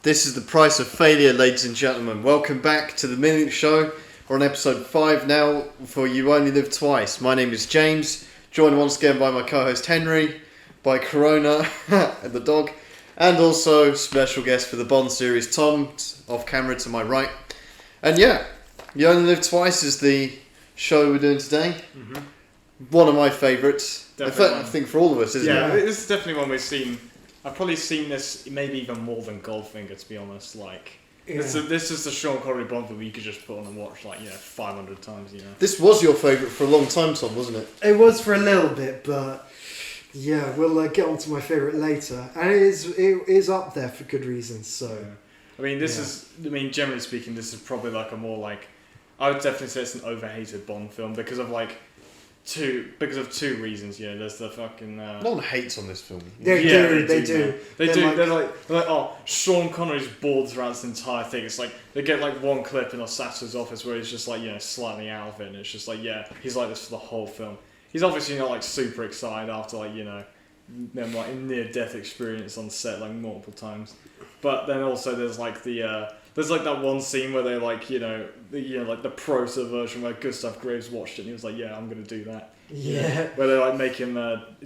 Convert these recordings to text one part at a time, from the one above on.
This is the price of failure, ladies and gentlemen. Welcome back to the Millionth show. We're on episode 5 now for You Only Live Twice. My name is James, joined once again by my co-host Henry, by Corona and the dog, and also special guest for the Bond series, Tom, off camera to my right. And yeah, You Only Live Twice is the show we're doing today. Mm-hmm. One of my favourites. In fact, I think for all of us, isn't it? Yeah, this is definitely one we've seen. I've probably seen this maybe even more than Goldfinger, to be honest. This is the Sean Connery Bond film you could just put on and watch 500 times. This was your favourite for a long time, Tom, wasn't it? It was for a little bit, but yeah, we'll get on to my favourite later, and it is up there for good reasons. So, yeah. Generally speaking, this is probably a more I would definitely say it's an overhated Bond film because of two reasons. There's the fucking no one hates on this film. They do. They're like, oh, Sean Connery's bored throughout this entire thing. It's like they get one clip in Osasa's office where he's just slightly out of it, and it's just he's like this for the whole film. He's obviously not super excited after near-death experience on set multiple times. But then also there's that one scene where they the proto version where Gustav Graves watched it and he was like, yeah, I'm gonna do that. Yeah. Where they make him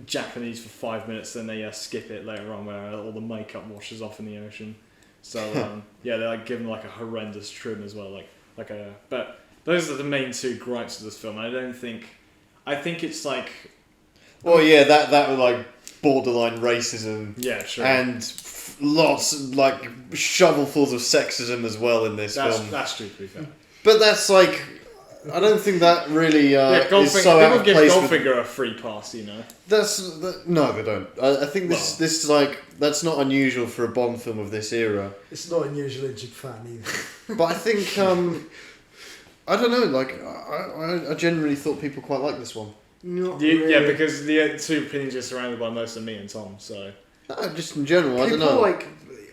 Japanese for 5 minutes, then they skip it later on where all the makeup washes off in the ocean. So they give him a horrendous trim as well, But those are the main two gripes of this film. I think it's that borderline racism. Yeah, sure. And lots shovelfuls of sexism as well in this film. That's true, to be fair. But that's I don't think that really is so out of place. People give Goldfinger a free pass, No, they don't. I think this is that's not unusual for a Bond film of this era. It's not unusual in Japan either. But I think I don't know. I generally thought people quite liked this one. Really. Yeah, because the two opinions are surrounded by most of me and Tom. So just in general, people I don't know.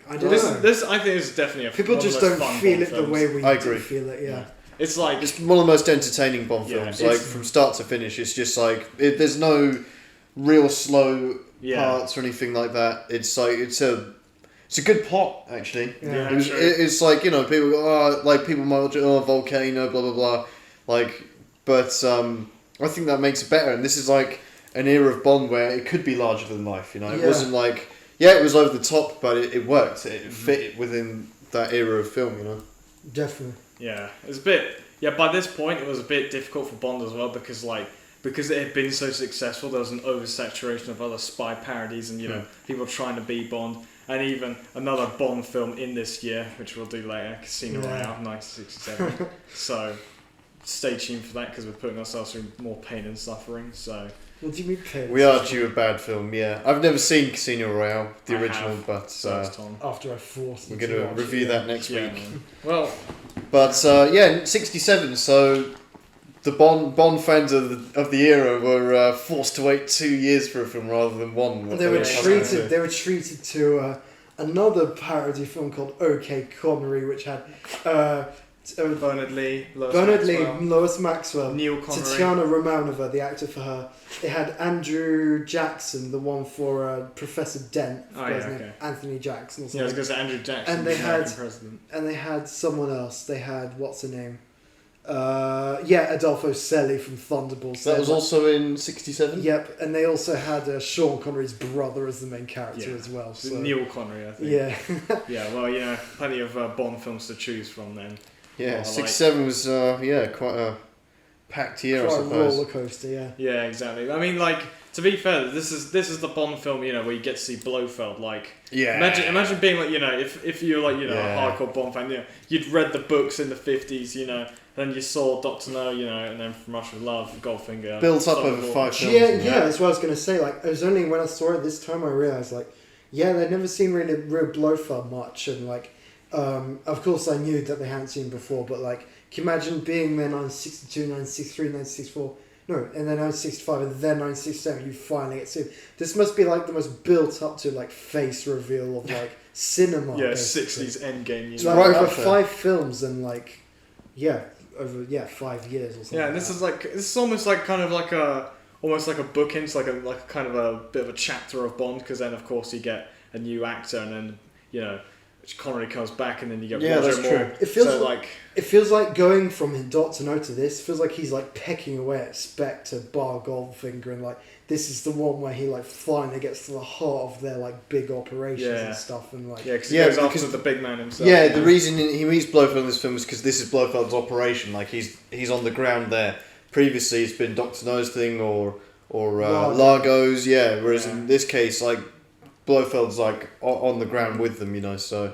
I don't know. This I think is definitely a people just don't feel it the way we do feel it. Yeah. It's one of the most entertaining Bond films. From start to finish, it's just there's no real slow parts or anything like that. It's a good plot actually. Yeah. It's people go, people might watch it, volcano, blah blah blah, but I think that makes it better. And this is an era of Bond where it could be larger than life. It wasn't it was over the top, but it worked. It fit within that era of film. Definitely. Yeah, it's a bit. Yeah, by this point, it was a bit difficult for Bond as well because it had been so successful. There was an oversaturation of other spy parodies and people trying to be Bond, and even another Bond film in this year, which we'll do later, Casino Royale, 1967. So stay tuned for that because we're putting ourselves through more pain and suffering. So. What do you mean pain? We are due a bad film, yeah. I've never seen Casino Royale, the original, but after I forced we're going to review that next week. Well, but 67. So the Bond fans of the era were forced to wait 2 years for a film rather than one. They were treated to another parody film called OK Connery, which had. Bernard Lee, Lois Maxwell, Neil Connery, Tatiana Romanova, the actor for her. It had Andrew Jackson, the one for Professor Dent, Anthony Jackson. Or something. Yeah, I was going to say Andrew Jackson, and they had someone else. They had what's her name? Adolfo Celli from Thunderbolts. That was also in 67? Yep, and they also had Sean Connery's brother as the main character as well. So. Neil Connery, I think. Yeah. Yeah, plenty of Bond films to choose from then. Yeah, 67 was quite a packed year, quite I suppose. A roller coaster, yeah. Yeah, exactly. I mean, to be fair, this is the Bond film, where you get to see Blofeld. Imagine being if you're a hardcore Bond fan, you'd read the books in the 50s, then you saw Dr. No, and then From Russia with Love, Goldfinger. Built up over 5 films. Yeah, that's what I was going to say. It was only when I saw it this time I realised, they'd never seen really real Blofeld much, and of course I knew that they hadn't seen before, but can you imagine being there 1962, 1963, 1964, and then 1965, and then 1967, you finally get to see. This must be the most built up to face reveal of cinema. Yeah, basically. 60s endgame. Over 5 films and over 5 years or something. Yeah, and this is almost almost like a bookend, it's like a kind of a bit of a chapter of Bond, because then of course you get a new actor, and then Connery comes back, and then you get Yeah, Roger that's Moore. true. It feels so, like it feels like going from Doctor No to this feels like he's like pecking away at Spectre, Bar Goldfinger, and like this is the one where he like finally gets to the heart of their like big operations and stuff, and like because he goes after the big man himself. Yeah, the reason he meets Blofeld in this film is because this is Blofeld's operation. Like he's on the ground there. Previously, it's been Doctor No's thing or Largo's. Yeah, whereas in this case, like Blofeld's like on the ground with them. You know, so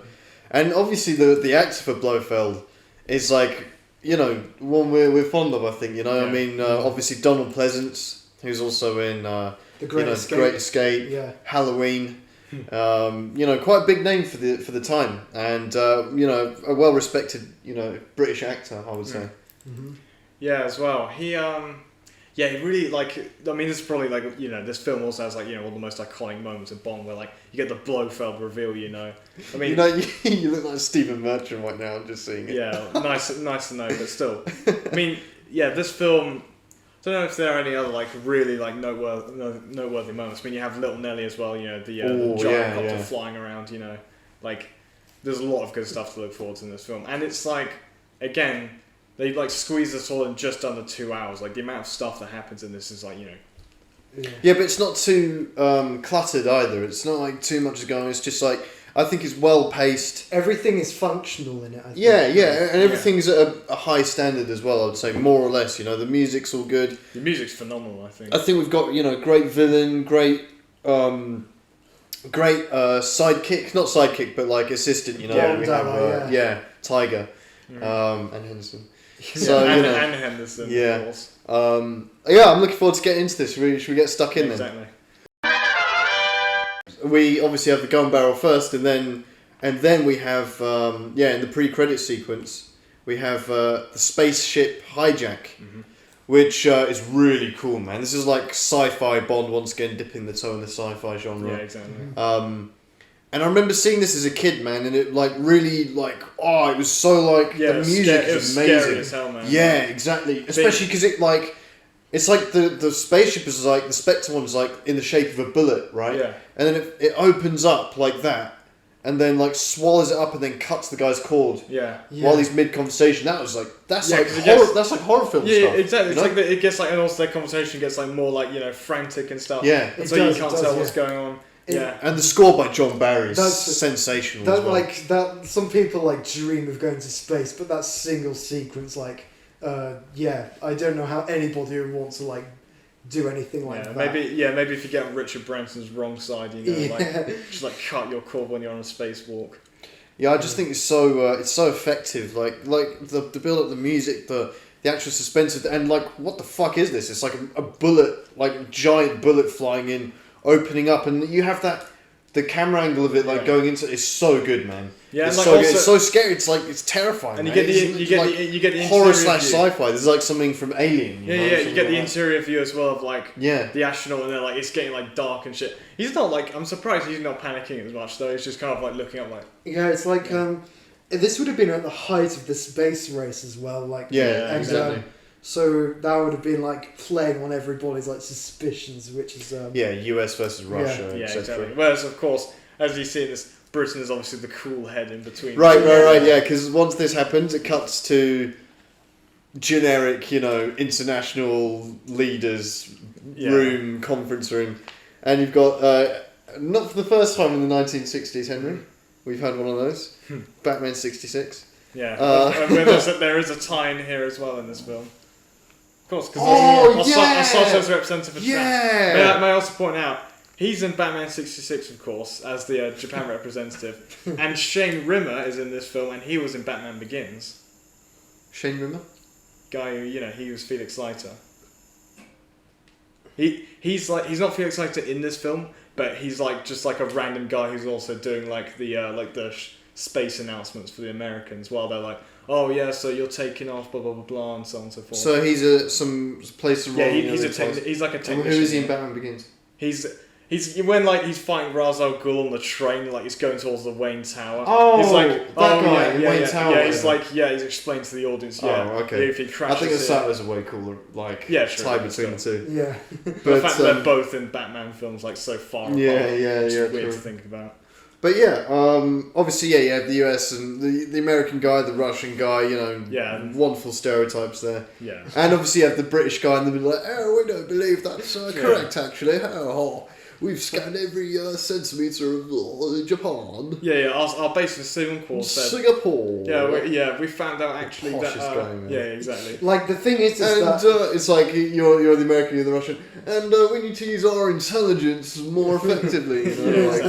and obviously the actor for Blofeld is like one we're fond of. I think I mean obviously Donald Pleasance, who's also in the Great Escape. Great Escape, Halloween. Quite a big name for the time, and a well respected British actor, I would say. Mm-hmm. Yeah, as well. He he really like. I mean, this is probably like this film also has like one of the most iconic moments in Bond, where like you get the Blofeld reveal. I mean, you look like Stephen Merchant right now. I'm just seeing it. Yeah, nice to know, but still, I mean, this film. I don't know if there are any other like really like noteworthy moments. I mean, you have Little Nelly as well. The giant copter flying around. Like there's a lot of good stuff to look forward to in this film, and it's like again. They like squeeze this all in just under 2 hours. Like the amount of stuff that happens in this is like Yeah, but it's not too cluttered either. It's not like too much is going on. It's just like I think it's well paced. Everything is functional in it. I think. Yeah, and everything's at a high standard as well. I would say more or less. The music's all good. The music's phenomenal. I think we've got great villain, great sidekick, not sidekick, but like assistant. We have Tiger, and Henderson. So and Henderson, of course. I'm looking forward to getting into this. Should we get stuck in exactly. then? We obviously have the gun barrel first, and then we have in the pre-credit sequence we have the spaceship hijack, which is really cool, man. This is like sci-fi Bond once again, dipping the toe in the sci-fi genre. Yeah, exactly. And I remember seeing this as a kid, man, and it like really like it was so like the music is amazing. Scary as hell, man. Yeah, exactly. Especially because it's like the spaceship is like the Spectre one's like in the shape of a bullet, right? Yeah. And then it opens up like that, and then like swallows it up and then cuts the guy's cord. Yeah. While he's mid conversation, that's like horror film stuff. Yeah, exactly. It's like it gets like, and also their conversation gets like more like frantic and stuff. Yeah. And so you can't tell what's going on. And the score by John Barry is sensational. That as well. like that. Some people like dream of going to space, but that single sequence, like, I don't know how anybody would want to like do anything like that. Maybe if you get on Richard Branson's wrong side, like just like cut your cord when you're on a spacewalk. Yeah, I just think it's so effective. Like the build up, the music, the actual suspense, and like what the fuck is this? It's like a bullet, like a giant bullet flying in. Opening up, and you have the camera angle of it going into it's so good, man. Yeah, it's and so like good. It's so scary. It's like it's terrifying. And man. you get the horror / interior sci-fi. There's like something from Alien. You get the interior view as well of like the astronaut, and then like it's getting like dark and shit. He's not like I'm surprised he's not panicking as much though. He's just kind of like looking up like it's like this would have been at the height of the space race as well. Like exactly. So that would have been like playing on everybody's like suspicions, which is US versus Russia, etc. Exactly. Whereas of course, as you see in this, Britain is obviously the cool head in between. Right. Yeah, because once this happens, it cuts to generic, international leaders room, conference room, and you've got not for the first time in the 1960s, Henry. We've had one of those. Batman '66. Yeah, there is a tie-in here as well in this film. Of course, because Sartre's representative for Japan. May I also point out, he's in Batman '66, of course, as the Japan representative, and Shane Rimmer is in this film, and he was in Batman Begins. Shane Rimmer? Guy who, he was Felix Leiter. He's not Felix Leiter in this film, but he's like just like a random guy who's also doing like the space announcements for the Americans while they're like, oh yeah, so you're taking off, blah blah blah blah, and so on and so forth. So he's some place around. Yeah, he's like a technician. Who is he in Batman Begins? He's when like he's fighting Ra's al Ghul on the train, like he's going towards the Wayne Tower. Oh, he's like, that guy in Wayne Tower. Yeah, he's explained to the audience. Yeah, okay. If he crashes, I think the Sattler's a way cooler, like tie between the two. Yeah, but the fact that they're both in Batman films, like so far apart, it's weird to think about. But yeah, obviously, you have the US and the American guy, the Russian guy, wonderful stereotypes there. Yeah. And obviously you have the British guy in the middle, like, oh, we don't believe that's correct, actually. Oh, we've scanned every centimetre of Japan. Yeah. Our base in Singapore said... Singapore. Yeah, we found out actually that... guy, man. Yeah, exactly. Like, the thing is that... it's like, you're the American, you're the Russian, and we need to use our intelligence more effectively. Like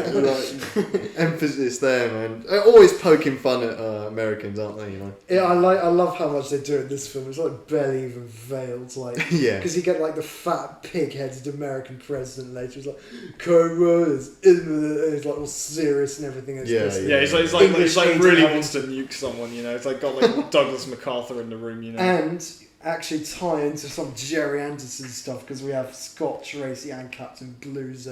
emphasis there, man. Always poking fun at Americans, aren't they, Yeah, I love how much they do in this film. It's like barely even veiled, like... Yeah. Because you get, like, the fat, pig-headed American president later. He's like, it's like all serious and everything. He's like really wants to nuke someone, It's like got like Douglas MacArthur in the room, And actually tie into some Jerry Anderson stuff because we have Scott Tracy and Captain Blue's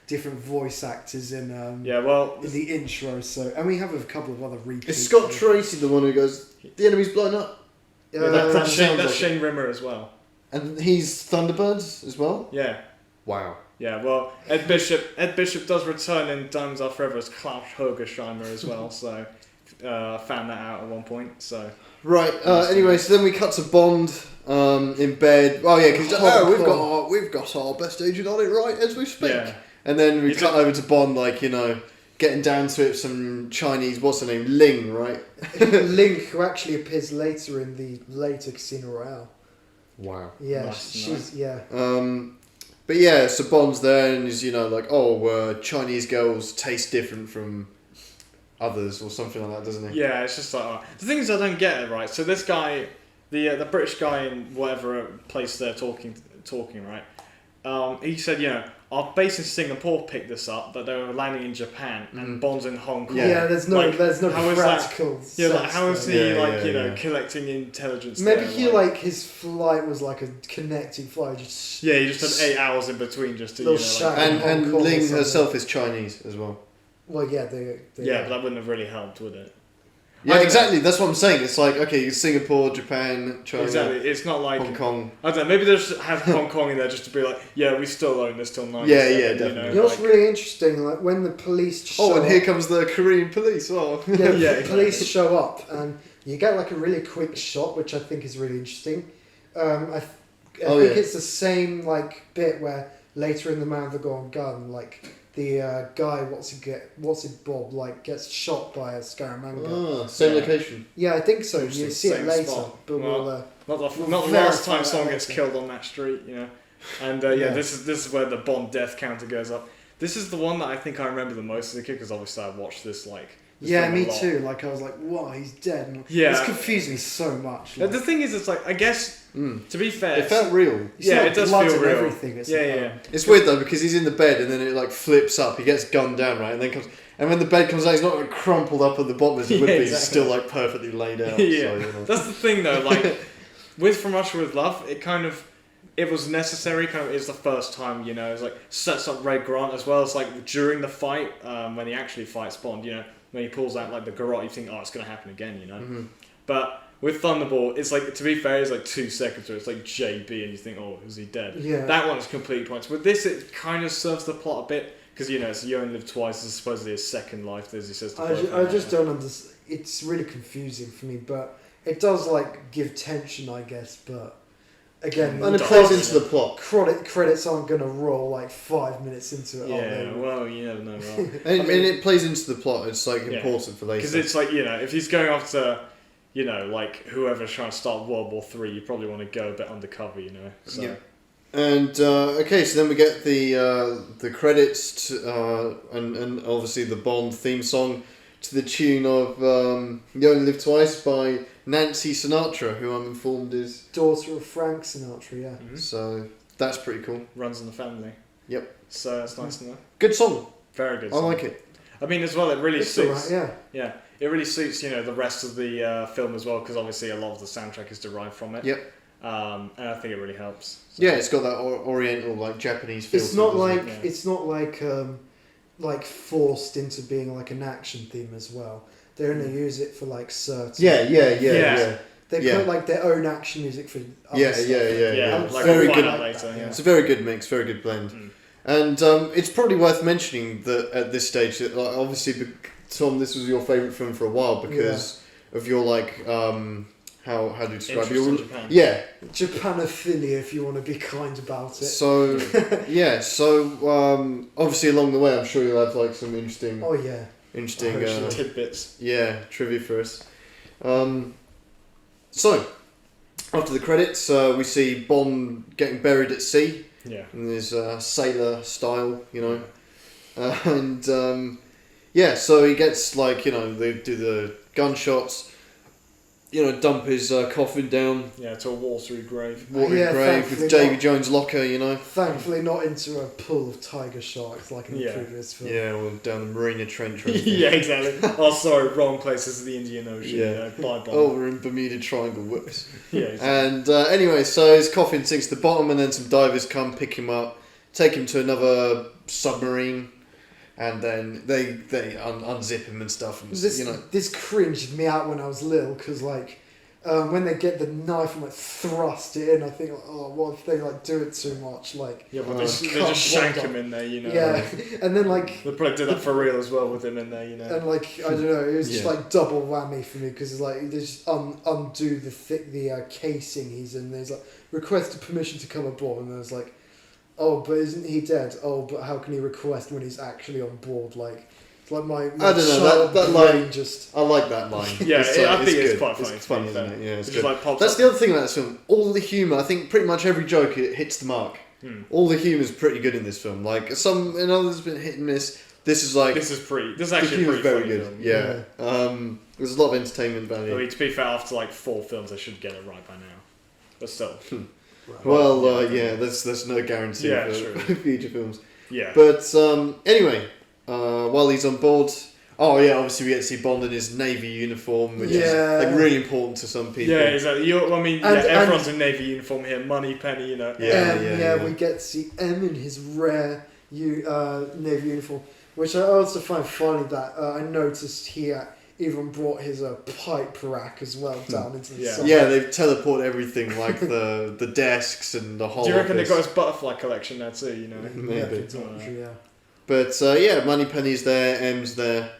different voice actors in in the intro. So and we have a couple of other repeats. Is Scott Tracy the one who goes, the enemy's blown up? That's Shane Rimmer as well. And he's Thunderbirds as well? Yeah. Wow. Yeah, well, Ed Bishop does return in Diamonds Are Forever as Klaus Hogersheimer as well, so I found that out at one point, so... Right, anyway, so then we cut to Bond in bed. Oh, yeah, because we've got our best agent on it right as we speak. Yeah. And then we cut over to Bond, getting down to it, some Chinese, what's her name, Ling, right? Ling, who actually appears later in the later Casino Royale. Wow. Yeah, nice. But yeah, so Bond's there and he's, Chinese girls taste different from others or something like that, doesn't he? Yeah, it's just like... The thing is, I don't get it, right? So this guy, the British guy in whatever place they're talking, right? He said, our base in Singapore picked this up, but they were landing in Japan and Bond's in Hong Kong. Yeah, there's no practical sense. Yeah, how is he collecting intelligence? Maybe his flight was like a connecting flight. He just had 8 hours in between just to and Ling herself is Chinese as well. Well, yeah, but that wouldn't have really helped, would it? Yeah, exactly. That's what I'm saying. It's like, okay, Singapore, Japan, China. Exactly. It's not like Hong Kong. I don't know. Maybe they just have Hong Kong in there just to be like, yeah, we still own this till 9. Yeah, definitely. You know what's really interesting? Like when the police show and here comes the Korean police. Oh, the police show up, and you get like a really quick shot, which I think is really interesting. I think it's the same bit where later in the Man with the Golden Gun, the guy, Bob, gets shot by a Scaramanga. Same location. Yeah, I think so. You see it later, spot. but not the last time someone gets killed on that street, And this is where the Bond death counter goes up. This is the one that I think I remember the most as a kid because obviously I watched this me too. I was like, "Wow, he's dead." And it's confused me so much. The thing is, it's I guess to be fair, it felt real. It does feel real. Everything. It's weird though because he's in the bed and then it flips up. He gets gunned down, right, and then comes. And when the bed comes out, he's not crumpled up at the bottom as it would be. He's still perfectly laid out. Yeah, that's the thing though. With From Russia with Love, it was necessary. It's the first time it's sets up Ray Grant as well. It's during the fight when he actually fights Bond. When he pulls out the garrote, you think, oh, it's going to happen again, Mm-hmm. But with Thunderball, it's to be fair, it's 2 seconds where it's JB and you think, oh, is he dead? Yeah. That one's complete points. With this, it kind of serves the plot a bit because, it's You Only Live Twice is supposedly his second life, as he says to I just don't understand. It's really confusing for me, but it does give tension, I guess, but... Again, and it plays into the plot. Credits aren't going to roll 5 minutes into it. Yeah, well, you never know. And it plays into the plot. It's important for later. Because it's if he's going after, whoever's trying to start World War III, you probably want to go a bit undercover, So. Yeah. And so then we get the credits and obviously the Bond theme song to the tune of You Only Live Twice by Nancy Sinatra, who I'm informed is daughter of Frank Sinatra. Yeah. Mm-hmm. So that's pretty cool. Runs in the family. Yep. So that's nice to know. Good song. Very good song. I like it. I mean, as well, it really suits. Right, yeah. It really suits the rest of the film as well because obviously a lot of the soundtrack is derived from it. Yep. And I think it really helps. So. Yeah, it's got that Oriental Japanese feel. It's not like forced into being an action theme as well. They only use it for certain. Yeah. They put their own action music for. Yeah. Very good. Later, It's a very good mix, very good blend. And it's probably worth mentioning that at this stage, that, like, obviously, Tom, this was your favourite film for a while because of your like how do you describe Interest in your Japan. yeah Japanophilia, if you want to be kind about it. so obviously along the way I'm sure you'll have like some interesting Oh yeah. Tidbits. trivia for us. So after the credits we see Bond getting buried at sea in this sailor style, and so he gets like, they do the gunshots, dump his coffin down. Yeah, to a watery grave. Watery grave with Davy Jones' locker, Thankfully not into a pool of tiger sharks like in the previous film. Yeah, or down the Marina Trench. Yeah, exactly. Oh, sorry, wrong place. This is the Indian Ocean. Yeah. Bye, Bond. Oh, we're in Bermuda Triangle, whoops. Yeah, exactly. And anyway, so his coffin sinks to the bottom and then some divers come pick him up, take him to another submarine, and then they unzip him and stuff. And, This cringed me out when I was little because when they get the knife and thrust it in, I think, oh, what if they do it too much? They just shank him in there, Yeah, and then they probably did that for real as well with him in there, And I don't know, it was just double whammy for me because they just undo the casing he's in. There's requested permission to come aboard, and I was like, oh, but isn't he dead? Oh, but how can he request when he's actually on board? It's like my I don't know, that line just... I like that line. Yeah, I think it's good. quite funny. It's funny, isn't it? Yeah, it's good. That's That's the other thing about this film. All the humour, I think pretty much every joke it hits the mark. All the humour is pretty good in this film. Some in others have been hit and miss. This is actually a pretty very funny good. film. Yeah. There's a lot of entertainment value. I mean, to be fair, after 4 films, they should get it right by now. But still. There's no guarantee for future films. Yeah. But anyway, while he's on board, obviously we get to see Bond in his navy uniform, which is really important to some people. Yeah, exactly. Everyone's in navy uniform here. Moneypenny, We get to see M in his rare navy uniform, which I also find funny that I noticed he even brought his pipe rack as well down into the side. Yeah, they've teleported everything, like the desks and the whole. Do you reckon office. they got his butterfly collection there too? Maybe. Yeah. But Moneypenny's there, M's there.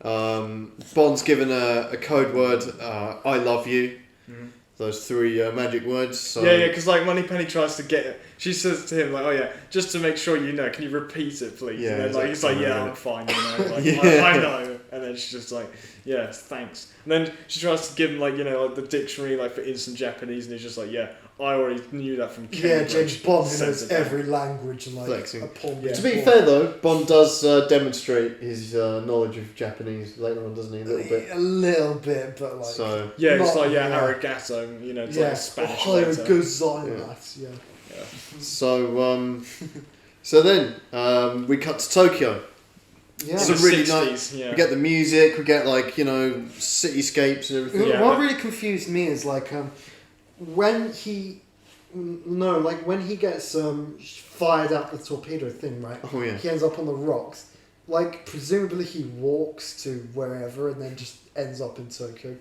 Bond's given a code word, I love you. Mm-hmm. Those 3 magic words. So. Yeah, because Moneypenny tries to get it. She says to him, just to make sure can you repeat it, please? Yeah, and then he's I'm fine, I know. And then she's just yeah, thanks. And then she tries to give him the dictionary for instant Japanese, and he's just I already knew that from Cambridge. Yeah, James Bond knows every language flexing. upon To be fair though, Bond does demonstrate his knowledge of Japanese later on, doesn't he? A little bit, but so yeah, it's arigato, it's Spanish. Ohio gozaimasu. Yeah. So then we cut to Tokyo. Yeah. It's a really nice. We get the music. We get cityscapes and everything. Yeah, what really confused me is when he gets fired out the torpedo thing, right? Oh yeah. He ends up on the rocks. Presumably he walks to wherever and then just ends up in Tokyo.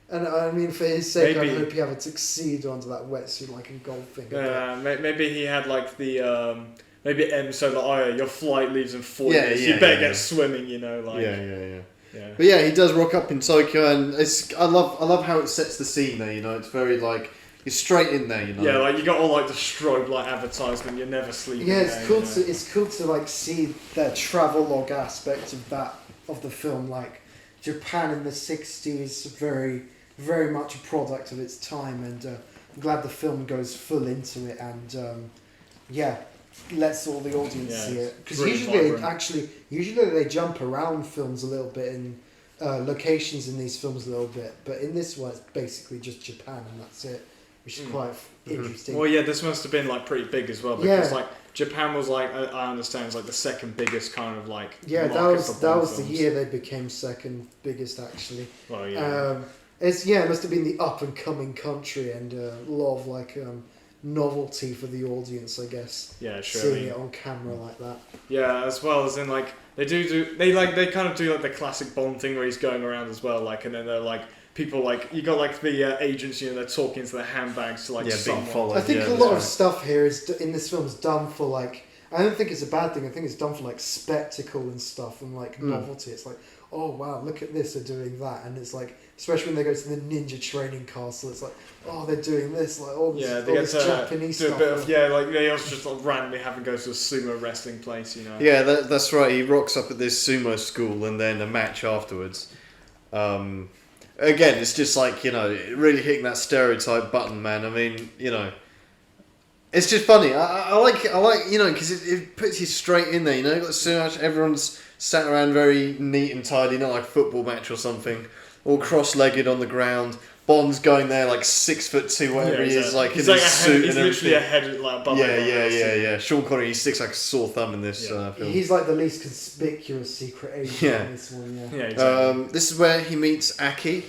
And I mean, for his sake, I hope he have a tuxedo under that wetsuit, engulfing. Maybe he had maybe M said your flight leaves in 4 minutes. Yeah, you better get swimming. Yeah. But yeah, he does rock up in Tokyo, and I love how it sets the scene there. It's very you're straight in there. Yeah, you got all the strobe light advertisement. You're never sleeping. Yeah, it's cool to see the travel log aspect of the film. Japan in the 60s, very very much a product of its time, and I'm glad the film goes full into it and lets all the audience see it, because usually they jump around films a little bit in locations in these films a little bit, but in this one it's basically just Japan and that's it, which is quite interesting. Well, yeah, this must have been pretty big as well, because Japan was I understand it's the second biggest kind of that was the year they became second biggest actually. Well, yeah. It must have been the up and coming country and a lot of novelty for the audience, I guess. Yeah, sure. Seeing it on camera like that. Yeah, as well as in they kind of do the classic Bond thing where he's going around as well, and then they're people you got the agents, they're talking to their handbags to someone. followed. I think a lot of stuff here in this film is done for I don't think it's a bad thing. I think it's done for like spectacle and stuff and like novelty. It's like, oh wow, look at this, they're doing that, and it's like, especially when they go to the ninja training castle, it's like, oh, they're doing this, like all this, they all this Japanese do stuff. a bit of like they also just like randomly having go to a sumo wrestling place, you know. Yeah, that's right. He rocks up at this sumo school and then a match afterwards. Again, it's just like, you know, really hitting that stereotype button, man. I mean, you know, it's just funny. I like you know, because it puts you straight in there. You know, you've got so much. Everyone's sat around very neat and tidy, not like a football match or something. All cross-legged on the ground. Bond's going there like 6'2", whatever he is, like he's in like his suit he's and literally everything. a head like above. Yeah. Sean Connery, he sticks like a sore thumb in this film. He's like the least conspicuous secret agent in this one. Yeah, exactly. This is where he meets Aki.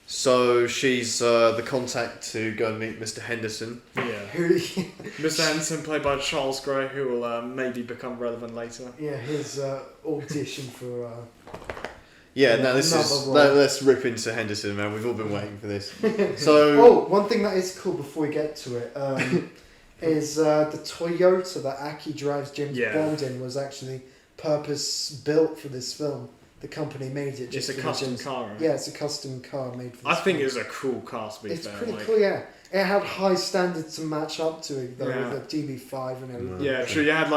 So she's the contact to go and meet Mr. Henderson. Yeah. Mr. Henderson, played by Charles Gray, who will maybe become relevant later. Yeah, his audition for. Let's rip into Henderson, man. We've all been waiting for this. So, one thing that is cool before we get to it is the Toyota that Aki drives James Bond in was actually purpose built for this film. The company made it. It's a custom car. Right? Yeah, it's a custom car made for this I think film. it's a cool car, to be fair. It's pretty cool, yeah. It had high standards to match up to it, though, with the DB5 and everything. Yeah, true. You had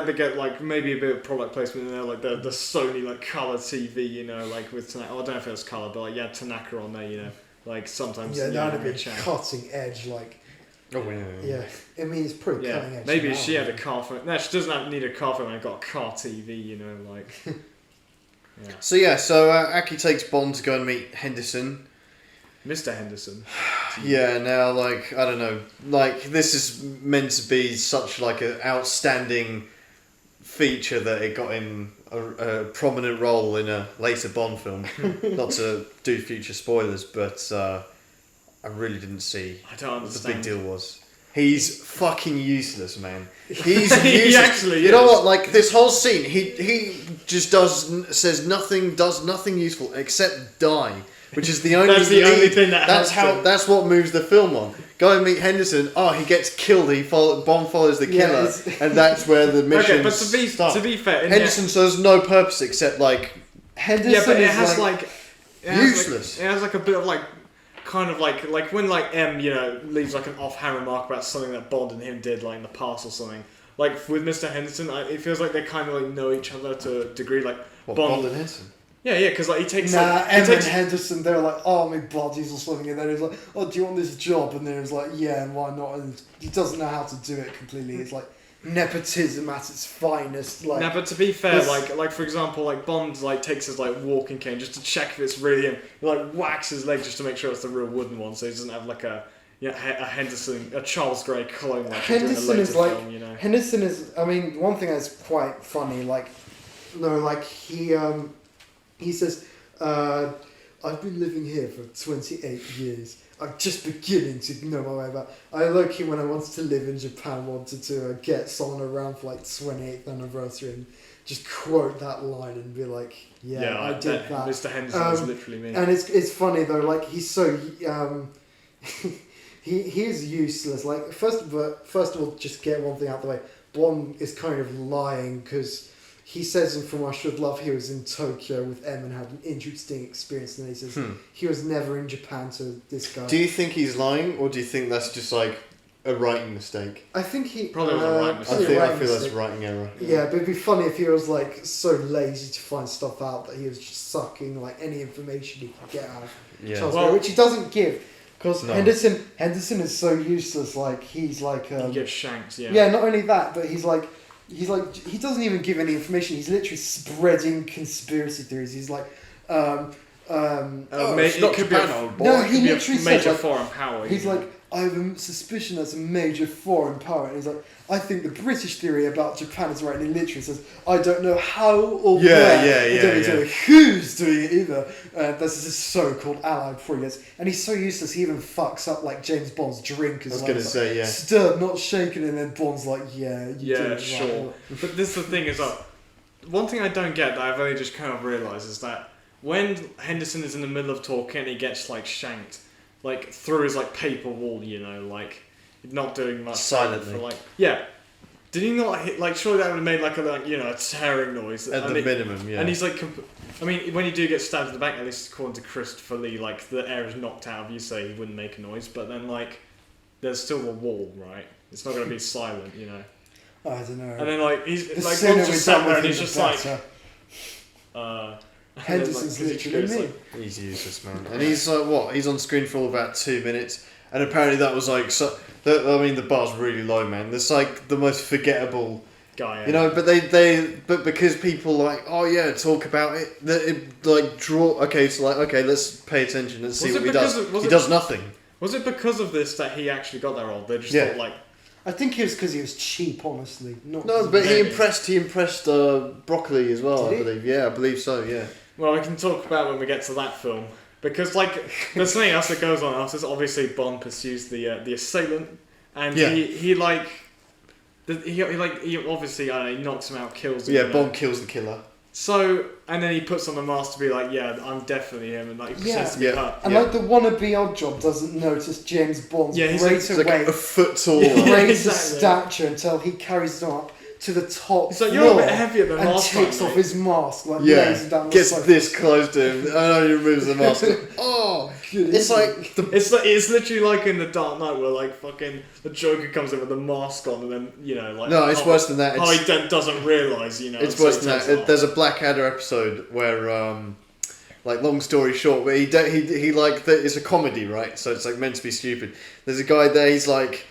they get like maybe a bit of product placement in there, like the Sony like color TV, you know, like with Tanaka. I don't know if it was color, but like you had Tanaka on there, you know, like sometimes. Yeah, that would be cutting edge, like. Oh yeah. I mean, it's pretty cutting edge. Maybe she had a car phone. No, she doesn't need a car phone. I've got a car TV, you know, like. Yeah. So Aki takes Bond to go and meet Henderson. Mr. Henderson. Yeah, now, like, I don't know, like, this is meant to be such, like, an outstanding feature that it got in a prominent role in a later Bond film. Not to do future spoilers, but I really didn't see I don't what the understand. big deal was. He's fucking useless, man. He's useless. He actually You know is. what? Like this whole scene, he just does nothing useful except die, which is the only. That's the only thing that That's helps him. That's what moves the film on. Go and meet Henderson. Oh, he gets killed. Bond follows the killer, and that's where the mission. Okay, but to be fair, Henderson serves no purpose except like Henderson. Yeah, but it is has useless. It has like a bit of like. Kind of like when like M, you know, leaves like an offhand remark about something that Bond and him did like in the past or something. Like with Mr. Henderson, it feels like they kind of like know each other to a degree. Like Bond and Henderson. Yeah, because like he takes. M and Henderson, they're like army buddies or something, and then he's like, "Oh, do you want this job?" And then he's like, "Yeah, and why not?" And he doesn't know how to do it completely. It's like nepotism at its finest. Like, no, but to be fair, like for example, like Bond like takes his like walking cane just to check if it's really him. He like whacks his leg just to make sure it's the real wooden one, so he doesn't have like a Henderson, a Charles Gray clone. Like Henderson is like film, you know? Henderson is. I mean, one thing that's quite funny, like, no, like he says, "I've been living here for 28 years. I'm just beginning to know my way about." I low-key, when I wanted to live in Japan, wanted to get someone around for like 28th anniversary and just quote that line and be like, "Yeah, I did that." Mr. Henderson is literally me. And it's funny though, like he's so he's useless. Like first of all, just get one thing out of the way. Bond is kind of lying because. He says in From I Should Love he was in Tokyo with M and had an interesting experience, and then he says he was never in Japan to this guy. Do you think he's lying, or do you think that's just like a writing mistake? I think he probably was a writing mistake. I feel that's a writing error. Yeah, but it'd be funny if he was like so lazy to find stuff out that he was just sucking like any information he could get out of Charles Gray, which he doesn't give. Because Henderson is so useless. Like he's like he gets shanked. Yeah. Yeah, not only that, but he doesn't even give any information. He's literally spreading conspiracy theories. He's like, it could be he literally a major said, like, foreign power. He's like, I have a suspicion that's a major foreign power. And he's like, I think the British theory about Japan is right. And he literally says, I don't know how or where. I don't know who's doing it either. This is his so-called ally before he gets. And he's so useless, he even fucks up like James Bond's drink as well. I was going to say, yeah. Stirred, not shaken. And then Bond's like, yeah, you did sure. right. But this is the thing is like, one thing I don't get that I've only just kind of realised is that when Henderson is in the middle of talking, he gets like shanked. Like through his like paper wall, you know, like not doing much silently. for like Did he not hit, like, surely that would have made like a tearing noise. At the minimum, yeah. And he's like, I mean, when you do get stabbed in the back, at least according to Christopher Lee, like, the air is knocked out of you, so he wouldn't make a noise, but then, like, there's still a wall, right? It's not going to be silent, you know? I don't know. And then, like, he's, The like, sooner Bond's we just done sat there with and he's him, just the like, better. and Henderson's then, like, literally me. like, He's useless, man. And he's like, what? He's on screen for all about 2 minutes, and apparently that was like, the bar's really low, man. It's like the most forgettable guy, yeah. You know, but because people like, oh yeah, talk about it, that it like draw. Okay, so like, okay, let's pay attention and see what he does. He does nothing. Was it because of this that he actually got that role? They just thought like. I think it was because he was cheap, honestly. Not No, but he impressed Broccoli as well. Did I believe. Yeah, I believe so. Yeah. Well, we can talk about when we get to that film because like there's something else that goes on after this. Obviously, Bond pursues the assailant, and he obviously he knocks him out, kills him. Yeah, Bond kills the killer. So, and then he puts on the mask to be like, yeah, I'm definitely him, and like, pretends to be her. And like the wannabe odd job doesn't notice James Bond's he's greater like weight, a foot tall, greater exactly. stature until he carries him up to the top It's like, floor you're a bit heavier than and last takes time, off mate. his mask, like lays him down the gets sofa. this close to him, and then he removes the mask. Oh, it's like it's literally like in the Dark Knight where like fucking the Joker comes in with the mask on and then like no, it's worse than that. He doesn't realise It's worse than that. There's a Blackadder episode where like long story short, where he like it's a comedy, right? So it's like meant to be stupid. There's a guy there. He's like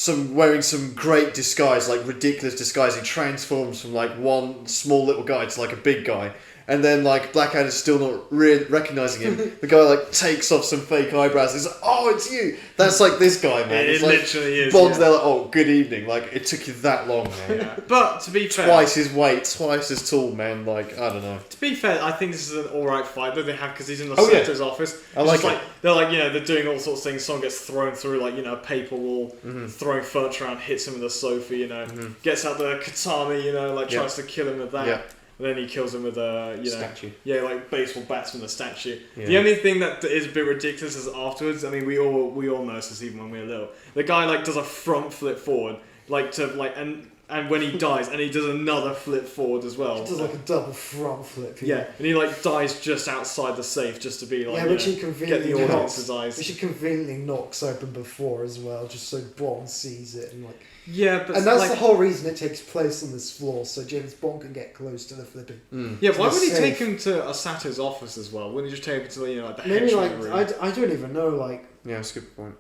wearing some great disguise, like ridiculous disguise. He transforms from like one small little guy to like a big guy. And then, like, Blackadder's still not recognising him. The guy, like, takes off some fake eyebrows. He's like, oh, it's you. That's, like, this guy, man. It like, literally is. Bond's there, like, oh, good evening. Like, it took you that long, man. Yeah. But, to be fair... Twice his weight, twice as tall, man. Like, I don't know. To be fair, I think this is an alright fight that they have because he's in the Sector's office. I like it. Like, they're like, they're doing all sorts of things. Someone gets thrown through, like, a paper wall, throwing furniture around, hits him with a sofa, gets out the katana, like, tries to kill him with that. Yeah. And then he kills him with a, statue. Yeah, like baseball bats from the statue. Yeah. The only thing that is a bit ridiculous is afterwards. I mean, we all noticed this even when we were little. The guy like does a front flip forward, like to like and when he dies, and he does another flip forward as well. He does like a double front flip. Yeah, and he like dies just outside the safe just to be like, which he conveniently get the audience's eyes. Which he conveniently knocks open before as well, just so Bond sees it and like. Yeah, but and that's like, the whole reason it takes place on this floor, so James Bond can get close to the flipping. Yeah, why would he take him to Asato's office as well? Wouldn't he just take him to like the maybe henchman like room? I don't even know like. Yeah, that's a good point.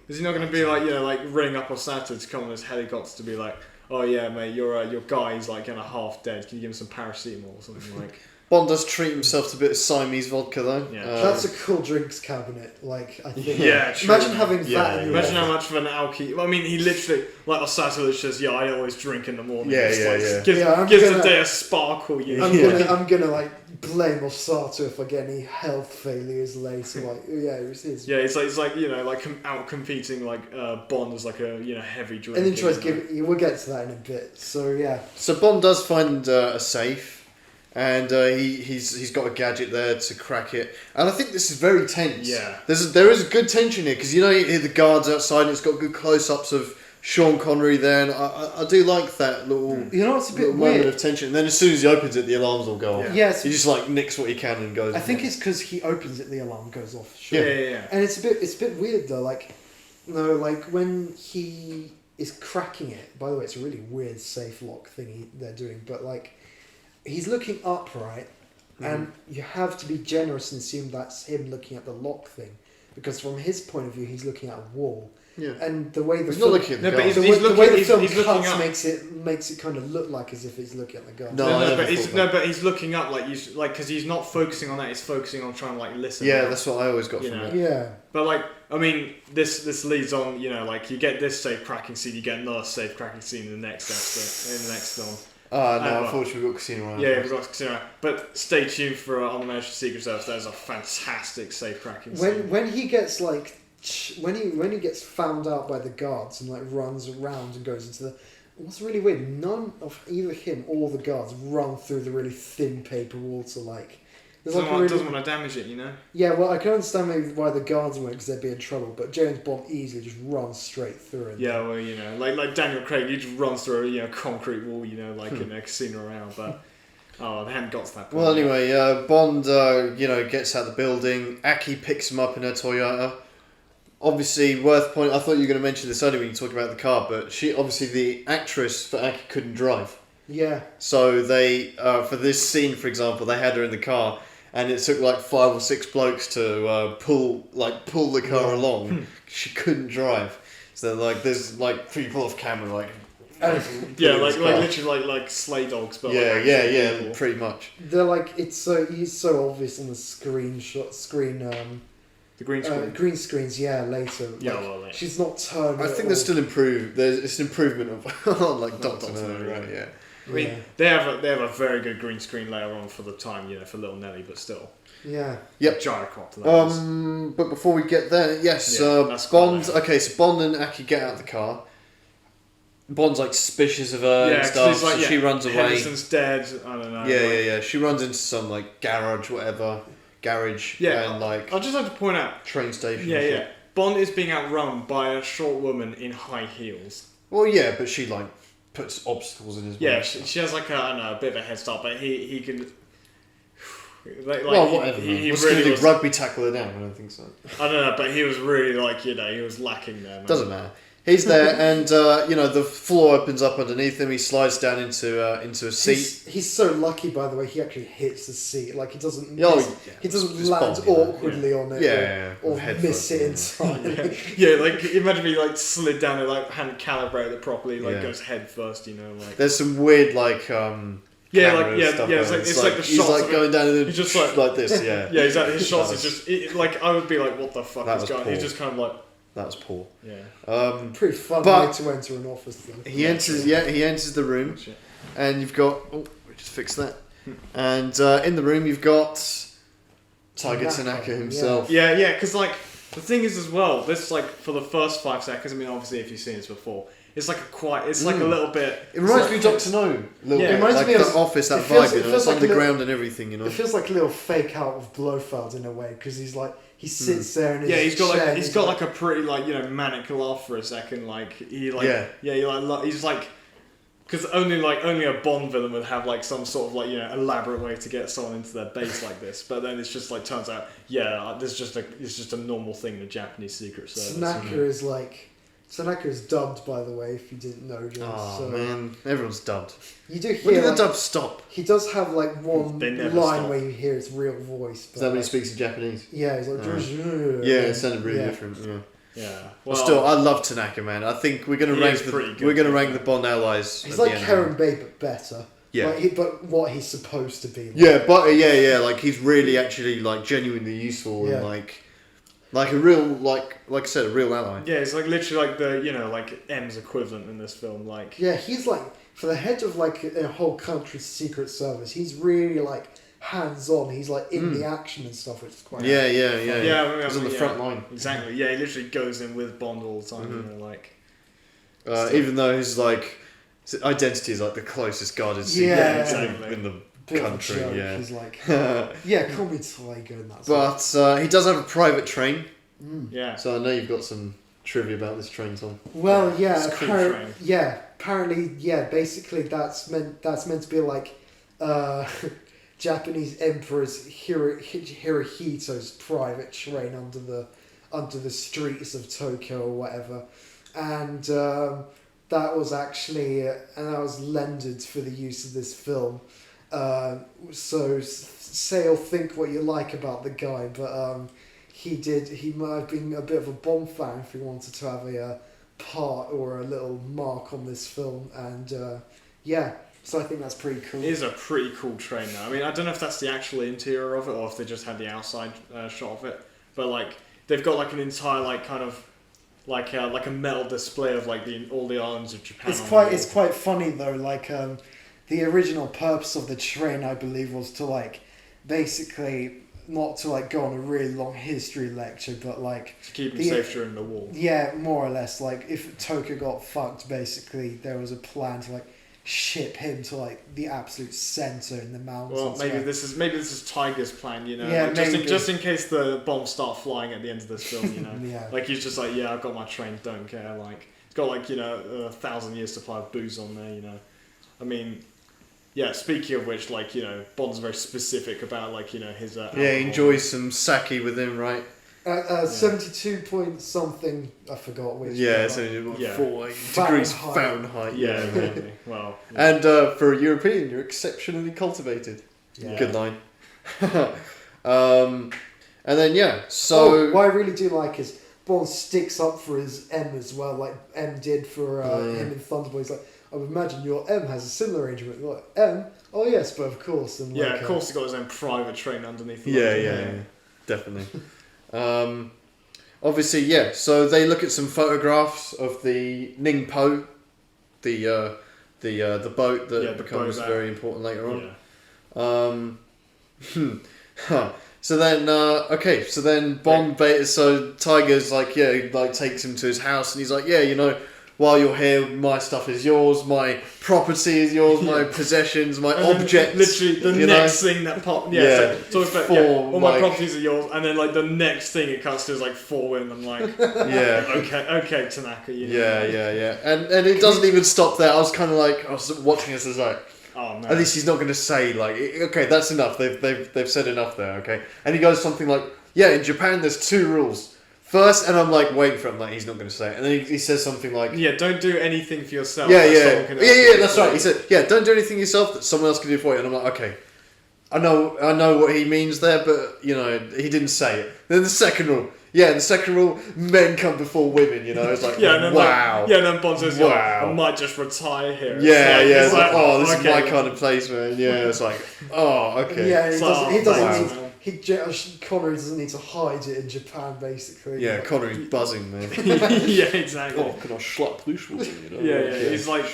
Is he not going to be like like ring up Osato to come on his helicopter to be like, oh yeah, mate, your guy's like kind of half dead. Can you give him some paracetamol or something like? Bond does treat himself to a bit of Siamese vodka though. Yeah. That's a cool drinks cabinet. Like I think. Yeah, true. Imagine having that. In your Imagine how much of an alky. I mean, he literally like Osato literally says, "Yeah, I always drink in the morning." Gives the day a sparkle. I'm gonna like blame Osato if I get any health failures later. Like it was his. Yeah, it's like out competing like Bond as like a heavy drink. And then tries to give. We'll get to that in a bit. So yeah. So Bond does find a safe. And he's got a gadget there to crack it, and I think this is very tense. Yeah, there is a good tension here because you hear the guards outside, and it's got good close-ups of Sean Connery there, and I do like that little. It's a bit moment weird of tension. And then as soon as he opens it, the alarms will go off. Yeah, he just like nicks what he can and goes. I think it's because he opens it, the alarm goes off. Sure. Yeah. And it's a bit weird though. Like when he is cracking it. By the way, it's a really weird safe lock thing they're doing, but like. He's looking up, right? And you have to be generous and assume that's him looking at the lock thing. Because from his point of view, he's looking at a wall. Yeah. And the way the he's film... not looking at the guards. The way the film he's cuts makes it kind of look like as if he's looking at the guards. But he's looking up because he's not focusing on that. He's focusing on trying to like listen. Yeah, that's what I always got from it. Yeah. But like, I mean, this leads on. Like you get this safe cracking scene, you get another safe cracking scene in the next episode, in the next film. No, unfortunately we've got Casino Royale. Yeah, we've got Casino Royale. But stay tuned for on the Managed Secret Service. There's a fantastic safe cracking scene. When he gets like when he gets found out by the guards and like runs around and goes into the. What's really weird? None of either him or the guards run through the really thin paper wall to like There's Doesn't, like a doesn't really, want to damage it, you know. yeah, well, I can understand maybe why the guards went because they'd be in trouble, but James Bond easily just runs straight through it. Yeah, well, you know, like Daniel Craig, he just runs through a concrete wall, you know, like in a casino round. But they hadn't got to that point. Well, yet. anyway, Bond, gets out of the building. Aki picks him up in her Toyota. Obviously, worth pointing. I thought you were going to mention this earlier when you talked about the car, but the actress for Aki couldn't drive. Yeah. So they, for this scene, for example, they had her in the car, and it took like 5 or 6 blokes to pull the car along. She couldn't drive. So like, there's like people off camera like. Yeah, like literally like sleigh dogs, but yeah, pretty much. They're like he's so obvious on the screen. The green screen. Green screens, yeah, later. Yeah, like, well, she's not turned. I think there's still it's an improvement of like Doctor No, right? Yeah. I mean, they have a very good green screen later on for the time, for Little Nelly, but still. Yeah. Yep. Gyrocopter. But before we get there, yes, Bond. Okay, so Bond and Aki get out of the car. Bond's like suspicious of her and stuff. So she runs away. Henderson's dead. I don't know. Yeah. She runs into some like garage, Yeah. and like. I'd just like to point out. Train station. Yeah. Bond is being outrun by a short woman in high heels. Well, yeah, but she like puts obstacles in his way. Yeah, she has like a bit of a head start, but he can. Whatever. He What's really going to do? Rugby tackle her down? I don't think so. I don't know, but he was really he was lacking there. Man. Doesn't matter. He's there, and the floor opens up underneath him. He slides down into a seat. He's so lucky, by the way. He actually hits the seat. Like he doesn't. He doesn't Just land Bond, awkwardly on it. Yeah, or miss it entirely. Imagine if he slid down and hadn't calibrated it properly. Goes head first. There's some weird it's like the he's shots like going down and he's just like this. Yeah. Yeah, exactly. His shots is just I would be like, what the fuck is going on? He's just kind of like. That was poor. Yeah. Pretty fun way to enter an office though. He enters the room, and you've got. Oh, we just fixed that. And in the room you've got Tiger Tanaka himself. Yeah, because the thing is as well, this for the first 5 seconds. I mean, obviously, if you've seen this before, it's like a little bit. It reminds me of Doctor No. It reminds me of of the Office. That vibe, it's like underground and everything. It feels like a little fake out of Blofeld in a way because he's like. He sits there and he's got a pretty manic laugh for a second. He's because only a Bond villain would have some sort of elaborate way to get someone into their base like this. But then it's just turns out it's just a normal thing in the Japanese Secret Service. Tanaka is dubbed, by the way, if you didn't know, James. Oh man, everyone's dubbed. You do hear. When did the dub stop? He does have one line stop. where you hear his real voice. Is that when he speaks in Japanese? Yeah, he's like. It sounded really different. Yeah. Yeah. Well, still, I love Tanaka, man. I think we're gonna rank the Bond allies. He's like Karen Bay, but better. Yeah. But what he's supposed to be. He's really actually genuinely useful and like a real, like I said, a real ally. Yeah, it's literally the M's equivalent in this film. Yeah, he's for the head of a whole country's secret service. He's really hands on. He's in the action and stuff, which is quite. Yeah. He's on the front line. Exactly. Yeah, he literally goes in with Bond all the time. Even though his identity is the closest guarded secret in the country. Yeah. He's call me Tiger and that's. But he does have a private train. Yeah. So I know you've got some trivia about this train, Tom. Well, apparently, basically that's meant to be Japanese Emperor's Hirohito's private train under the streets of Tokyo or whatever, and that was actually that was lended for the use of this film. So say or think what you like about the guy, but he might have been a bit of a Bond fan if he wanted to have a part or a little mark on this film, and so I think that's pretty cool. It is a pretty cool train now. I mean, I don't know if that's the actual interior of it or if they just had the outside shot of it, but they've got an entire kind of like a metal display of all the islands of Japan. It's quite funny though. The original purpose of the train, I believe, was to basically not to go on a really long history lecture, but to keep them safe during the war. Yeah, more or less. If Tokyo got fucked, basically there was a plan to ship him to like the absolute center in the mountains. Well, maybe this is Tiger's plan, you know. Yeah, like, maybe. just in case the bombs start flying at the end of this film, you know. Yeah. Like he's just like, yeah, I've got my train, don't care. Like it's got like 1,000 years supply of booze on there, you know. I mean, yeah. Speaking of which, like Bond's very specific about like his. Yeah, he enjoys some sake with him, right? 72 point something, I forgot which. Yeah, but, so Yeah. 4 degrees Fahrenheit. Fahrenheit. Yeah, exactly. Well. Yeah. And for a European, you're exceptionally cultivated. Yeah. Good line. And then so what I really do like is Bond sticks up for his M as well, like M did for him in Thunderball. He's like, I would imagine your M has a similar arrangement. Like, M? Oh yes, but of course. And Yeah, like, of course he's got his own private train underneath. yeah, definitely. Obviously, so they look at some photographs of the Ningpo, the boat that becomes very important later on. Yeah. So then Bond so Tiger's like takes him to his house and he's like, while you're here, my stuff is yours, my property is yours, my possessions, my objects. Literally, the next thing that popped. All my properties are yours, and then like the next thing it cuts to is like 4 women. I'm like, okay, Tanaka. Yeah. And it doesn't even stop there. I was watching this as like, oh no. at least he's not going to say like, okay, that's enough. They've said enough there. Okay, and he goes something like, in Japan there's 2 rules. First, and I'm like waiting for him, like he's not going to say it, and then he says something like, don't do anything for yourself. That's right. He said, don't do anything yourself that someone else can do for you. And I'm like, okay, I know what he means there, but he didn't say it. Then the second rule, men come before women. It's like, wow. And then Bond says, wow. I might just retire here. It's like, this is my kind of place, man. Yeah, it's like, okay. Yeah, he doesn't wow. need. Connery doesn't need to hide it in Japan, basically. Yeah, Connery's buzzing, man. Yeah, exactly. Can I slap this woman? He's like,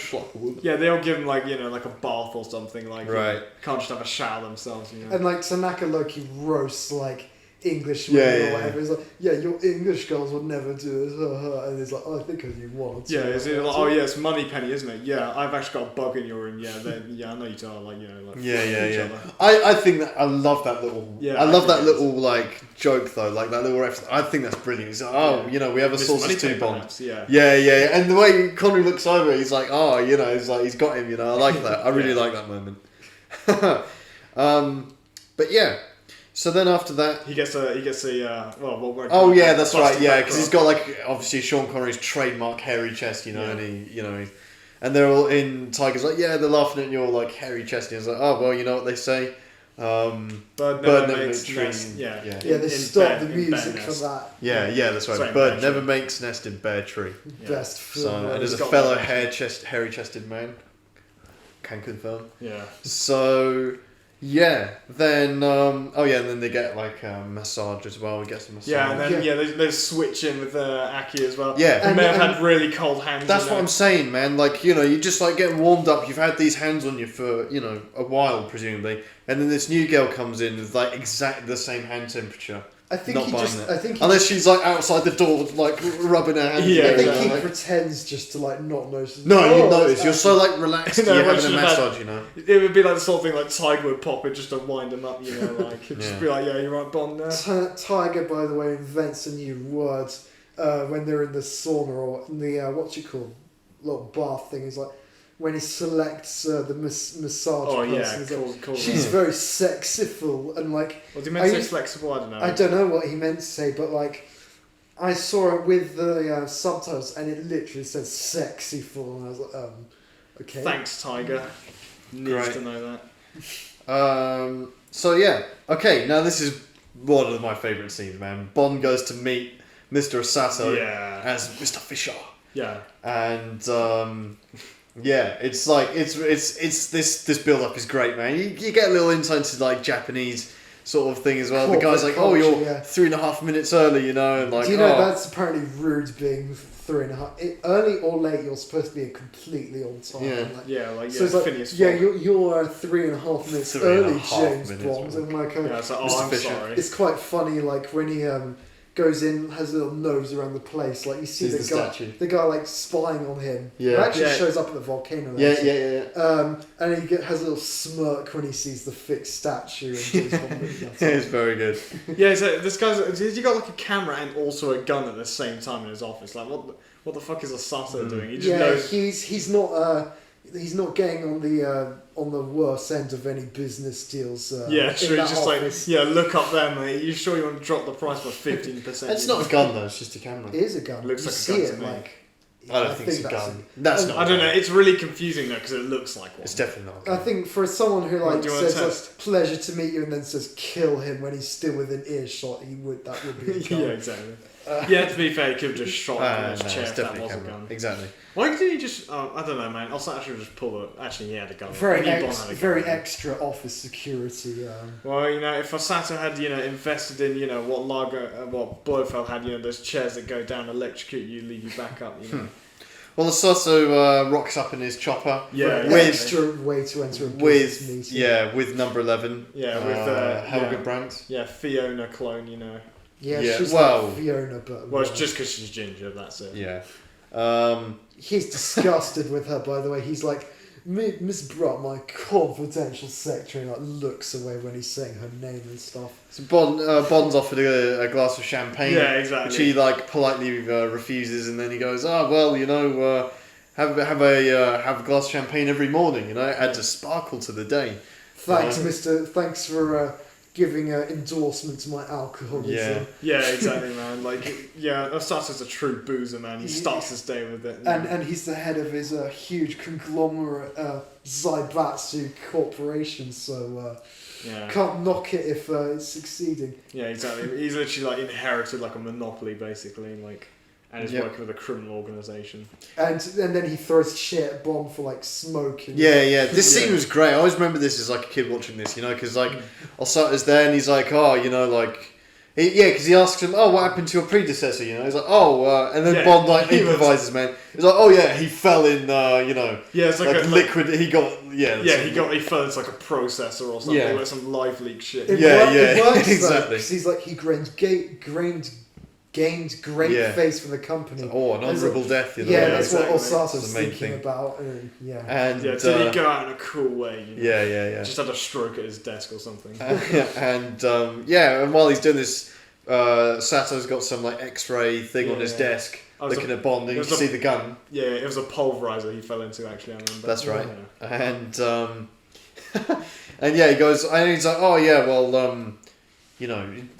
they all give him like like a bath or something, like right. Can't just have a shower themselves, And like Tanaka Loki roasts like English women or whatever. He's like, your English girls would never do this. And he's like, I think you want to. Yeah, is it like, it's Moneypenny, isn't it? Yeah, I've actually got a bug in your room. Yeah, I know you two are like, Yeah. I think that I love that little. I love that little like joke though, like that little reference. I think that's brilliant. He's like, we have a Sources 2 Bond. Yeah. And the way Connery looks over, he's like, he's like, he's got him. I like that. I really like that moment. But yeah. So then after that, he gets a that's right, because he's got like obviously Sean Connery's trademark hairy chest, and and they're all in Tiger's like, they're laughing at your like hairy chest, and he's like, oh well, you know what they say, bird never makes nest. They stopped the music for that. Yeah, that's right. Sorry, bird never makes nest in bare tree. Best film. So and as a fellow hairy chested man, can confirm. Yeah. So. Yeah, then and then they get like a massage as well. We get some massage. Yeah, and then they switch in with Aki as well. Yeah, who may have had really cold hands. That's what I'm saying, man. Like you're just like getting warmed up. You've had these hands on you for a while, presumably, and then this new girl comes in with like exactly the same hand temperature. I think unless she's like outside the door, like rubbing her hands. I think he pretends just to like not notice. No, you notice. You're so like relaxed. You're having a massage, It would be like the sort of thing like Tiger would pop it just to wind him up, like just be like, you're right, Bond there. Tiger, by the way, invents a new word when they're in the sauna or in the little bath thing. He's like, when he selects the massage person, cool. She's very sexiful and like. Was he meant to say flexible? I don't know. I don't know what he meant to say, but like, I saw it with the subtitles and it literally says sexiful, and I was like, okay. Thanks, Tiger. Needs to know that. So yeah, okay. Now this is one of my favourite scenes, man. Bond goes to meet Mr. Osato as Mr. Fisher. Yeah. And it's like it's this build up is great, man. You get a little insight into like Japanese sort of thing as well. The guy's like, culture, you're 3.5 minutes early, and like. Do you know that's apparently rude being 3.5 early or late? You're supposed to be completely on time. So it's like, you're 3.5 minutes early, James Bond. And like, I'm sorry. It's quite funny, like when he goes in, has a little nose around the place. Like you see Sees the guy like spying on him. Yeah. It actually Yeah. shows up at the volcano. Yeah, actually. yeah. And he has a little smirk when he sees the fixed statue. And It's very good. Yeah, so this guy's you got like a camera and also a gun at the same time in his office. Like what the fuck is Osato doing? He just knows. he's not getting on the worst end of any business deals. Yeah, in sure. that He's just office. like, look up there, mate. You sure you want to drop the price by 15%? It's not a gun though. It's just a camera. It is a gun. Looks You like a see gun it, to me. like. I don't think it's a that's gun. That's not. I don't know. It's really confusing though because it looks like one. It's definitely not. A I gun. think for someone who like Do you wanna says test? like, pleasure to meet you and then says kill him when he's still within earshot, that would be a gun. Yeah, exactly. Yeah, to be fair, he could have just shot him in his chair it's if that definitely was a a camera. gun. Exactly. Why didn't he just? I don't know, man. Also, actually, just pull it. Actually, he had a gun. Very Maybe Bond had a gun. very extra office security. Well, if Osato had, invested in, what Blofeld had, those chairs that go down, electrocute you, leave you back up, Well, Osato rocks up in his chopper. Yeah, Very with extra way to enter a business meeting. with number 11. Yeah, with Helga Brandt. Yeah, Fiona clone, Yeah, she's well- like Fiona, but Well, it's just because she's ginger, that's it. Yeah. he's disgusted with her. By the way, he's like, Miss Brutt, my confidential secretary, and like looks away when he's saying her name and stuff. So Bond's offered a glass of champagne. Yeah, exactly. Which he like politely refuses, and then he goes, "Oh well, have a glass of champagne every morning. It adds a sparkle to the day." Thanks, Mister. Thanks for giving endorsement to my alcoholism. Yeah, exactly, man. Osato's a true boozer, man. He starts his day with it. And he's the head of his huge conglomerate Zaibatsu Corporation, so can't knock it if it's succeeding. Yeah, exactly. He's literally inherited a monopoly, basically, and is working with a criminal organisation. And then he throws shit at Bond for smoking. Yeah. This scene was great. I always remember this as a kid watching this, because Osato's there and he's like, because he asks him, "Oh, what happened to your predecessor?" He's like, "Oh," and then Bond improvises, man. He's like, "Oh yeah, he fell in, it's like liquid. He got he fell into a processor or something, Yeah. some live leak shit." It Yeah, works, exactly. Because he's like, he gained great face for the company. Oh, an honourable death, Yeah, that's exactly. what Osato's That's the main thinking thing. about. And Did he go out in a cool way? Yeah. Just had a stroke at his desk or something. And while he's doing this, Sato's got some X-ray thing on his desk, looking at Bond, and you can see the gun. Yeah, it was a pulverizer he fell into. Actually, I remember. That's right. Yeah. And and he goes, and he's like, "Oh yeah, well,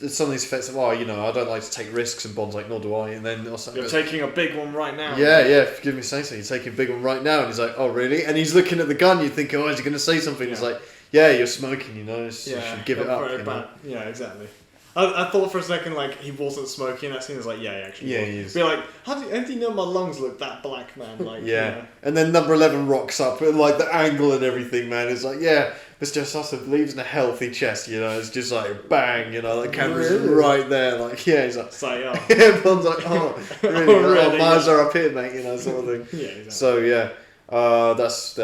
some of these effects of, I don't like to take risks," and Bond's like, "Nor do I." And then also You're taking a big one right now. Yeah, forgive me saying so. You're taking a big one right now, and he's like, "Oh really?" And he's looking at the gun. You think, "Oh, is he going to say something?" Yeah. He's like, "Yeah, you're smoking. You should give it up." Yeah, exactly. I thought for a second he wasn't smoking. That scene was like, yeah, he actually. Yeah, was. he is. Be like, how do you know my lungs look that black, man? And then number 11 rocks up, and the angle and everything, man. It's like, yeah, Mr. Sosa believes in a healthy chest. It's just bang, the camera's Really? right there. He's like, So Bond's like, "Oh, really? Oh, really? Mars are up here, mate," sort of thing. yeah, exactly. So that's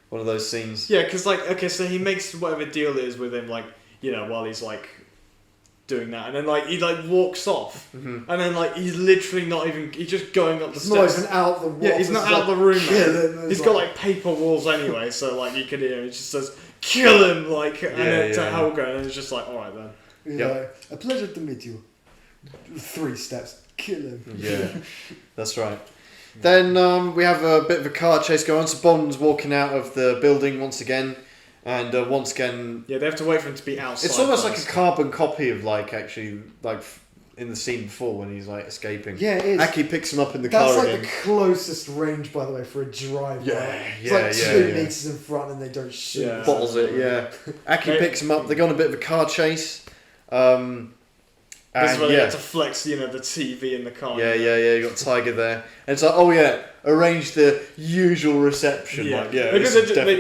one of those scenes. Yeah, because so he makes whatever deal it is with him, while he's doing that, and then he walks off, and then he's literally not even, he's just going up the He's not steps. even out the wall. Yeah, he's not out of the room. Man. He's He's got paper walls anyway, so you could hear him. He just says, "Kill him!" And then to Helga, and it's just all right then. Yep. A pleasure to meet you. 3 steps. Kill him. Yeah, that's right. Then we have a bit of a car chase going on. So Bond's walking out of the building once again. And once again, Yeah, they have to wait for him to be outside. it's almost first. like a carbon copy of in the scene before when he's escaping. Yeah, it is. Aki picks him up in the That's car the again. closest range, by the way, for a drive. Yeah, It's yeah, 2 yeah. meters in front and they don't shoot. Yeah. Bottles it, yeah. Aki Mate. picks him up. They go on a bit of a car chase. This is where they yeah. have to flex, the TV in the car. Yeah, you got Tiger there, and it's like, oh yeah, arrange the usual reception. Yeah. Maybe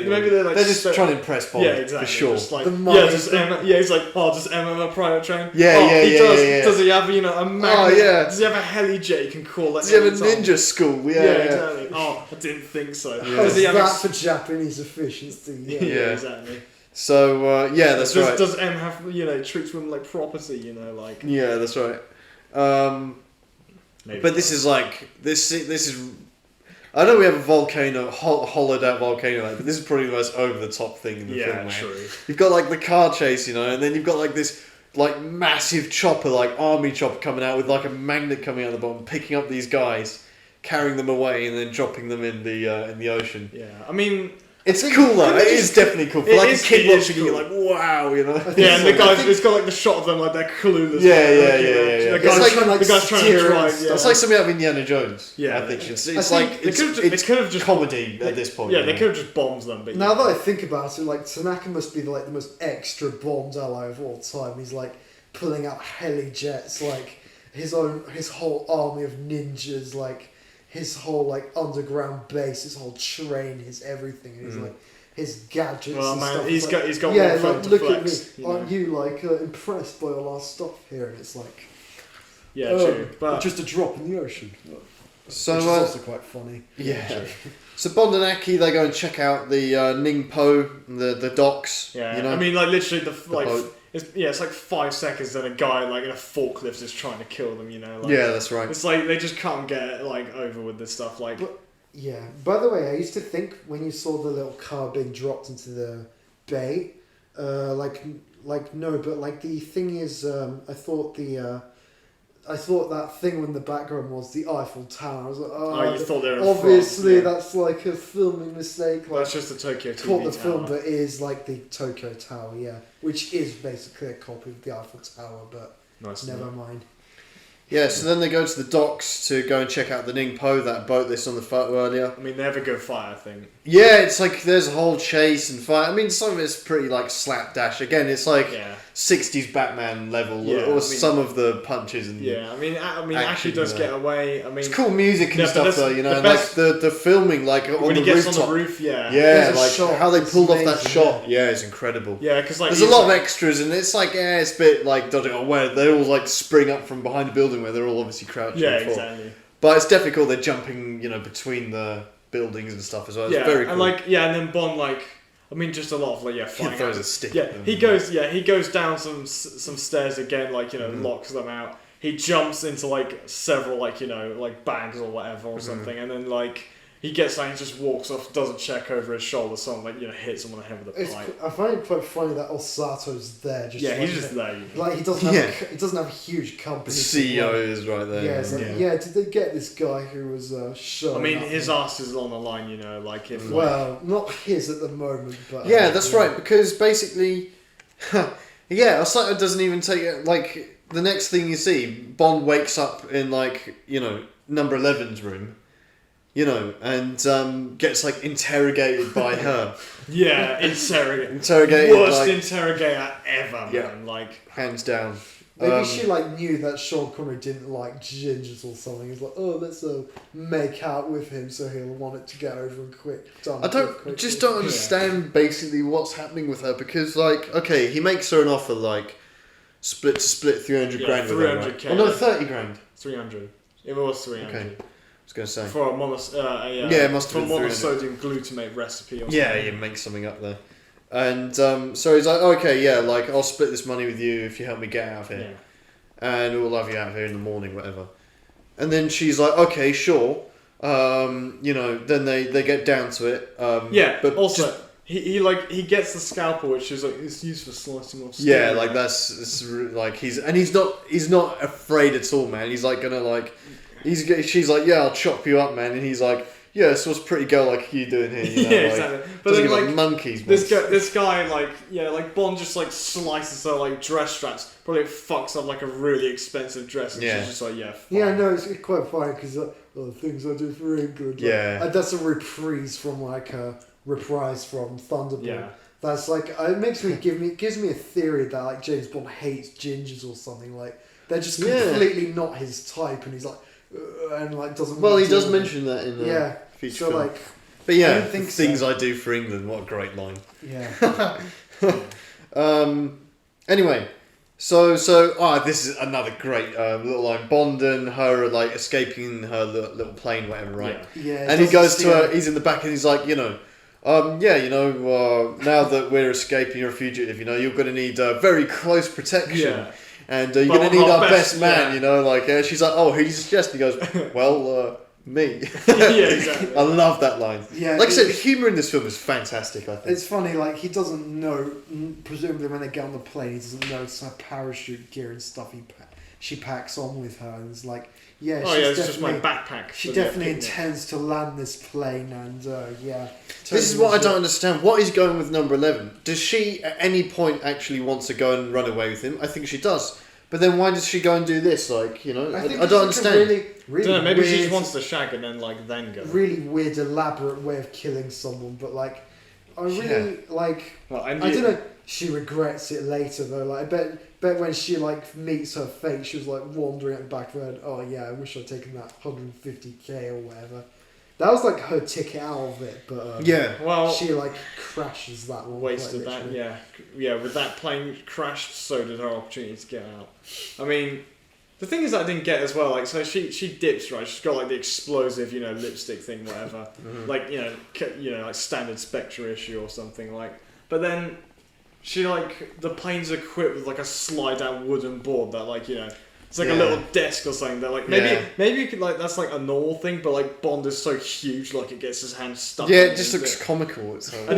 Maybe they're just trying to impress Bond. Yeah, exactly. For sure. Just The money- does he's like, does M have a private train? Yeah, oh, yeah, he yeah, does. yeah, yeah. Does he have, a magnet? Oh, yeah. Does he have a heli jet he can call at Does he have a any time? ninja school? Yeah, exactly. Oh, I didn't think so. Yeah. Does he have that for Japanese efficiency? Yeah. Yeah. exactly. So that's right. Does M have, treats women like property, Yeah, that's right. Maybe But this is like this is. I know we have a volcano, hollowed out volcano, but this is probably the most over the top thing in the film. Yeah, true. You've got like the car chase, and then you've got like this like massive chopper, like army chopper coming out with like a magnet coming out the bottom, picking up these guys, carrying them away, and then dropping them in the ocean. Yeah, I mean, it's cool though. It is definitely cool. For like a kid watching it, cool. you're like, wow, Yeah, and the guys, it's got like the shot of them like they're clueless. Yeah. The guy's trying to drive. It's like something out of Indiana Jones. Yeah, I think it's like they could have just comedy at this point. Yeah, they could have just bombed them. But now that I think about it, like Tanaka must be like the most extra Bond ally of all time. He's like pulling out heli jets, like his whole army of ninjas, like his whole like underground base, his whole train, his everything. And he's like his gadgets. Well, and man, stuff. he's Like, got yeah, one phone like to look flex, at me. Aren't you like impressed by all our stuff here? And it's like, true. But just a drop in the ocean. So which is also quite funny. Yeah. So Bond and Aki, they go and check out the Ningpo, the docks. yeah, I mean, like literally the boat. it's like 5 seconds, then a guy like in a forklift is trying to kill them. Like, Yeah, that's right. It's like they just can't get like over with this stuff. Like, Yeah. By the way, I used to think when you saw the little car being dropped into the bay, no, but like the thing is, I thought that thing in the background was the Eiffel Tower. I was like, you thought they were in obviously France, that's like a filming mistake. well, Like, that's just the Tokyo TV caught the tower. film, but it is like the Tokyo Tower, yeah, which is basically a copy of the Eiffel Tower, but Nice. never mind. Yeah, so then they go to the docks to go and check out the Ningpo, that boat they saw on the photo earlier. I mean, they have a good fight, I think. Yeah, it's like there's a whole chase and fight. I mean, some of it's pretty like slapdash. Again, it's like 60s Batman level, Yeah, or I mean- some of the punches and Yeah, I mean, Action, Ashley does get away. I mean, it's cool music and Yeah, but stuff that's though, the and best- like the filming, like on when the he gets rooftop. on the roof, Yeah, There's a like shot how they that's pulled off that amazing, shot. Yeah, it's incredible. Yeah, because like There's a lot of extras, and it's like, it's a bit like dodging or where they all like spring up from behind the building where they're all obviously crouching. Yeah, before. exactly. But it's definitely cool. They're jumping, between the buildings and stuff as well. It's Yeah, very cool. and like and then Bond I mean, just a lot of he flying throws out. a stick. Yeah, at them. he goes down some stairs again, locks them out. He jumps into several bags or whatever or something, and then he gets he just walks off, doesn't check over his shoulder, someone hits him on the head with a pipe. I find it quite funny that Osato's there. Just He's just there. Like he doesn't have he doesn't have a huge company. The CEO is right there. Yeah, it's like, did they get this guy who was shown? I mean, up his and- ass is on the line, if Well, not his at the moment, but Yeah, that's right. Because basically, Osato doesn't even take it. The next thing you see, Bond wakes up in number 11's room, and gets interrogated by her. Yeah, interrogated. Interrogated, Worst interrogator ever, Yeah. man. Hands down. maybe she knew that Sean Connery didn't like gingers or something. It's like, oh, let's make out with him so he'll want it to get over and done. I don't understand basically what's happening with her because okay, he makes her an offer split 300 grand with her, right? 300K. Oh no, 30 grand. 300. It was 300. Okay. I was going to say. For a it must have been 300. monosodium glutamate recipe or something. Yeah, you make something up there. And so he's like, okay, I'll split this money with you if you help me get out of here. Yeah. And we'll have you out here in the morning, whatever. And then she's like, okay, sure. Then they get down to it. But also, just- he gets the scalpel, which is it's used for slicing off skin. Yeah, he's not afraid at all, man. He's she's like, yeah, I'll chop you up, man. And he's like, yeah, so what's a pretty girl like you doing here? Yeah, exactly. But doesn't then give a monkeys. this guy Bond just slices her dress straps. Probably fucks up a really expensive dress, and Yeah. she's just fine. Yeah, no, it's quite funny because the things I do for England. Yeah. That's a reprise from Thunderball. Yeah. That's it gives me a theory that James Bond hates gingers or something. They're just completely not his type, and he's doesn't. Well, want he to does do mention that in the feature so film. But yeah, I don't think things so. I do for England. What a great line. Yeah. Anyway, so this is another great little line. Bond and her are escaping her little plane, whatever, right? Yeah. And he goes to her. He's in the back, and he's like, now that we're escaping, you're a fugitive. You're going to need very close protection. Yeah. and you're But gonna I'm need not our best best, man. yeah. You know, like she's like, oh, who do you suggest? And he goes, well, me. Yeah, exactly. I love that line. Yeah, Like I said, the humour in this film is fantastic. I think. It's funny, like, he doesn't know, presumably when they get on the plane, he doesn't know it's her parachute gear and stuff she packs on with her, and it's like, yeah, Oh she's yeah, it's just my definitely- backpack. She for the definitely picnic. intends to land this plane, and yeah. This is what I don't understand. What is going with number 11? Does she at any point actually want to go and run away with him? I think she does. But then why does she go and do this? Like, you know, I think don't it's like understand. a really Don't know, maybe she weird, just wants to shag and then then go. really weird, elaborate way of killing someone, but like, I really like. Well, I don't know. She regrets it later though. Like, I bet when she like meets her fate, she was like wandering at the back of her head. Oh yeah, I wish I'd taken that 150k or whatever. That was like her ticket out of it, but Yeah. Well, she like crashes that one. wasted quite that. literally. Yeah. With that plane crashed, so did her opportunity to get out. I mean, the thing is that I didn't get as well. Like, so she dips, right? She's got like the explosive, lipstick thing, whatever. Like, like standard Spectre issue or something like. But then she like the plane's equipped with like a slide out wooden board that it's like a little desk or something. That like maybe you could like that's like a normal thing, but like Bond is so huge, like it gets his hand stuck. Yeah, in it just his looks bit. comical. And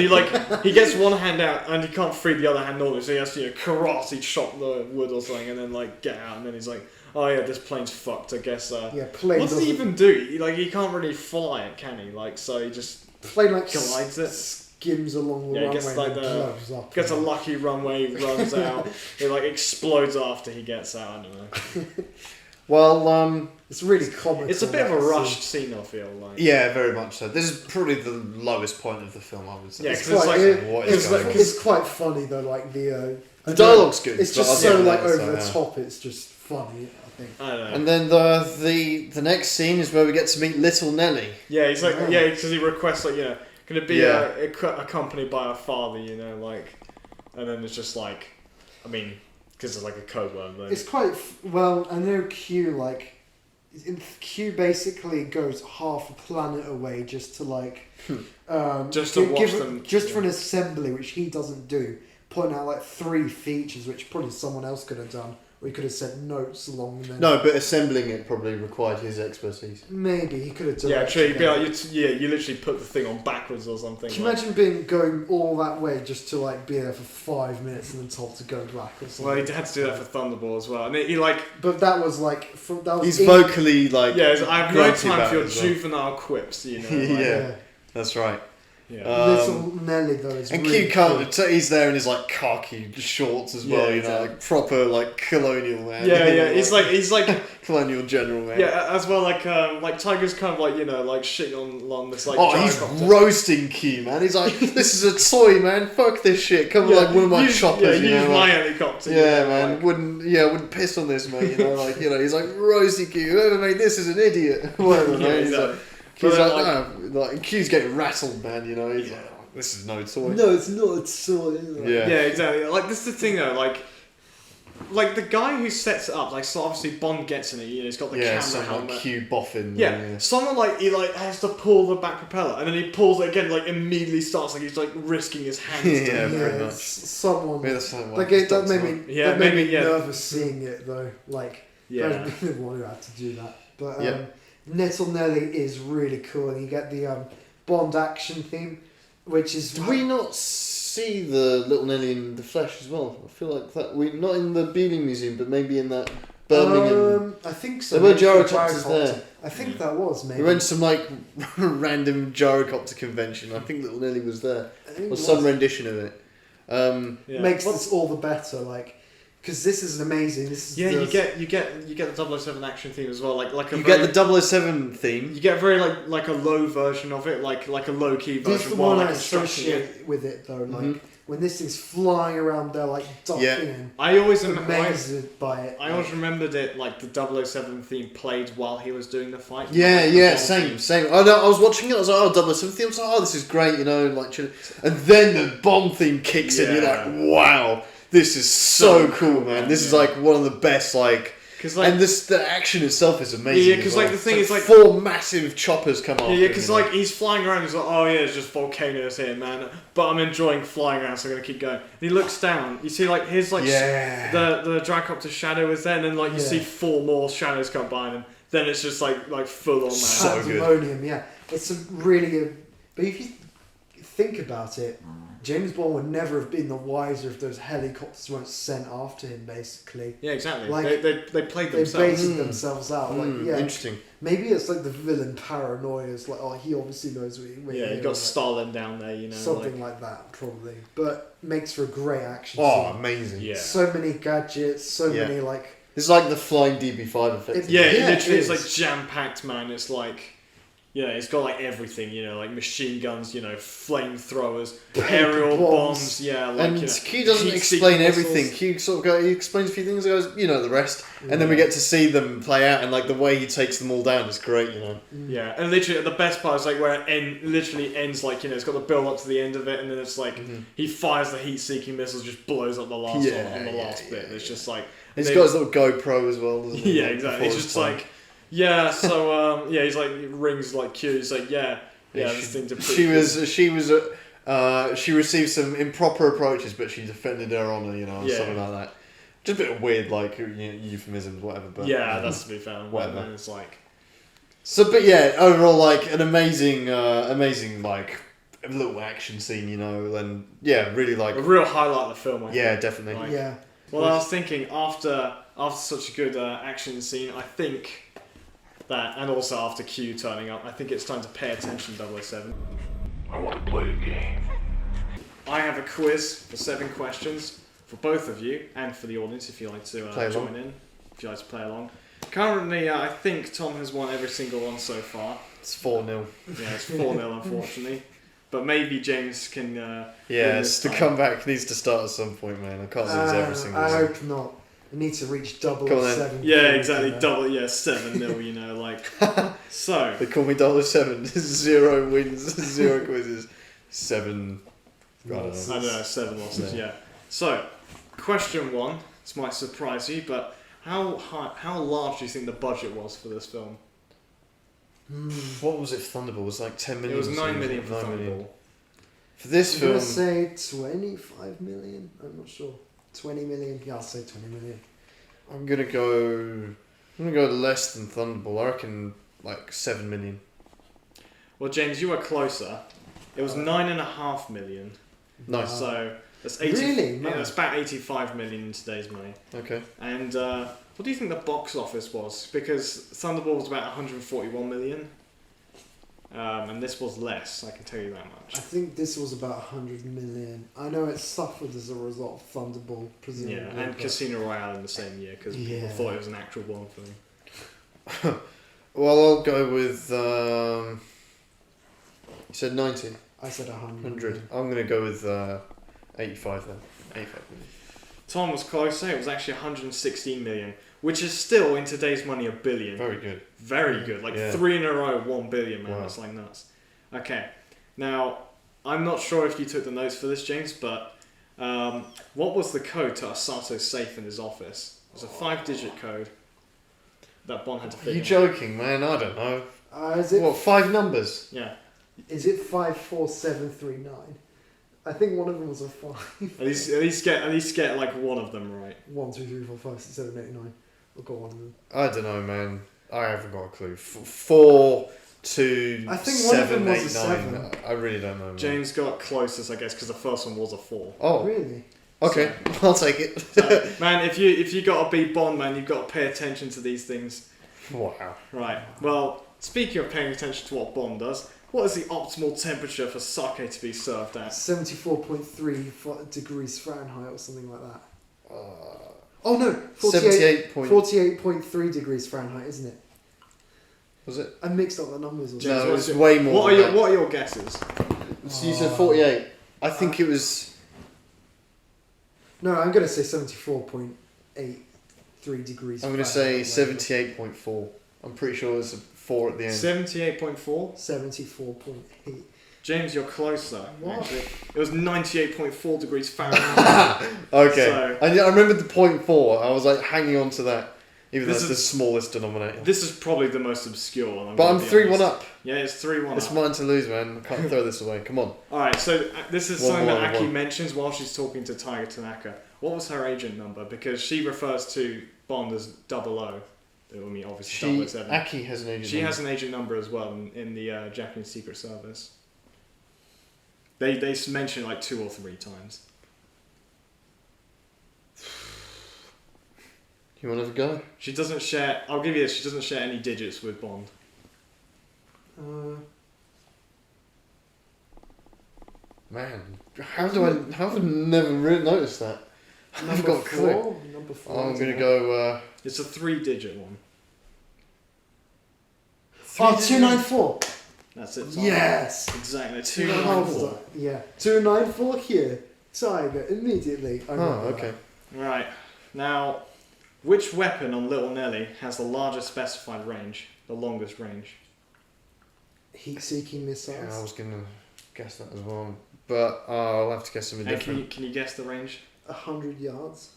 he gets one hand out and he can't free the other hand normally, so he has to karate chop the wood or something and then like get out, and then he's like, oh yeah, this plane's fucked. I guess. Yeah, plane. What does he even do? He can't really fly it, can he? Like, so he just Plane like glides it. skims along the Yeah, he runway gets like and the blows up. gets a lucky runway, runs out. It like explodes after he gets out. I don't know. Well, It's really comical. It's a bit of a that rushed scene. scene. I feel like. yeah, very much so. This is probably the lowest point of the film, I would say. Yeah, It's 'cause it's quite, like- what is going on? it's quite funny though. Like the dialogue's good. It's but just other so than like that, over the yeah. top. It's just funny. I think. I don't know. And then the next scene is where we get to meet Little Nelly. Yeah, he's like, Yeah. because he requests like, can it be Yeah. accompanied by a father, like, and then it's just like, I mean, because it's like a code word. Then. It's quite well. I know Q like. Q basically goes half a planet away just to like, Just to watch give, them- just for an assembly, which he doesn't do. Point out like 3 features, which probably someone else could have done. Or he could have sent notes along. And then No, but assembling it probably required his expertise. maybe he could have done. Yeah, true. You'd be like, you literally put the thing on backwards or something. Can you imagine going all that way just to like be there for 5 minutes and then told to go back or something? Well, he had to do that for Thunderball as well, and he like, But that was like that was He's in- vocally like. I have no grumpy time about for your it as well. juvenile quips, like, Yeah. That's right. yeah. Little Nelly though is And really Q can't. He's there in his like khaki shorts as well. Yeah, Like proper like colonial man. yeah. He's like, colonial general man. yeah, as well. Like Tiger's kind of like, like shitting on this like. Oh, he's gyrocopter. roasting Q, man. He's like, this is a toy, man. Fuck this shit. Come like one of my choppers, use know. my like- helicopter. yeah, man. Wouldn't piss on this, mate. He's like roasting Q. Whoever made this is an idiot. Whatever, Yeah, man. He's exactly. like, Q's But like, then, no. Like Q's getting rattled, man. He's like, oh, this is no toy. No, it's not at all. Yeah. Yeah, exactly. Like this is the thing though, like the guy who sets it up, like so obviously Bond gets in it, he's got the camera some helmet. like Q boffin. Yeah, someone like he like has to pull the back propeller, and then he pulls it again, like immediately starts like he's like risking his hands. Yeah, to pretty Yeah, much. someone. Maybe that's something Like like it, that made me. Yeah, that made maybe, me yeah. nervous seeing it though. Like Yeah. I'd be the one who had to do that. But Yeah. Little Nelly is really cool, and you get the Bond action theme, which is Did we not see the Little Nelly in the flesh as well? I feel like that we not in the Beeling Museum, but maybe in that Birmingham. I think so. There were maybe the gyrocopters there. I think that was maybe. We went to some like random gyrocopter convention. I think Little Nelly was there, I think it or was. some rendition of it. Yeah. Makes this all the better, like, because this is amazing. This is Yeah, the, you get the 007 action theme as well, like a You very, get the 007 theme. you get very like a low version of it, like a low key This is version the while one like I constructing it. associate with it though. Like Mhm. when this thing's flying around there, like ducking, Yeah. and I always amazed by it. I always remembered it like the 007 theme played while he was doing the fight. Yeah, Like, yeah, the same, theme. same. I know. I was watching it. I was like, oh, 007 theme. I was like, oh, this is great, like, chill. And then the Bond theme kicks in. You're Yeah. like, wow, this is so So cool, cool, man. man, This is yeah. like one of the best, like, Cause like, and the action itself is amazing. Yeah, because like the thing is like 4 massive choppers come off. Yeah, because like he's flying around. He's like, oh yeah, it's just volcanoes here, man. But I'm enjoying flying around, so I'm gonna keep going. And he looks down. You see like his like the Dracopter shadow is there, and then like you see 4 more shadows come by, and then it's just like full on. So good. Pandemonium, yeah. It's a really good. But if you think about it, James Bond would never have been the wiser if those helicopters weren't sent after him, basically. Yeah, exactly. Like, they played They themselves. baited themselves out. Interesting. Maybe it's like the villain paranoia. It's like, oh, he obviously knows what Yeah, you got Stalin down there, you know. Something like that, probably. But makes for a great action Oh, scene. amazing. Yeah. So many gadgets, so many, like... It's like the flying DB5 effect. Yeah, Yeah, literally, it it's is. like jam-packed, man. It's like... Yeah, it's got like everything, you know, like machine guns, you know, flamethrowers, aerial bombs, yeah. Like, And you know, Q doesn't heat-seeking explain missiles. everything. Q sort of he explains a few things, goes, you know, the rest. And then we get to see them play out, and like the way he takes them all down is great, you know. Yeah, and literally the best part is like where it literally ends, like, you know, it's got the build up to the end of it, and then it's like he fires the heat-seeking missiles, just blows up the last one on the last bit. And it's just like He's got his little GoPro as well, doesn't he? yeah, exactly. It's just like he's like rings like Q. He's like this thing's a pretty she received some improper approaches, but she defended her honour, you know, or something like that. Just a bit of weird, like, euphemisms, whatever. But that's to be fair. Whatever. And it's like. So, but yeah, overall, like an amazing, like little action scene, you know, and really like A real highlight of the film, I think. definitely. Like, Yeah. Well, I was thinking after such a good action scene, I think that, and also after Q turning up, I think it's time to pay attention, 007. I want to play a game. I have a quiz for 7 questions for both of you and for the audience if you like to join in, if you like to play along. Currently, I think Tom has won every single one so far. It's 4-0. Yeah, it's 4-0 unfortunately. But maybe James can. The comeback needs to start at some point, man. I can't lose every single I one. hope not. We need to reach Go on then. 007. Yeah, exactly. 7-0. You know, like so. They call me 007. 0 wins, 0 quizzes, 7. I don't know. 7 losses. Yeah. So, question 1. This might surprise you, but how large do you think the budget was for this film? What was it for Thunderball? It was like 10 million. It was or 9 something. million for 9 Thunderball. million. For this I'm film, going to say 25 million. I'm not sure. 20 million. Yeah, I'll say 20 million. I'm gonna go less than Thunderball. I reckon like 7 million. Well, James, you were closer. It was 9.5 million. Nice. So that's 80. Really? Yeah, that's about 85 million in today's money. Okay. And what do you think the box office was? Because Thunderball was about 141 million. And this was less, I can tell you that I much. think this was about 100 million. I know it suffered as a result of Thunderball, presumably. Yeah, and but- Casino Royale in the same year because people thought it was an actual Bond film. Well, I'll go with. You said 90. I said 100. 100. I'm gonna go with 85 then. 85 million. Tom was closer. It was actually 116 million, which is still in today's money a billion. Very good. Very good. Like Yeah. 3 in a row, 1 billion, man. Wow. That's like nuts. Okay. Now, I'm not sure if you took the notes for this, James, but what was the code to Asato's safe in his office? It was a 5-digit code that Bond had to Are figure you out. joking, man? I don't know. Is it What, 5 numbers? Yeah. Is it 54739? I think one of them was a 5. At least get like one of them right. 1, 2, 3, 4, 5, 6, 7, 8, 9. I've got one of them. I don't know, man. I haven't got a clue. 4, 2, I think one of 7, them was 8, a 9. 7. I really don't know, man. James got closest, I guess, because the first one was a 4. Oh, Really? okay. I'll take it. So, man, if you got to be Bond, man, you've got to pay attention to these things. Wow. Right. Well, speaking of paying attention to what Bond does, what is the optimal temperature for sake to be served at? 74.3 degrees Fahrenheit or something like that. Uh, Oh no, 78 point... 48.3 degrees Fahrenheit, isn't it? Was it? I mixed up the numbers. Or James, No, it what's was your- way more What than are your guesses? So you said 48. I think it was... No, I'm going to say 74.83 degrees. I'm going to say 78.4. I'm pretty sure there's a 4 at the end. 78.4. 74.8. James, you're closer. What? Actually. It was 98.4 degrees Fahrenheit. Okay. So- I remembered the point 4. I was like hanging on to that. Even though This it's the is- smallest denominator. This is probably the most obscure one. But I'm gonna be 3-1 honest. up. Yeah, it's 3-1 It's up. mine to lose, man. I can't throw this away. Come on. Alright, so this is 1-1, something that Aki 1-1. mentions while she's talking to Tiger Tanaka. What was her agent number? Because she refers to Bond as 00. I mean, obviously 007. Aki has an agent. She has an agent number as well in the Japanese Secret Service. They mention it like 2 or 3 times. You want to have a go? She doesn't share. I'll give you this. She doesn't share any digits with Bond. Man, how have I never really noticed that? I've got a clue. Number 4. I'm going to go... It's a 3-digit one. Oh, 294. That's it. Yes. Exactly. Hold 294. on. Yeah. 294 here. Tiger, immediately. I Oh, remember okay. Right. Now, which weapon on Little Nelly has the largest specified range, the longest range? that. Heat-seeking missiles. Yeah, I was going to guess that as well. But I'll have to guess something And different. can you guess the range? 100 yards.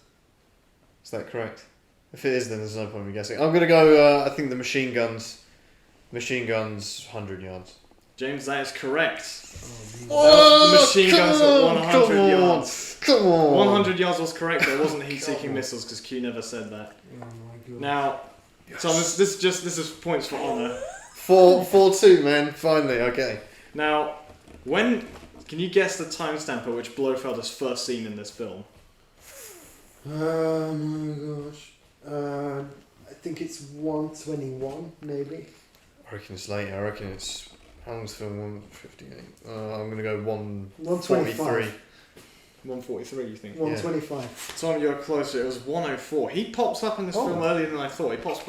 Is that correct? If it is, then there's no point in me guessing. I'm going to go, I think the machine guns, 100 yards. James, that is correct. Oh, the machine guns at 100 yards. Come on. 100 yards was correct, but it wasn't heat-seeking missiles because Q never said that. Oh my god. Now, Thomas, this is points for honour. 4-2, man. Finally, okay. Now, can you guess the timestamp at which Blofeld is first seen in this film? Oh my gosh. I think it's 121, maybe. I reckon it's later. I reckon it's... How long's the film? 158. I'm going to go 125. 143. 143, you think? 125. Tom, you're closer. It was 104. He pops up in this Oh. film earlier than I thought. He pops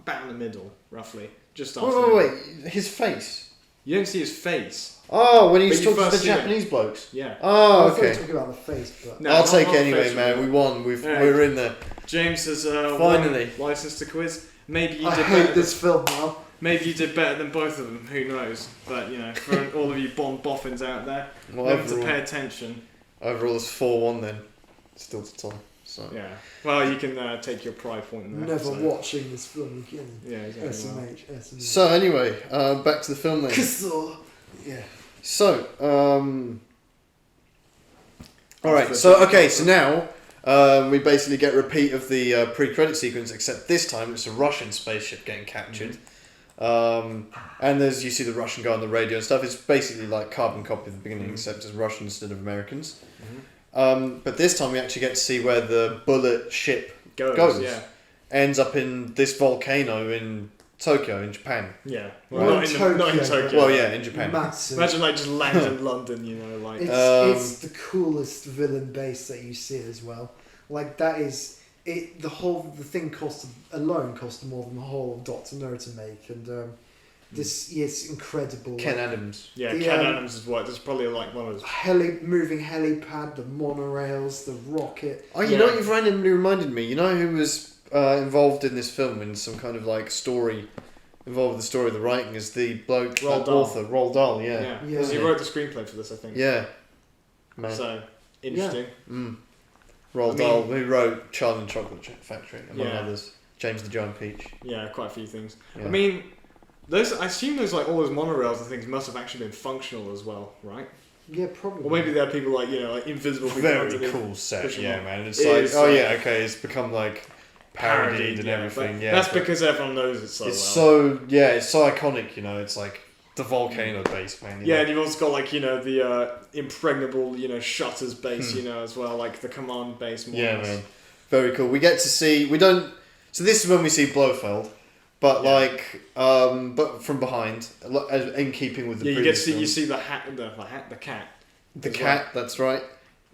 back in the middle, roughly. Just after. Wait. His face. You don't see his face. Oh, when But he's you talking to first the see it. Japanese blokes. Yeah. Oh, I thought you were okay. talking about the face, but... No, I'll not- take not it anyway, face man. We reveal. won. Alright. We're in there. James has Finally. won license to quiz. Maybe you I did hate better. this film now. Maybe you did better than both of them. Who knows? But you know, for all of you Bond boffins out there, Well, remember to overall, pay attention. overall it's 4-1 then. Still to time. So. Yeah. Well, you can take your pride point in that. Never so. watching this film again. Yeah, exactly. Well. SMH. So anyway, back to the film then. Yeah. So, alright, so now we basically get a repeat of the pre-credit sequence, except this time it's a Russian spaceship getting captured. And as you see the Russian guy on the radio and stuff, it's basically like carbon copy of the beginning, except it's Russian instead of Americans. But this time we actually get to see where the bullet ship goes. Yeah. Ends up in this volcano in Tokyo, in Japan. Yeah. Well, not in Tokyo. Well, yeah, in Japan. Massive. Imagine like just land in London, you know, like. It's the coolest villain base that you see as well. Like that is it. The thing cost more than the whole of Doctor No to make, and it's incredible. Ken Adams. Yeah, the, Ken Adams is what. This is probably like one of those. Moving helipad, the monorails, the rocket. Oh, you know what you've randomly reminded me? You know who was involved in this film in some kind of like story, involved with the story of the writing is the bloke, Roald that Dahl. author, Roald Dahl, Yeah. Yeah. Because he wrote the screenplay for this, I think. Yeah. Man. So interesting. Roald I mean- Dahl, who wrote Charlie and the Chocolate Factory, among Yeah. others. James the Giant Peach. Yeah, quite a few things. Yeah. I mean, I assume those like all those monorails and things must have actually been functional as well, right? Yeah, probably. Or maybe there are people like like invisible people. Very underneath. cool set, push 'em yeah, up. man. It's It like, is, oh like- yeah, okay, it's become like parodied and everything. but Yeah, that's but because everyone knows it so it's well. it's so iconic. You know, it's like the volcano base, man. You Yeah, know? and you've also got like the impregnable shutters base as well, like the command base. More or Yeah, less. man. Very cool. We get to see. We don't. So this is when we see Blofeld, but but from behind, in keeping with the Yeah, you get previous to see film. you see the cat. The as cat. That's right.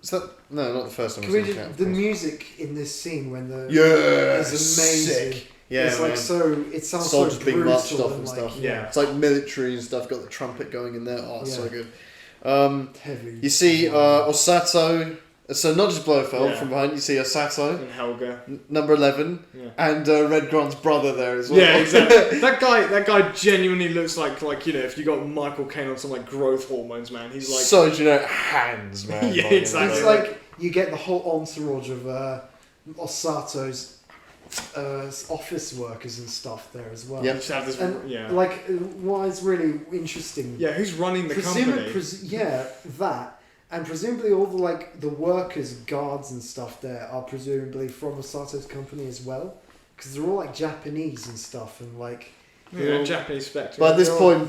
Is that no? Not the first time. Can We've we seen the cat. just, of the course. music in this scene when the Yeah, is amazing. Sick. Yeah, it's like man. so. It sounds Soldiers so being brutal marched off and like, stuff. Yeah. It's like military and stuff. Got the trumpet going in there. Oh, it's so Yeah. good. heavy. You see Osato. So not just Blofeld Yeah. from behind. You see Osato, And Helga. number 11, Yeah. and Red Grant's brother there as well. Yeah, exactly. that guy genuinely looks like if you got Michael Caine on some like growth hormones, man. He's like so generic hands, man. Yeah, Like, exactly. It's like you get the whole entourage of Osato's office workers and stuff there as well. Yep. Just have this, And yeah. like, what is really interesting? Yeah, who's running the company? That, and presumably all the workers, guards and stuff there are presumably from Osato's company as well, because they're all like Japanese and stuff, and like. Yeah, Japanese Spectre. But at this point,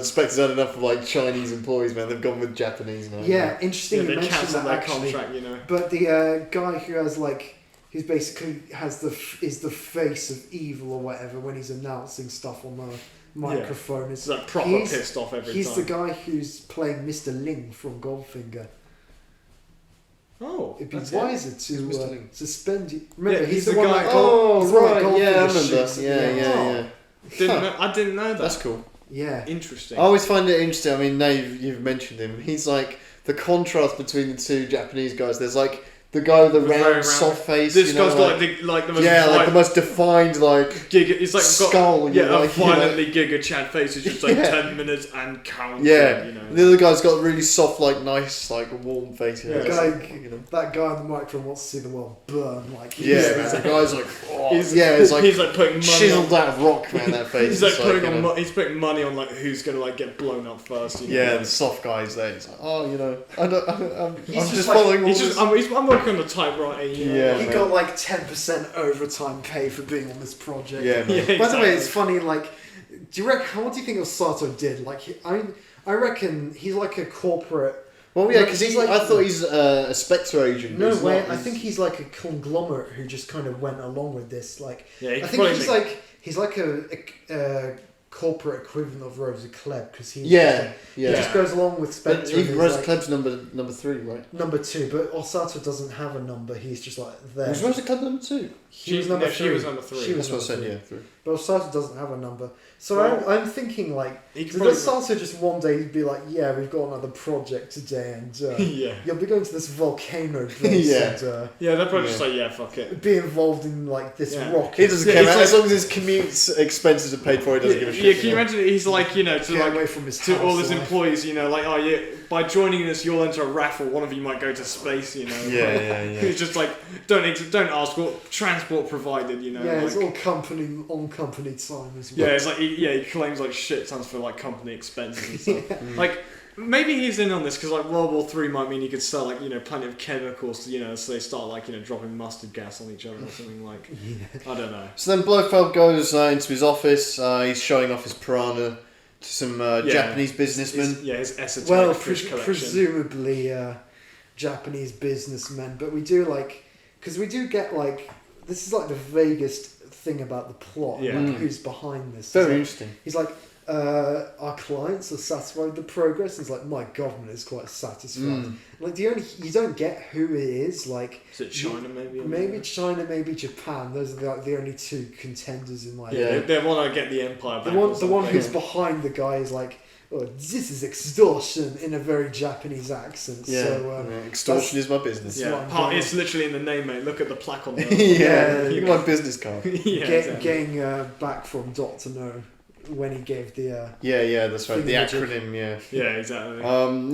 Spectre's had enough of like Chinese employees, man. They've gone with Japanese now. Yeah, interesting. Yeah, you they mentioned cancelled that their actually. contract, you know. But the guy who has who's basically is the face of evil or whatever when he's announcing stuff on the microphone. He's like proper pissed off every time. He's the guy who's playing Mr. Ling from Goldfinger. Oh, It'd be that's wiser Who's to Mr. Ling? suspend you. Remember, Yeah, he's he's the the one guy- that Oh, he's the one that right. Goldfinger Yeah, I remember. shoots at the end. Yeah. I didn't know that. That's cool. Yeah. Interesting. I always find it interesting. I mean, now you've mentioned him. He's like the contrast between the two Japanese guys. There's like the guy with the Very round, round. soft face. This you know, guy's got like the most like the most defined giga. He's like skull, got you know, a like, you know. violently giga Chad face. It's just like Yeah. 10 minutes and count. Yeah, you know. the other guy's got a really soft, like nice, like warm face. Yeah, It's guy- like, you know. That guy on the microphone wants to see the world burn. Like Yeah, man. The guy's like, oh, He's it's like he's like putting money. chiseled out of rock, man. That face. He's like It's putting you know. he's putting money on like who's gonna like get blown up first. You know? Yeah, the soft guy's there. It's like, oh, you know, I'm just just like- following all He's this. just I'm working on the typewriter. You know? Yeah, he man. got like 10% overtime pay for being on this project. Yeah, man. Yeah, By the way, exactly. it's funny. Like, what do you think Osato did? Like, I reckon he's like a corporate. Well, yeah, because he's like- I thought he's a Spectre agent. but No he's way. not. I think he's like a conglomerate who just kind of went along with this. Like, Yeah, he I could think probably he's like a corporate equivalent of Rosa Klebb because he Yeah, he yeah. just goes along with But Spectre. even and Rosa he's like, Kleb's number 3, right? number 2, but Osato doesn't have a number. He's just like there. Was Rosa Kleb number 2? He was number 3. She was number 3. She was That's what I number said. 3. Yeah, 3. But Osato doesn't have a number. So Well, I'm thinking like, he could did probably Osato just one day be like, yeah, we've got another project today, and yeah. you'll be going to this volcano place Yeah. and Yeah, they're probably Yeah. just like, yeah, fuck it. be involved in like this Yeah. rocket. He doesn't Yeah, care, it's man. like- As long as his commute expenses are paid for, he doesn't give a shit. Yeah, can you know? imagine he's like, you know, to Get like away from his to all house his life. employees, you know, like, oh yeah, by joining this you'll enter a raffle, one of you might go to space, you know. Yeah, yeah, yeah. It's just like don't ask what transport provided, you know. Yeah, like, it's all on company time as well. yeah, it's like he claims like shit tons for like company expenses and stuff. Like maybe he's in on this because like World War III might mean he could sell like, you know, plenty of chemicals to, you know, so they start like, you know, dropping mustard gas on each other or something like. I don't know. So then Blofeld goes into his office. He's showing off his piranha to some Japanese businessmen. His esoteric Well, fish collection. presumably Japanese businessmen, but we do because we do get this is like the vaguest thing about the plot, Yeah. like who's behind this. Very interesting. He's like, our clients are satisfied with the progress. He's like, my government is quite satisfied. Like you don't get who it is. Like, Is it China maybe? maybe China, maybe Japan. Those are the only two contenders in my. Yeah, they want to get the empire back. The or one something. who's behind the guy is like, oh, this is extortion in a very Japanese accent. Yeah, So, extortion is my business. Yeah. Yeah, it's literally in the name, mate. Look at the plaque on the. yeah, Yeah. look at my business card. yeah, exactly. getting back from Doctor No when he gave the. Yeah, that's right. The Thingamajig. acronym, yeah. Yeah, exactly.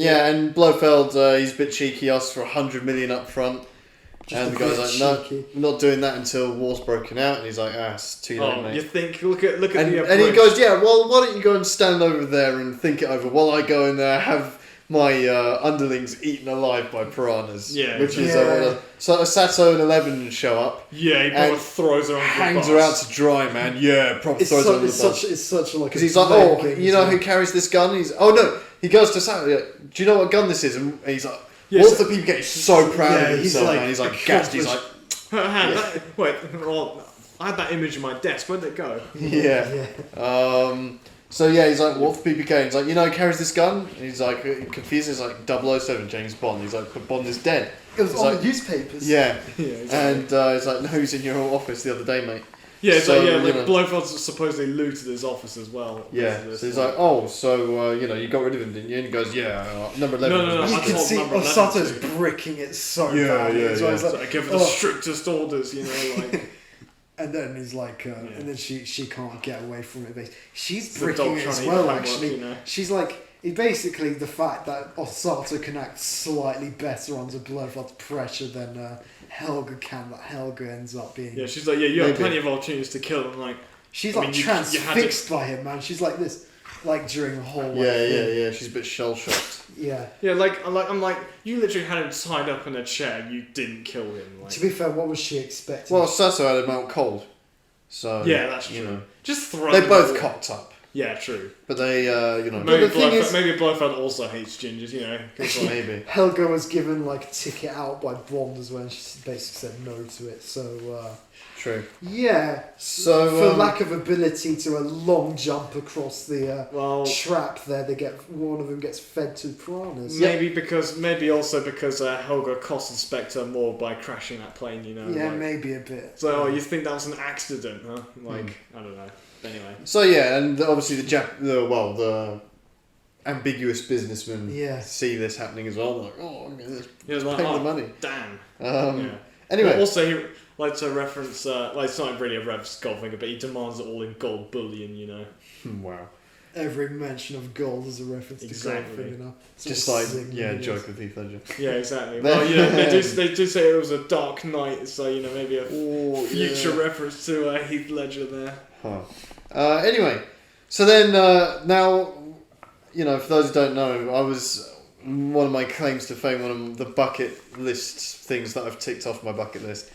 And Blofeld, he's a bit cheeky, asks for 100 million up front. Just And a the guy's bit like, no, cheeky. not doing that until war's broken out. And he's like, it's too late, Oh, mate. you think? Look at And, the and he approach. goes, yeah, well, why don't you go and stand over there and think it over while I go in there have my underlings eaten alive by piranhas. Yeah, Which is... Yeah. so Sato and 11 show up, Yeah, he and probably throws her on hangs the her bus. out to dry, man. Yeah, proper It's throws her such, on the it's bus. such, it's such like. Because he's like, oh, you know who carries this gun? He's, oh no, he goes to Sato, like, do you know what gun this is? And he's like, Yeah, what's so- the people getting so proud Yeah, of he's himself, like, man. He's like gassed, he's like, Wait, well, I had that image in my desk. Where'd it go? yeah. So yeah, he's like, what for PPK? He's like, you know, he carries this gun. And he's like, confused. He's like 007 James Bond. He's like, but Bond is dead. It was It's on like- the newspapers. Yeah. Yeah, exactly. And he's like, no, he's in your office the other day, mate. Yeah, it's So, like, you like know. Blofeld supposedly looted his office as well. Yeah. This- So he's like, oh, so you know, you got rid of him, didn't you? And he goes, yeah, number 11. No, was You I can told see number 11 Osato's too. bricking it so Yeah, badly. yeah, as well. yeah. He's like, So I give her the oh. strictest orders, you know, like. And then he's like, and then she can't get away from it. She's The bricking dog it trying as to eat well. homework, Actually, you know. she's like, basically the fact that Osato can act slightly better under Bloodford's pressure than Helga can. That Helga ends up being. Yeah, she's like, you had Maybe. plenty of opportunities to kill him. Like, She's I like mean, you transfixed by him, man. She's like this, like during the whole. Yeah. She's a bit shell shocked. Yeah. yeah, I'm like, you literally had him tied up in a chair. You didn't kill him. Like, To be fair, what was she expecting? Well, Sato had him out cold, so yeah, that's you true. know. Just throw. They him both in the- cocked up, Yeah, true. but they you know Maybe the thing is- Blofeld also hates gingers. You know, 'cause, like, maybe. Helga was given like a ticket out by Bond as well, and she basically said no to it. So True. yeah. So For lack of ability to a long jump across the well, trap, there one of them gets fed to piranhas. maybe also because Helga costed Spectre more by crashing that plane. You know. Yeah, like, maybe a bit. So you think that was an accident, huh? Like, I don't know. Anyway. So yeah, and obviously the ambiguous businessmen Yeah. see this happening as well. They're like, oh, I'm gonna He was like, pay the oh, money. damn. Yeah. But Anyway, also, he likes to reference, like, it's not really a reference to gold figure, but he demands it all in gold bullion, you know. wow. Every mention of gold is a reference Exactly. to gold, you know. Just Sort like of sing yeah, lyrics. joke with Heath Ledger. Yeah, exactly. Well, you know, they do say it was a dark night, so, you know, maybe a future reference to Heath Ledger there. Huh. Anyway, so then now, you know, for those who don't know, one of my claims to fame, one of the bucket list things that I've ticked off my bucket list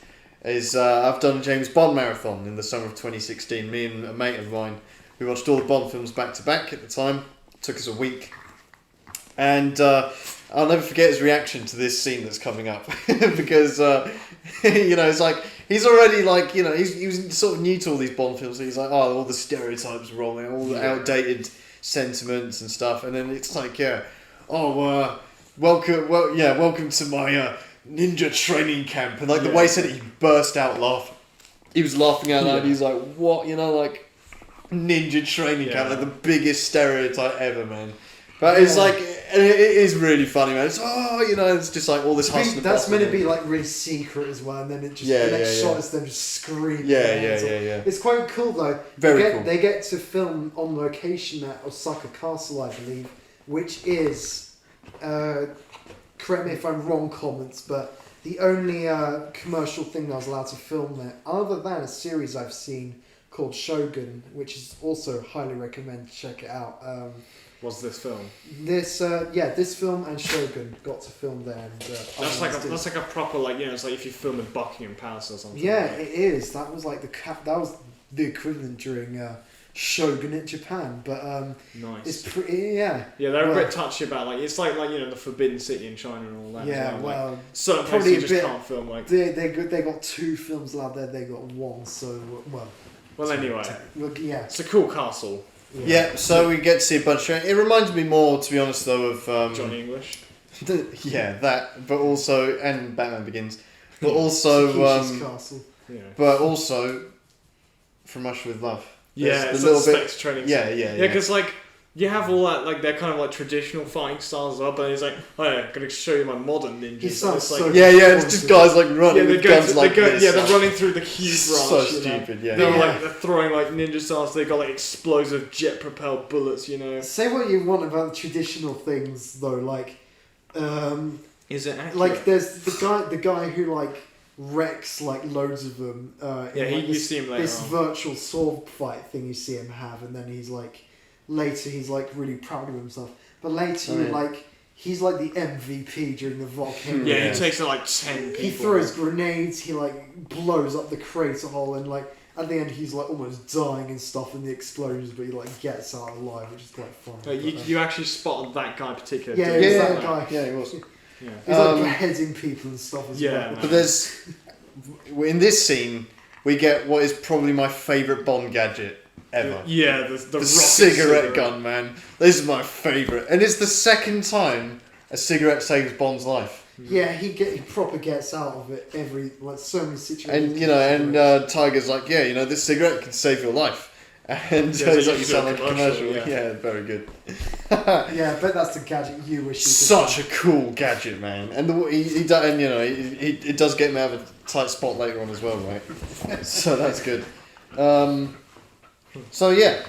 is I've done a James Bond marathon in the summer of 2016. Me and a mate of mine, we watched all the Bond films back to back at the time. It took us a week. And I'll never forget his reaction to this scene that's coming up. Because, you know, it's like, he's already like, you know, he was sort of new to all these Bond films. So he's like, oh, all the stereotypes rolling, all the outdated sentiments and stuff. And then it's like, welcome to my ninja training camp. And like the way he said it, he burst out laughing. He was laughing out loud. He's like, what? You know, like, ninja training camp, like the biggest stereotype ever, man. But it's like, it is really funny, man. It's, you know, it's just like all this hustle. That's meant to be like really secret as well, and then it just the next shot is them just screaming. Yeah. It's quite cool though. Very cool. They get to film on location at Osaka Castle, I believe, which is, correct me if I'm wrong, comments, but the only commercial thing I was allowed to film there, other than a series I've seen called Shogun, which is also highly recommend to check it out. What's this film? This film and Shogun got to film there. And, That's like a proper, like, you know, it's like if you film in Buckingham Palace or something. yeah, like. it is. That was like that was the equivalent during Shogun in Japan, but Nice. it's pretty Yeah, they're a bit touchy about, like, it's like you know, the Forbidden City in China and all that. Yeah, as well, like, certain probably places a you just bit- can't film, like. they got 2 films allowed there. They got 1, so Well, anyway, yeah. it's a cool castle. Yeah, so we get to see a bunch of... It reminds me more, to be honest, though, of... Johnny English. that, but also... And Batman Begins. But also... Takeshi's Castle. Yeah. But also... From Russia With Love. Yeah, There's it's a little like bit... Spectre training. Yeah. Yeah, because, like, you have all that, like, they're kind of like traditional fighting styles as well, but he's like, oh yeah, I'm going to show you my modern ninjas. He sounds It's like, so- Yeah, it's just guys, like, running with guns like this. they're like, running through the huge so branch. you know. stupid, yeah. They're throwing like ninja styles. They got like explosive jet propelled bullets. You know. Say what you want about traditional things though, like Is it accurate? like there's the guy who like wrecks like loads of them. Yeah, in, like, you see him later this on. virtual sword fight thing you see him have, and then he's like later he's like really proud of himself. But later like he's like the MVP during the volcano. Yeah, he takes like 10 people. He throws grenades. He like blows up the crater hole, and like at the end he's like almost dying and stuff in the explosions, but he like gets out alive, which is quite fun. You actually spotted that guy particular. Yeah, didn't you? that guy. Yeah, he was. Yeah. He's like beheading people and stuff as Yeah, well. man. But there's... In this scene, we get what is probably my favourite Bond gadget ever. Yeah, the rocket cigarette gun, man. This is my favourite. And it's the second time a cigarette saves Bond's life. Yeah, he proper gets out of it every so many situations. And, you know, and Tiger's like, yeah, you know, this cigarette can save your life. And Yeah, it's so like, you you sound do a like a commercial. commercial, Yeah, very good. Yeah, I bet that's the gadget you wish you could Such a cool gadget, man. And he does get him out of a tight spot later on as well, right? So that's good. So yeah.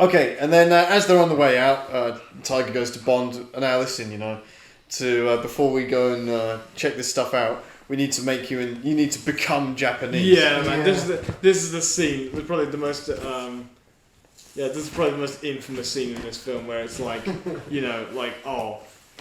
Okay, and then as they're on the way out, Tiger goes to Bond. Now listen, before we go and check this stuff out, we need to make you need to become Japanese. Yeah, man. This is the scene. It's probably the most. This is probably the most infamous scene in this film, where it's like,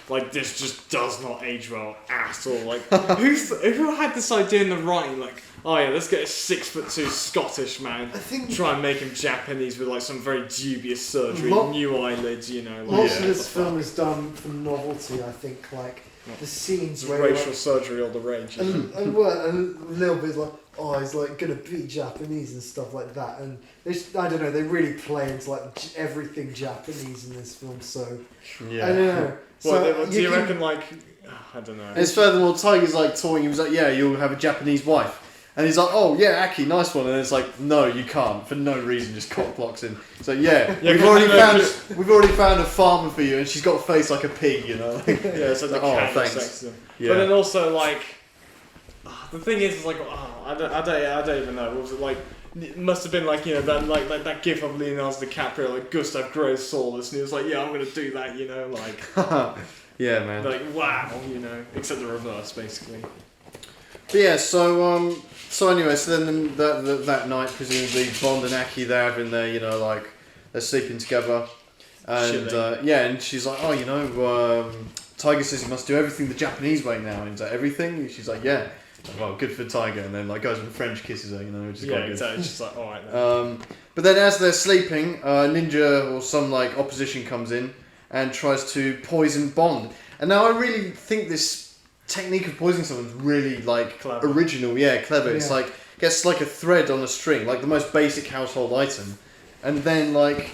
like this just does not age well at all. Like, who had this idea in the writing? Like, oh yeah, let's get a 6'2" Scottish man. Try and make him Japanese with like some very dubious surgery, new eyelids. Most of this film is done for novelty. I think like the scenes where racial surgery all the rage. And a little bit like, oh, he's like gonna be Japanese and stuff like that. And I don't know, they really play into like everything Japanese in this film. So yeah. I don't know. So do you reckon like? I don't know. It's furthermore, Tiger's like toying. He was like, "Yeah, you'll have a Japanese wife," and he's like, "Oh yeah, Aki, nice one." And it's like, "No, you can't for no reason." Just cock blocks him. So yeah, we've already found a farmer for you, and she's got a face like a pig. Yeah, it's like the thanks. Yeah. But then also like, the thing is like, I don't even know. What was it like? It must have been like that gif of Leonardo DiCaprio like Gustav grows soulless, and he was like, yeah, I'm gonna do that, like. Yeah, man. Like wow, except the reverse, basically. But yeah, so anyway, so then that night, presumably Bond and Aki, they're having their, they're sleeping together, and and she's like, oh, Tiger says he must do everything the Japanese way now, and he's like, everything? And she's like, yeah. Well, good for Tiger, and then like goes and French kisses her, which is quite good. Exactly. She's like, all right. Then. But then as they're sleeping, Ninja or some like opposition comes in and tries to poison Bond. And now I really think this technique of poisoning someone's really like clever. Original, clever. Yeah. It's like gets like a thread on a string, like the most basic household item, and then like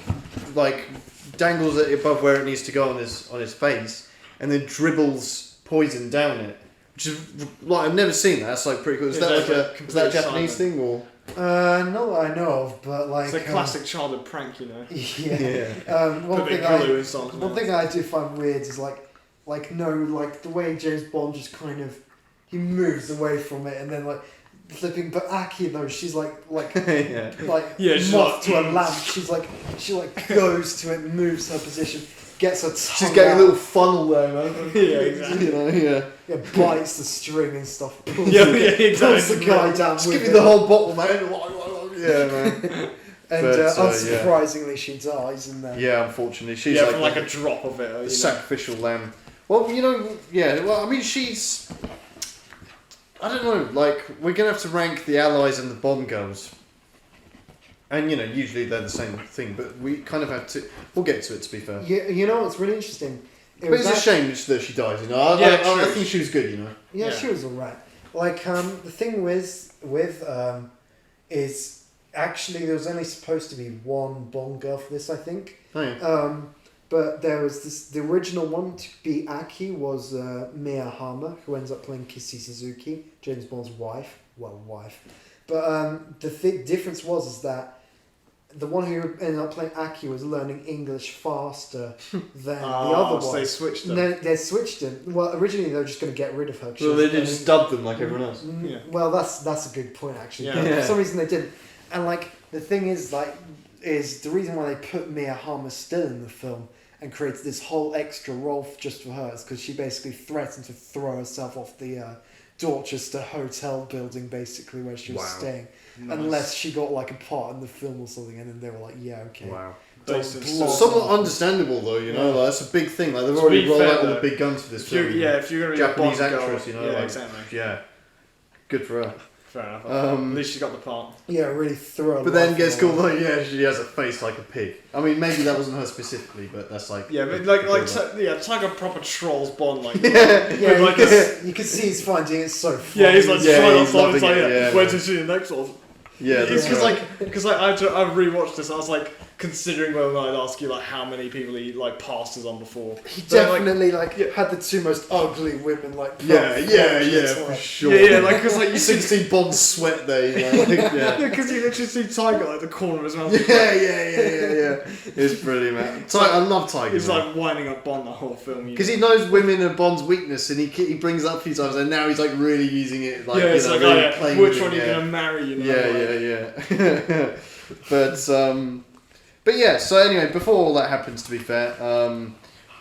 dangles it above where it needs to go on his face, and then dribbles poison down it. Which is like I've never seen that. That's like pretty cool. Is that a Japanese thing or? Not that I know of, but like it's a classic childhood prank, Yeah. One thing I do find weird is like the way James Bond just kind of he moves away from it and then like flipping. But Aki though, she's like moth to a lamp. She goes to it, moves her position. Gets her tongue She's getting a little funnel there, man. Yeah, exactly. Bites the string and stuff. Pulls exactly. Pulls the guy down. Just give me the whole bottle, man. Yeah, man. And unsurprisingly, she dies in there. Yeah, unfortunately, she's from like a drop of it. A sacrificial lamb. Well, Well, I mean, she's. I don't know. Like, we're gonna have to rank the Allies and the Bond girls. And, usually they're the same thing, but we kind of had to... We'll get to it, to be fair. Yeah, it's really interesting. It's a shame that she dies, I think she was good, Yeah, she was alright. Like, the thing with is... Actually, there was only supposed to be one Bond girl for this, I think. Oh, yeah. But there was the original one to be Aki was Mia Hama, who ends up playing Kissy Suzuki, James Bond's wife. Well, wife. But the difference is that the one who ended up playing Aki was learning English faster than the other one. So they switched them. They switched him. Well, originally they were just going to get rid of her. Well, they didn't just dub them like everyone else. Yeah. Well, that's a good point actually. Yeah. For some reason they didn't. And like the thing is the reason why they put Mia Hama still in the film and created this whole extra role just for her is because she basically threatened to throw herself off the Dorchester hotel building basically where she was staying. Nice. Unless she got like a part in the film or something, and then they were like, "Yeah, okay." Wow. Somewhat understandable though, like, that's a big thing. Like they've already rolled out all the big guns for this film. If you're going to be Japanese a Bond actress, girl, exactly. Yeah, good for her. Fair enough. At least she got the part. Yeah, really thorough. But then gets called she has a face like a pig. I mean, maybe that wasn't her specifically, but that's like but Tiger proper trolls Bond like you can see he's finding it so funny. Yeah, he's like he's loving it. Where to see the next one? Yeah, because I rewatched this. I was like considering whether or not I'd ask you like how many people he like passed us on before. He definitely had the two most ugly women like. For sure. Yeah, like because like you 16 Bond sweat there. Because you literally see Tiger like the corner of his mouth. Yeah. It's brilliant, man. I love Tiger. He's like winding up Bond the whole film. Because he knows women are Bond's weakness, and he brings it up a few times, and now he's like really using it. Like, it's really playing which one are you gonna marry? Yeah. But yeah, so anyway, before all that happens, to be fair,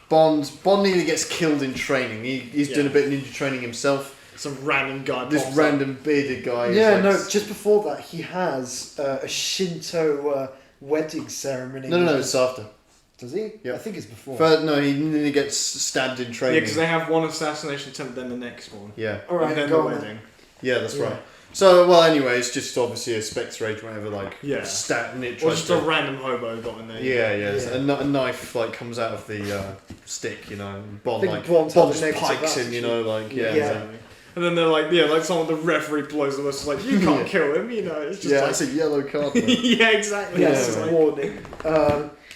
Bond nearly gets killed in training. He's doing a bit of ninja training himself. Some random guy. This random bearded guy. Yeah, is no, like, just before that, he has a Shinto wedding ceremony. No, it's after. Does he? Yeah. I think it's before. No, he nearly gets stabbed in training. Yeah, because they have one assassination attempt, then the next one. Yeah. All right, and then go the on wedding. Yeah, that's Yeah. right. So, well, anyway, it's just obviously a Spectre agent, whatever, like, Yeah. and it Or tries just to... a random hobo got in there. Yeah. Yeah. A knife, like, comes out of the stick, you know, and Bond, think like, Bond's Bond had a just negative pikes him, you know, like, yeah. Exactly. And then they're like someone, the referee blows the whistle, like, you can't kill him, you know, it's just Yeah, like... it's a yellow card, man. yeah, exactly. Yeah, It's it's like- a warning.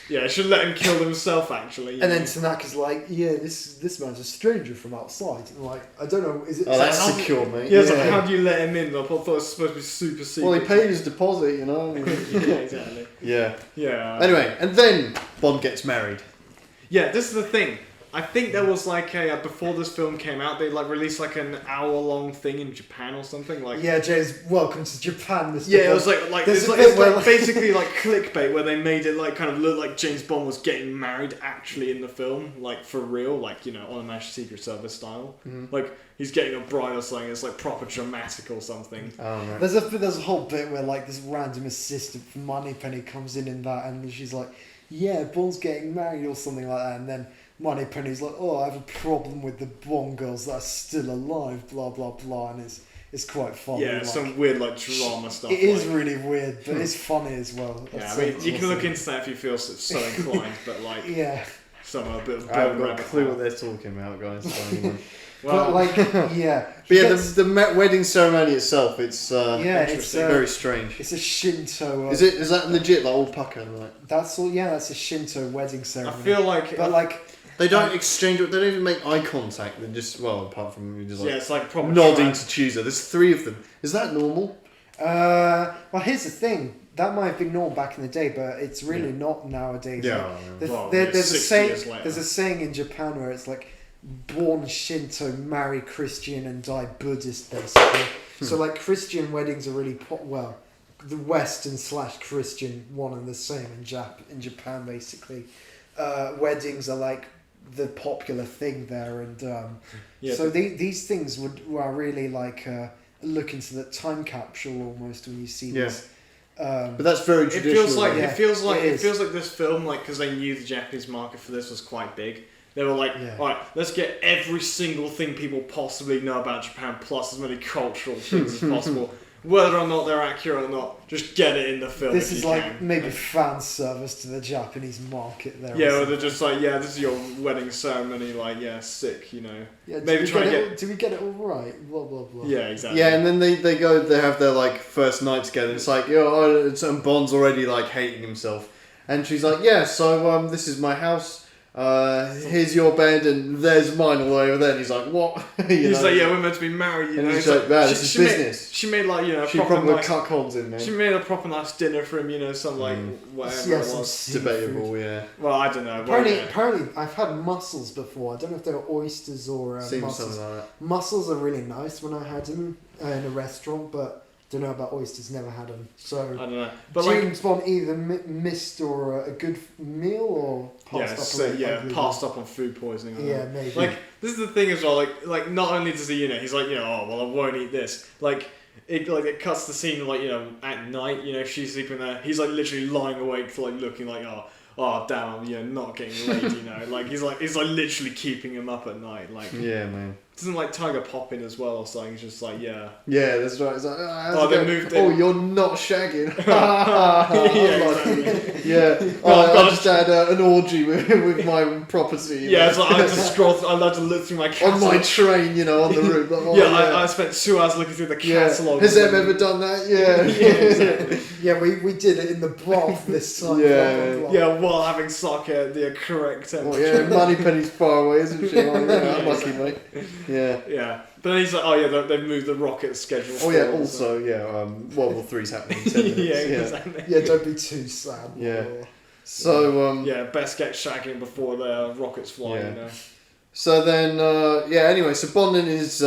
yeah, should let him kill himself, actually. you And know. then Tanaka's like, yeah, this man's a stranger from outside. And like, I don't know, is it... Oh, that's how- secure, mate. Yeah, it's like, how do you let him in? I thought it was supposed to be super secret. Well, he paid his deposit, you know. yeah, exactly. Yeah. Yeah. Anyway, and then Bond gets married. Yeah, this is the thing. I think there was like a before this film came out, they like released like an hour-long thing in Japan or something. Like Yeah, James, welcome to Japan, Mr. yeah, it Bond. was like There's it's a like, bit it's where, like basically like clickbait where they made it like kind of look like James Bond was getting married actually in the film, like for real, like you know on a National Secret Service style. Like he's getting a bride or something. It's like proper dramatic or something. Oh, right. There's a whole bit where like this random assistant from Moneypenny comes in that, and she's like, yeah, Bond's getting married or something like that, and then Moneypenny's like, oh, I have a problem with the Bond girls that are still alive, blah blah blah, and it's quite funny. Yeah, like, some weird like drama stuff. it is like- really weird, but it's funny as well. Yeah, That's I mean, so you can look awesome. into that if you feel so inclined, but like Yeah, some a bit of I haven't got a rabbit clue hole. what they're talking about, guys. So anyway. Well, but like, yeah, But yeah, Gets- the wedding ceremony itself, it's yeah, it's interesting. very strange. it's a Shinto. Is that legit, like all pucker? Like That's all. Yeah, that's a Shinto wedding I ceremony. feel like but like, they don't exchange, they don't even make eye contact. They just apart from just like yeah, it's like proper nodding trans- to Chooser. There's 3 of them. Is that normal? well, here's the thing. That might have been normal back in the day, but it's really not nowadays. Like, Well, there's a 60 saying. years later. There's a saying in Japan where it's like, born Shinto, marry Christian, and die Buddhist, basically. So like Christian weddings are really the Western / Christian one and the same in Japan basically. Weddings are like the popular thing there, and Yeah, so these things are really like look into the time capsule almost when you see Yeah. this. But that's very It traditional. feels like Yeah, it feels like it it is. feels like this film, like because they knew the Japanese market for this was quite big. They were like, Yeah. all right, let's get every single thing people possibly know about Japan, plus as many cultural things as possible. Whether or not they're accurate or not, just get it in the film. This if is you like can. maybe fan service to the Japanese market there. or Yeah, or something. they're just like, yeah, this is your wedding ceremony, like, yeah, sick, you know. Yeah, Maybe try and get. do we get it all right? Blah blah blah. Yeah, exactly. Yeah, and then they have their like first night together. It's like, and Bond's already like hating himself, and she's like, yeah, so this is my house. Here's your bed, and there's mine all the way over there. And he's like, what? He's like, yeah, we're meant to be married, you And know. he's It's like, "Wow, this is she business." She made like, you know, a She proper probably nice, cut holes in there. she made a proper nice dinner for him, you know, some like whatever Yeah, it some was. seafood. Debatable, yeah. Well, I don't know. Apparently, I've had mussels before. I don't know if they were oysters or Seems mussels. something like that. Mussels are really nice when I had them in a restaurant, but don't know about oysters. Never had them. I So don't know. But like, James Bond either missed or a good meal or yeah, passed up. so, on a yeah, ugly passed up on food poisoning. meal. Yeah, maybe. Like this is the thing as well. Like not only does he, you know, he's like, you know, oh well, I won't eat this. Like it cuts the scene like, you know, at night. You know, she's sleeping there. He's like literally lying awake, like looking like, oh damn, you know, not getting laid. You know, like he's like literally keeping him up at night. Like Yeah, man. doesn't like Tiger pop in as well or something. He's just like, yeah. Yeah, that's right. It's like, Oh, they moved oh, in. you're not shagging. Yeah, exactly. Yeah. Well, I've I got just had an orgy with my property. you Yeah, know. it's like I had to scroll. I like to look through my on catalog. my train, you know, on the roof. Like, oh, Yeah, I spent 2 hours looking through the yeah. catalogue. Has Em ever done that? Yeah. exactly. yeah, we did it in the broth this time. Yeah. blah, blah, blah. Yeah, while having sake at the correct Oh, temperature. yeah, Moneypenny's far away, isn't she? Oh, yeah, Yeah, unlucky, mate. Yeah. Yeah, but then he's like, oh yeah, they've moved the rocket schedule. Oh, yeah, forward, also, yeah, World War Three's happening in 10 minutes. yeah, yeah. exactly. Yeah, don't be too sad. Yeah. So, Yeah, best get shagging before the rockets fly. Yeah. You know. So then, anyway, so Bond and his,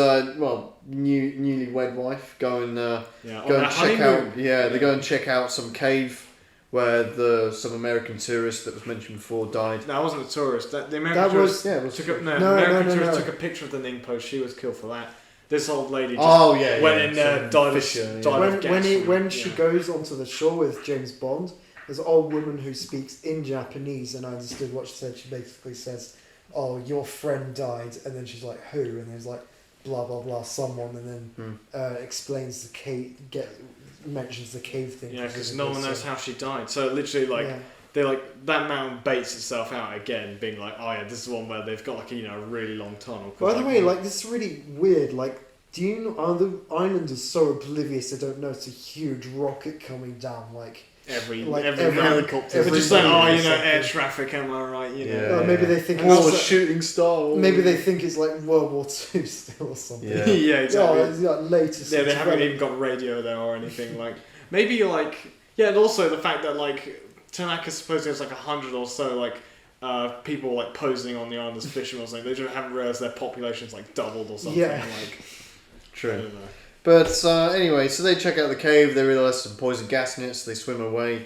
newlywed wife go and Yeah, on go their and check honeymoon. out. Yeah, they go and check out some cave where some American tourist that was mentioned before died. That wasn't a tourist. The American That tourist was- Yeah, it was. took a, No, American no. tourist took a picture of the Ning post. She was killed for that. This old lady just went in Some there, died of Fisher, gas. When she goes onto the shore with James Bond, there's an old woman who speaks in Japanese, and I understood what she said. She basically says, "Oh, your friend died," and then she's like, "Who?" And there's like, "Blah blah blah, someone," and then explains the cave, mentions the cave thing. Yeah, because no one knows how she died. So literally, like, they like that mountain baits itself out again, being like, "Oh yeah, this is one where they've got like a really long tunnel." By the way, like this is really weird. Like, do you know, are the islanders so oblivious they don't notice a huge rocket coming down? Like every helicopter. They're just like, air traffic. Am I right? You know. Yeah. Maybe they think Or it's a shooting star. maybe they think it's like World War II still or something. Yeah. Yeah, exactly. Oh, it's like latest. Yeah, they haven't even got radio there or anything. Like maybe like and also the fact that like Tanaka supposedly has like 100 or so like people like posing on the island as fishermen or something. They just haven't realised their population's like doubled or something. Yeah. Like I True. don't know. But anyway, so they check out the cave. They realise some poison gas in it, so they swim away.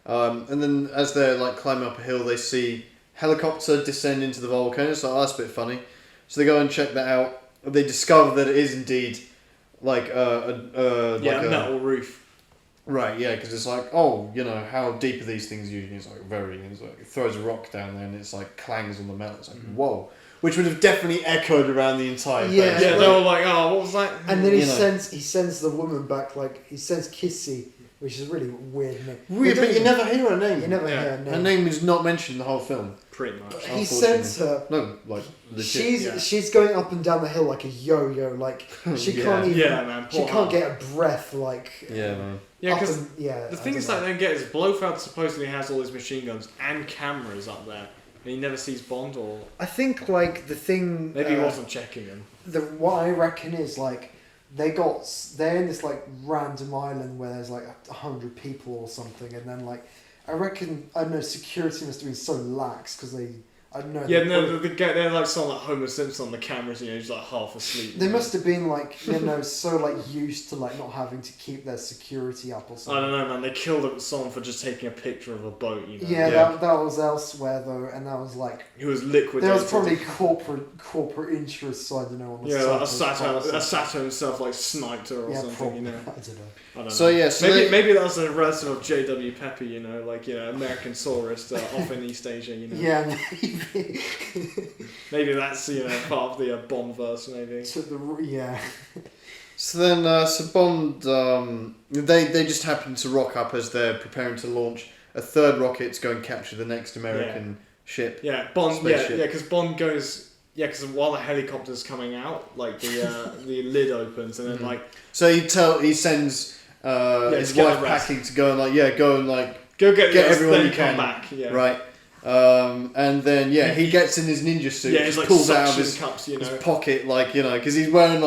And then as they're like climbing up a hill, they see helicopter descend into the volcano. So that's a bit funny. So they go and check that out. They discover that it is indeed like a metal roof. Right, yeah, because it's like, oh, how deep are these things usually? It's like very, and it's like it throws a rock down there and it's like clangs on the metal. It's like whoa, which would have definitely echoed around the entire place. Yeah, Yeah, they were like, oh, what was that? And then he sends the woman back, like he sends Kissy, which is a really weird name. Weird, but you never hear her name. You never hear her name. Her name is not mentioned in the whole film. Pretty much. He sends her. No, like legit. She's going up and down the hill like a yo-yo. Like she can't even. Yeah, man. She can't get a breath. Like Yeah, man. Yeah, because the thing is that I don't get is Blofeld supposedly has all his machine guns and cameras up there, and he never sees Bond, or I think like the thing. maybe he wasn't checking them. What I reckon is like they're in this like random island where there's like 100 people or something, and then like I reckon security must have been so lax because I don't know. Yeah, no, they're like someone like Homer Simpson on the cameras, he's like half asleep. They must have been like so like used to like not having to keep their security up or I something. don't know, man. They killed someone for just taking a picture of a boat. Yeah, Yeah. That was elsewhere though, and that was like He was liquidated. there was probably corporate interests. So I don't know on the a Sato himself like sniped her or something. Probably. You know. I don't know. I don't know. So yeah, maybe that was a relative of J.W. Pepper. American Saurus off in East Asia. Yeah, maybe. Maybe that's part of the Bond verse. Maybe. Yeah. So then, Bond, they just happen to rock up as they're preparing to launch a third rocket to go and capture the next American ship. Yeah, Bond. Spaceship. Because Bond goes. Yeah, because while the helicopter's coming out, like the lid opens, and then So he sends his get wife the rest. packing to go and go get everyone then you come can. back. Yeah. Right. And then he gets in his ninja suit. Yeah, he's like pulls out of suction his cups, his pocket, because he's wearing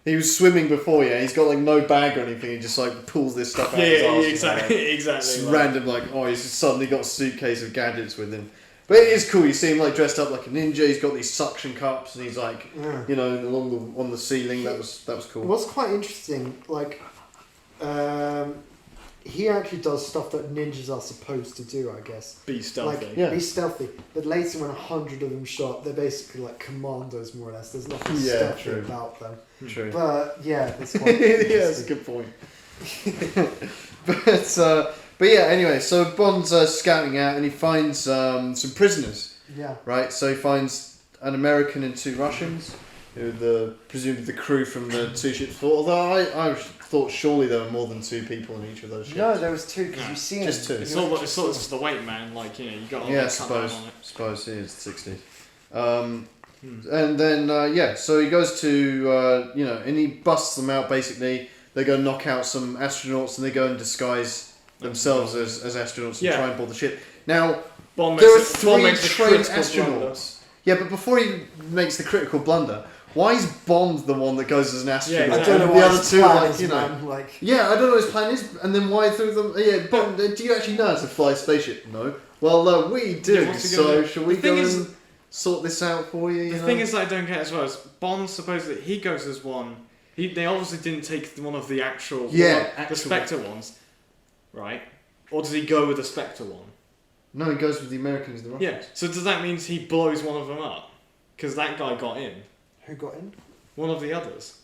he was swimming before, he's got no bag or anything. He just pulls this stuff out of his arse. exactly. It's random, he's just suddenly got a suitcase of gadgets with him. But it is cool. You see him dressed up like a ninja. He's got these suction cups, and he's on the ceiling. That was cool. What's quite interesting, he actually does stuff that ninjas are supposed to do, I guess. Be stealthy. Be stealthy. But later, when 100 of them show up, they're basically like commandos, more or less. There's nothing stealthy true. about them. True. But that's quite that's a good point. But anyway, so Bond's scouting out and he finds some prisoners. Yeah. Right, so he finds an American and 2 Russians, who presumably the crew from the 2 ships fought. Although I thought surely there were more than 2 people in each of those ships. No, there was 2 because you see just 2. It's all just the weight, man. You got. Yeah, I suppose it is 60. And then so he goes to and he busts them out. Basically, they go knock out some astronauts and they go and disguise themselves as astronauts and try and board the ship. Now there are 3 trained astronauts. Yeah, but before he makes the critical blunder, why is Bond the one that goes as an astronaut? Yeah, I don't know the what other his 2 plan is, man. Yeah, I don't know what his plan is, and then why through them? Yeah, Bond, do you actually know how to fly a spaceship? No. Well, we do. Yeah, So shall we go and sort this out for you? The thing is that I don't get as well is Bond supposedly he goes as one. They obviously didn't take one of the actual the Spectre ones, right? Or does he go with the Spectre one? No, he goes with the Americans and the Russians. Yeah. So does that mean he blows one of them up? Because that guy got in. Who got in? One of the others.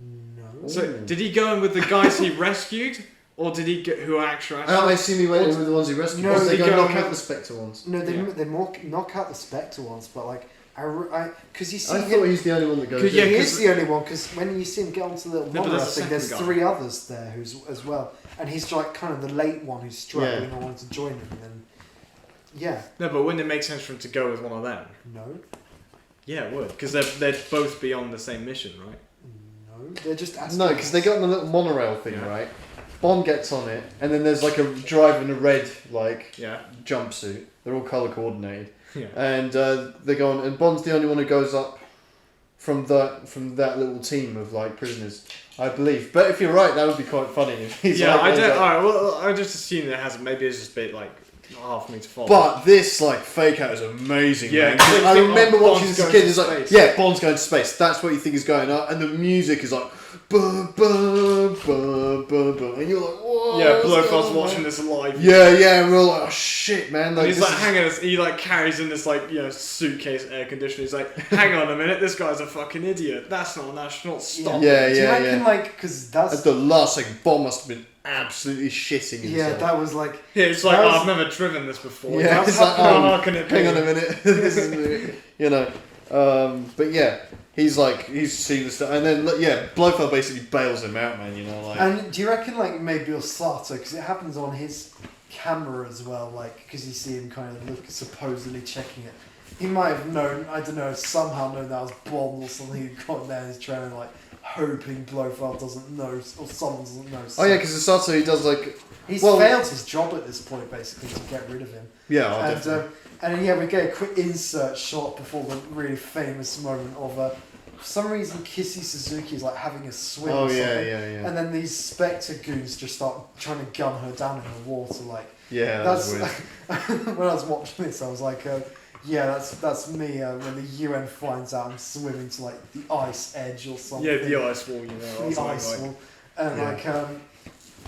No. So did he go in with the guys he rescued? Or did he get who are actually... I assume he went in with the ones he rescued. No, No, they he go go knock and- out the Spectre ones. No, they Yeah. they more knock out the Spectre ones, but like because you see I him, thought he's the only one that goes. Yeah, he in. is the only one because when you see him get onto the little No, but monorail there's a thing, there's second guy. 3 others there who's as well, and he's like kind of the late one who's struggling Yeah. and wanting to join him. And then, yeah, No, but wouldn't it make sense for him to go with one of them? no, Yeah, it would. Because they'd both be on the same mission, right? no, they're just No, because they got on the little monorail thing, Yeah. right? Bond gets on it, and then there's like a driver in a red Yeah. jumpsuit. They're all colour coordinated, Yeah. and they go on. And Bond's the only one who goes up from that little team of like prisoners, I believe. But if you're right, that would be quite funny. If he's Yeah, like, I ends don't. up- Alright, well, I just assume it hasn't. Maybe it's just a bit like hard for me to follow. But this like fake out is amazing. Yeah, man. 'cause you I think, remember oh, watching Bond's this as a going kid. to It's like, space. yeah, Bond's going to space. That's what you think is going on, and the music is like, bum, bum, bum, bum, bum, and you're like, whoa. yeah, what's Blofeld's going on, watching man? this live. Yeah, and we're all like, oh shit, man. And Like, he's this like is- hanging. He like carries in this like suitcase air conditioner. He's like, hang on a minute, this guy's a fucking idiot. That's not an astronaut. Stop. Yeah, Do you yeah, reckon yeah. like because that's At the last second, Bond must have been absolutely shitting himself. yeah, that was like Yeah, it's like That was- I've never driven this before. Yeah, How- it's how, like, how can it be? hang on a minute. This is, you know, but yeah, he's seen the stuff, and then yeah, Blofeld basically bails him out, man. You know, like And do you reckon like maybe Osato, because it happens on his camera as well, like because you see him kind of supposedly checking it. He might have known, I don't know, somehow known that was Bond or something. He got there and he's trying to like hoping Blofeld doesn't know or someone doesn't know. oh yeah, because Sato he does like he's well- failed his job at this point basically to get rid of him. yeah, oh, and definitely. and then, yeah, we get a quick insert shot before the really famous moment of for some reason Kissy Suzuki is like having a swim. Oh or yeah, something. yeah. And then these Spectre goons just start trying to gun her down in the water. Like Yeah, that's that's weird. when I was watching this, I was like, yeah, that's me when the UN finds out I'm swimming to like the ice edge or something. Yeah, the ice wall. You know, or The something ice like. wall. And Yeah. like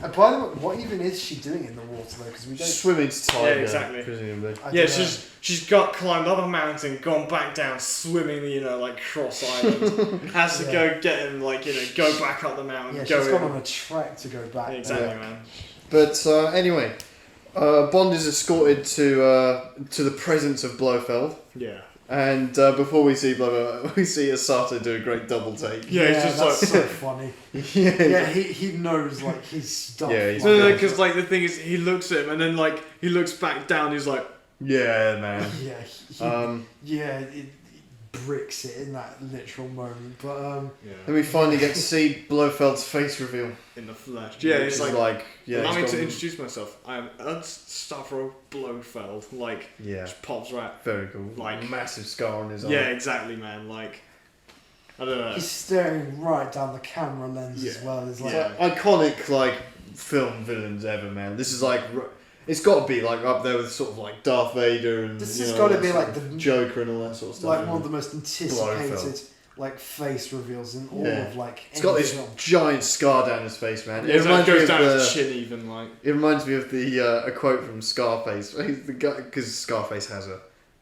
and by the way, what even is she doing in the water though? Because we don't. Swimming's tiger, Yeah, exactly. presumably. I Yeah, don't know. she's got climbed up a mountain, gone back down, swimming, like cross island. Has to Yeah. go get him, go back up the mountain, Yeah, go she's in. gone on a trek to go back. Yeah, exactly, Yeah. man. But anyway, Bond is escorted to the presence of Blofeld, Yeah. and before we see Blofeld, we see Asato do a great double take. Yeah, he's just that's like- so funny. yeah, Yeah, he knows like his stuff. Yeah, he's- like, No, because the thing is, he looks at him and then he looks back down. He's like, yeah, man. yeah, it bricks it in that literal moment. But And we finally get to see Blofeld's face reveal. in the flesh. Yeah, Which it's is like, yeah, allow me he's to got- introduce myself. I am Ernst Stavro Blofeld. Yeah, Just pops right. very cool. Like- Massive scar on his arm. Yeah, exactly, man. I don't know. he's staring right down the camera lens as Yeah. well. It's like, Yeah. Iconic film villains ever, man. This is it's got to be up there with sort of Darth Vader and This you has know, gotta that be sort like of the- Joker and all that sort of stuff. like one of the most anticipated Blofeld. face reveals in all Yeah. of It's got any this film. giant scar down his face, man. Yeah, It so it reminds me goes of down the. his chin even It reminds me of the a quote from Scarface. He's the guy because Scarface has a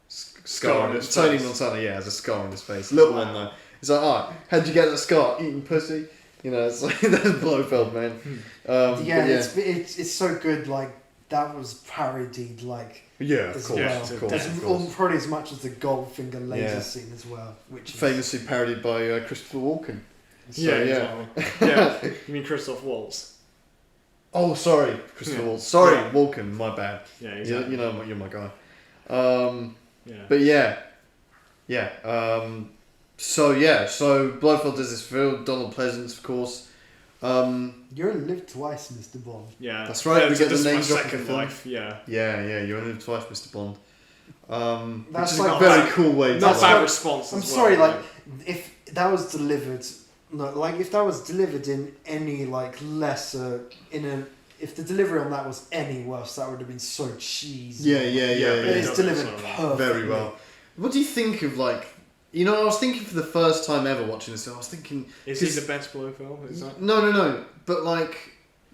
scar on his Tony face. Montana, yeah, has a scar on his face. Little one though. It's like, alright, how'd you get that scar? Eating pussy. You know, it's like that's Blofeld, man. Yeah, but yeah, it's so good. Like that was parodied. yeah, of as course, well. of course, As- of course. probably as much as the Goldfinger laser Yeah. scene as well, which is Famously parodied by Christopher Walken. So, Yeah, yeah. exactly. Yeah, you mean Christoph Waltz? Oh, sorry, Christopher Yeah. Walken. Sorry, Yeah. Walken. My bad. Yeah, You, exactly. you know, you're my guy. Yeah. But yeah. So Blofeld does this film. Donald Pleasance, of course. you only live twice, Mr. Bond. Yeah, That's right, Yeah, we so get the this is name my drop of the second film. life. Yeah, Yeah. You only live twice, Mr. Bond. Which That's is like- a very Not cool way to not That's bad like- response. I'm as sorry, well, like if that was delivered, if that was delivered in any lesser if the delivery on that was any worse, that would have been so cheesy. Yeah. But it it's does delivered sort of perfectly. Very well. What do you think of I was thinking for the first time ever watching this. I was thinking, is he the best Blofeld? Is that? no. But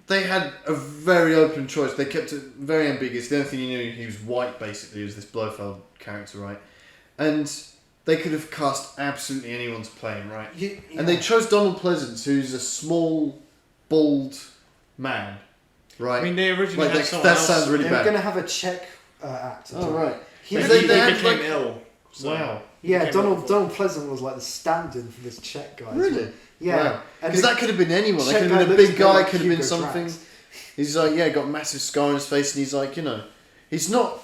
they had a very open choice. They kept it very ambiguous. The only thing you knew, he was white, basically. He was this Blofeld character, right? And they could have cast absolutely anyone to play him, right? Yeah. And they chose Donald Pleasance, who's a small, bald man, right? I mean, they originally had someone that else. sounds really They were bad. going to have a Czech actor. Oh, right. He, But They- he they had, became like- ill. So. Wow. yeah, became Donald awful. Pleasant was like the stand-in for this Czech guy. Really? Yeah. Wow. And Because the that could have been anyone. That Czech could have been a guy looks big bit guy, like could have been Hugo something. Drax. He's like, yeah, got a massive scar on his face, and he's like, you know, he's not.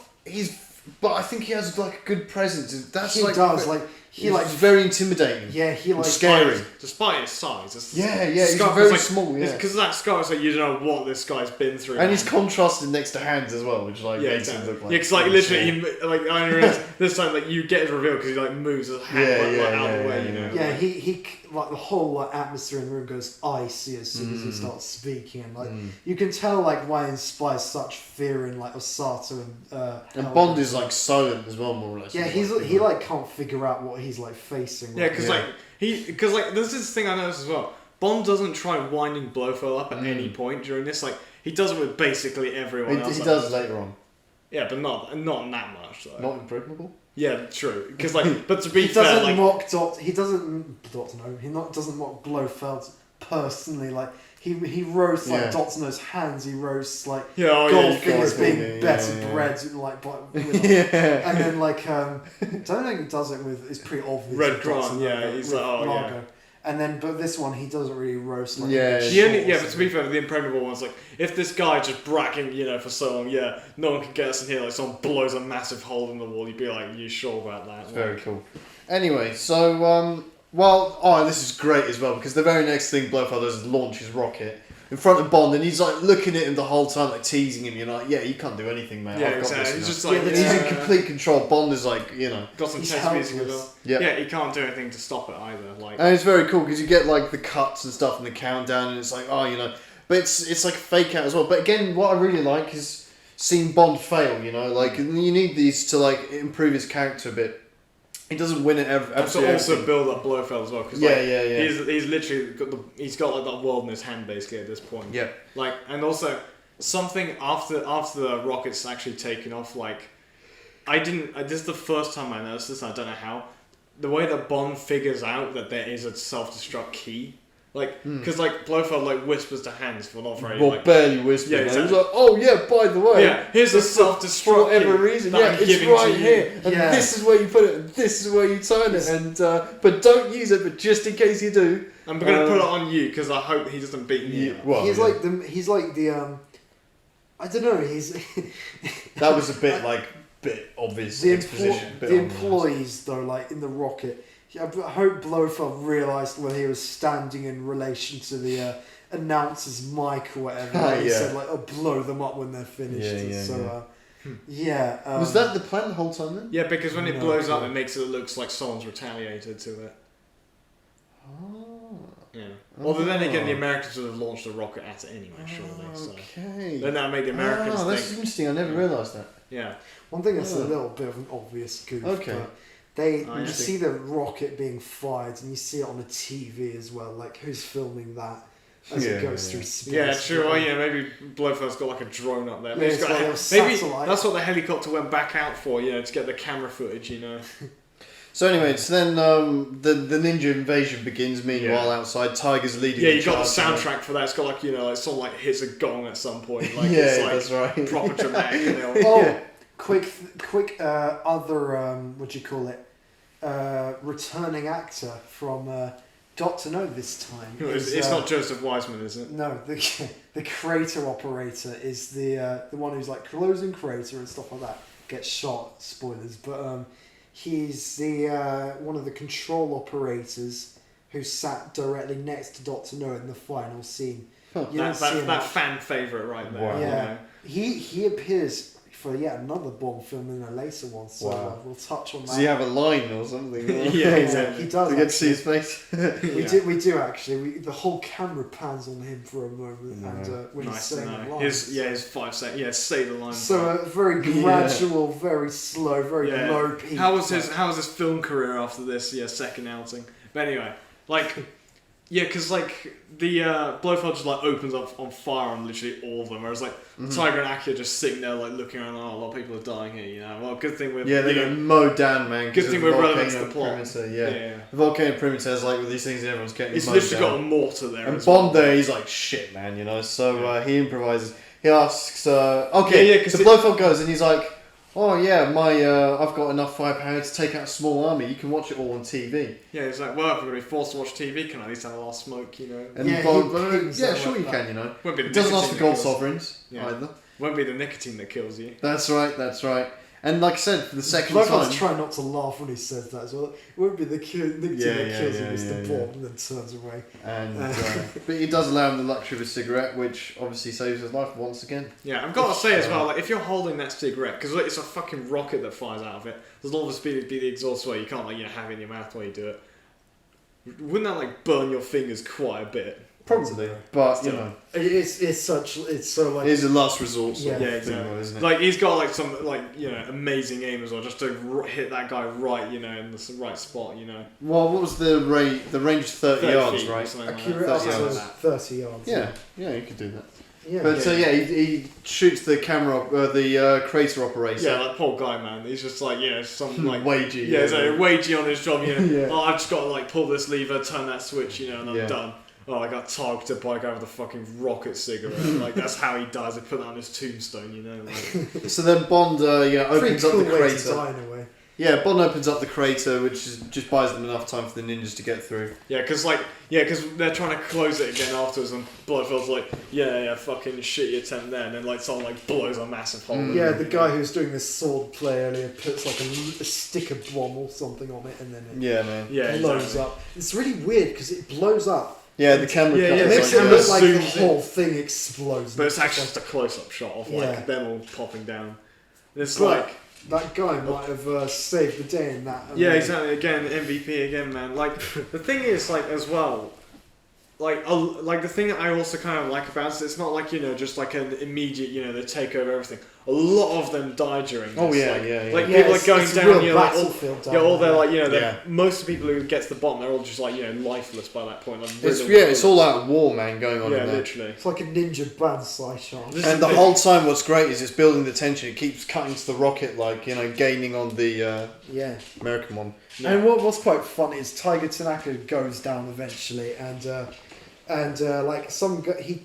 But I think he has like a good presence. That's He like does, like, he he's like, very intimidating. yeah, he like, Scary. Despite his size. It's, Yeah, the he's scar- very like, small. Yeah, Because of that scar, it's like you don't know what this guy's been through. and he's man. contrasted next to hands as well, which like Yeah, makes exactly. him look like. Yeah, because like literally, like I realized this time, like you get his reveal because he like moves his hand out of the way, you know. yeah, he like the whole like atmosphere in the room goes icy as soon as he starts speaking, and like you can tell like why he inspires such fear in like Osato and And Bond is like silent as well, more or less. yeah, he like can't figure out what he's like facing. Yeah, because like there's this thing I noticed as well. Bond doesn't try winding Blofeld up at any point during this. Like he does it with basically everyone else. He does later on. Yeah, but not that much. Though. Not impregnable. Yeah, true. Because like, but to be he fair, doesn't like mock doesn't mock Blofeld personally. Like he roasts like Yeah. Dr. No's hands. He roasts like yeah, oh, yeah, gold you figures can't- being better bred, like Yeah. and then like don't think he does it with. It's pretty obvious. Red with Grant, Dr. No, yeah, but he's with like, oh, Largo. yeah. And then, but this one he doesn't really roast like. Yeah, But to be fair, the impregnable one's like, if this guy just bracking, for so long, no one can get us in here. Like someone blows a massive hole in the wall, you'd be like, you sure about that? It's very cool. Anyway, so this is great as well because the very next thing Blofeld does is launch his rocket in front of Bond, and he's like looking at him the whole time, like teasing him. You're like, yeah, you can't do anything, mate. Yeah, I've got exactly. this, He's you just know. like, Yeah, He's in complete control. Bond is like, got some He's tense music as helpless. well. Yep. Yeah, he can't do anything to stop it either. Like, And it's very cool because you get like the cuts and stuff and the countdown, and it's like, but it's like a fake out as well. But again, what I really like is seeing Bond fail. Like you need these to like improve his character a bit. He doesn't win it absolutely. also build up Blofeld as well. Cause, Yeah. He's literally he's got like that world in his hand basically at this point. Yeah. Like, and also something after the rocket's actually taken off. Like, this is the first time I noticed this. I don't know how. The way that Bond figures out that there is a self-destruct key. Like, because like Blofeld like whispers to Hans for not very Well, like. barely whispering. Yeah, exactly. He's like, oh yeah, by the way. Yeah, here's a this is self-destruct for whatever key reason. that Yeah, I'm it's giving right to you. here, and Yeah. this is where you put it. And this is where you turn it, and but don't use it. But just in case you do, I'm gonna put it on you because I hope he doesn't beat me. Yeah, well, he's yeah. like the I don't know. He's that was a bit obvious exposition. the employees though, like in the rocket. I hope Blofeld realised when he was standing in relation to the announcer's mic or whatever. He Yeah. said like, "Oh, blow them up when they're finished." Was that the plan the whole time then? Yeah, because when it No, blows up, okay. it makes it look like someone's retaliated to it. Yeah. Although then again, the Americans would have launched a rocket at it anyway, surely. So Okay. then that made the Americans that's think. interesting. I never realised that. Yeah. One thing that's a Oh. little bit of an obvious goof. Okay. But Oh, you yeah. see the rocket being fired, and you see it on the TV as well. Like who's filming that as Yeah, it goes yeah. through space? Yeah, true. Oh, yeah, maybe Blofeld's got like a drone up there. Yeah, Maybe, it's got a little maybe satellite. that's what the helicopter went back out for, to get the camera footage, So anyway, it's then the ninja invasion begins. Meanwhile, outside, Tiger's leading. Yeah, the you got the charge, soundtrack for that. It's got like, like someone like hits a gong at some point. Like, Yeah, it's like that's right. proper dramatic. Oh, quick other what do you call it? Returning actor from Dr. No this time. It's not Joseph Wiseman, is it? No, the crater operator is the one who's like closing crater and stuff like that. Gets shot. Spoilers, but he's the one of the control operators who sat directly next to Dr. No in the final scene. You don't see him That fan favourite right there. Wow. Yeah, he appears for yet another Bond film in a later one, so Wow. we'll touch on that. Does he have a line or something? Yeah, exactly. He does. To get to see actually. his face. We do actually. The whole camera pans on him for a moment, and when he's Nice to saying the know. lines. His 5 seconds. Yeah, say the line. So very gradual, very slow, very low peak. How was his film career after this? Yeah, second outing. But anyway, like Yeah, because like the Blofeld just like opens up on fire on literally all of them, whereas like Tiger and Aki are just sitting there like looking around. Oh, a lot of people are dying here, you know. Well, good thing we're they get mowed down, man. Good thing we're relevant to the plot. Perimeter, yeah. The volcano perimeter is like with these things, everyone's getting It's mowed literally down. got a mortar there. And as Bond well. there, he's like, shit, man, you know. So he improvises. He asks, so Cause Blofeld goes and he's like, oh yeah, I've got enough firepower to take out a small army. You can watch it all on TV. Yeah, he's like, well, if we're going to be forced to watch TV, can I at least have a last smoke, you know? And Yeah, Bond, he sure like you that. can, you know. Won't be the It doesn't ask for nicotine gold that kills- sovereigns Yeah. either. Won't be the nicotine that kills you. That's right. And like I said, for the second Blofeld's time... trying not to laugh when he says that as well. It won't be the nicotine that kills him, it's the bomb, and then turns away. And but he does allow him the luxury of a cigarette, which obviously saves his life once again. Yeah, I've got to say as well, like if you're holding that cigarette, because it's a fucking rocket that fires out of it, there's all the speed to be the exhaust way. You can't like have it in your mouth while you do it. Wouldn't that like burn your fingers quite a bit? Probably, but you know, It's so like... it is a last resort sort of Yeah, thing, exactly. though, isn't it? Like he's got like some like amazing aim as well, just to hit that guy right in the right spot, you know. Well, what was the range? The range is 30 yards, feet or right? something like Accurate that. up to 30 yards. 30 yards. Yeah, you could do that. Yeah. But he shoots the camera, the crater operator. Yeah, that poor guy, man. He's just like some like Wagey. yeah, he's like wagey on his job. You know, Yeah. oh, I've just got to like pull this lever, turn that switch, you know, and I'm Yeah. done. Oh, I got targeted by a guy with a fucking rocket cigarette. Like that's how he dies. They put that on his tombstone, you know. Like. So then Bond, Pretty opens up cool the way to crater. die in a way. Yeah, Bond opens up the crater, which just buys them enough time for the ninjas to get through. Yeah, because they're trying to close it again afterwards, and Blofeld's like, yeah, fucking shit your attempt there, and then like someone like blows a massive hole. in it. Yeah, the guy who was doing this sword play earlier puts like a sticker bomb or something on it, and then it Yeah, man. Yeah, blows exactly. up. It's really weird because it blows up. Yeah, the camera Yeah, cuts. yeah, It the makes it camera look like the zooms in. whole thing explodes. But it's actually just a close-up shot of like Yeah. them all popping down. And it's But like. that guy might have saved the day in that. Yeah, exactly. Again, MVP again, man. Like the thing is, like as well, like the thing that I also kind of like about it is it's not like just like an immediate they take over everything. A lot of them die during this. Oh, yeah, like, yeah. Like Yeah, people it's- are going it's a down. real Like, battlefield down all there. they're like Yeah. most of the people who get to the bottom, they're all just like lifeless by that point. Like, It's riddled with it's all bullets. out war, man, going on Yeah, in there. literally. It's like a ninja banzai shot. This And is the the- whole time, what's great is it's building the tension. It keeps cutting to the rocket, like gaining on the Yeah. American one. Yeah. And what's quite funny is Tiger Tanaka goes down eventually, and like some guy, he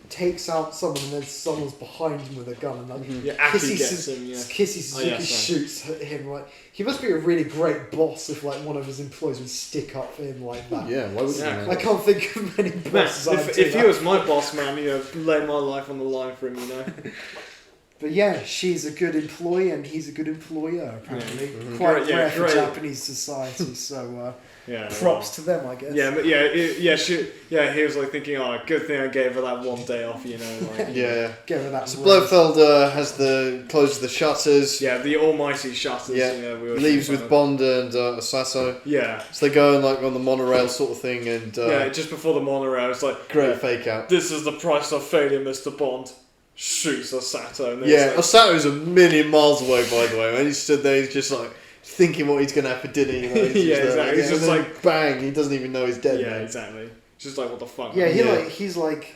takes out someone, and then someone's behind him with a gun, and like Yeah, Aki Kissy gets him. Yeah. Kissy Suzuki yeah, sorry. shoots him. Like he must be a really great boss if like one of his employees would stick up for him like that. Yeah, why wouldn't Yeah. you? I can't think of many Man, bosses. I'd do if he that was my for. boss, man, lay my life on the line for him, But yeah, she's a good employee and he's a good employer. Apparently, Mhm. quite Great, yeah, rare for great. Japanese society. So Yeah. props to them, I guess. Yeah, but he was like thinking, oh, good thing I gave her that one day off, like. Yeah. Give her that. So word. Blofeld has closes the shutters. Yeah, the almighty shutters. Yeah. We were Leaves talking with about. Bond and Sasso. Yeah. So they go on the monorail sort of thing, and Yeah, just before the monorail, it's like, great fake out. this is the price of failure, Mr. Bond. Shoots Osato. And then Yeah, it's Osato's a million miles away, by the way. When he stood there, he's just like thinking what he's gonna have for dinner. He's Yeah, just there, exactly. He's and just then like- bang, he doesn't even know he's dead. yeah, man. exactly. It's just like, what the fuck? Yeah, man? he's like.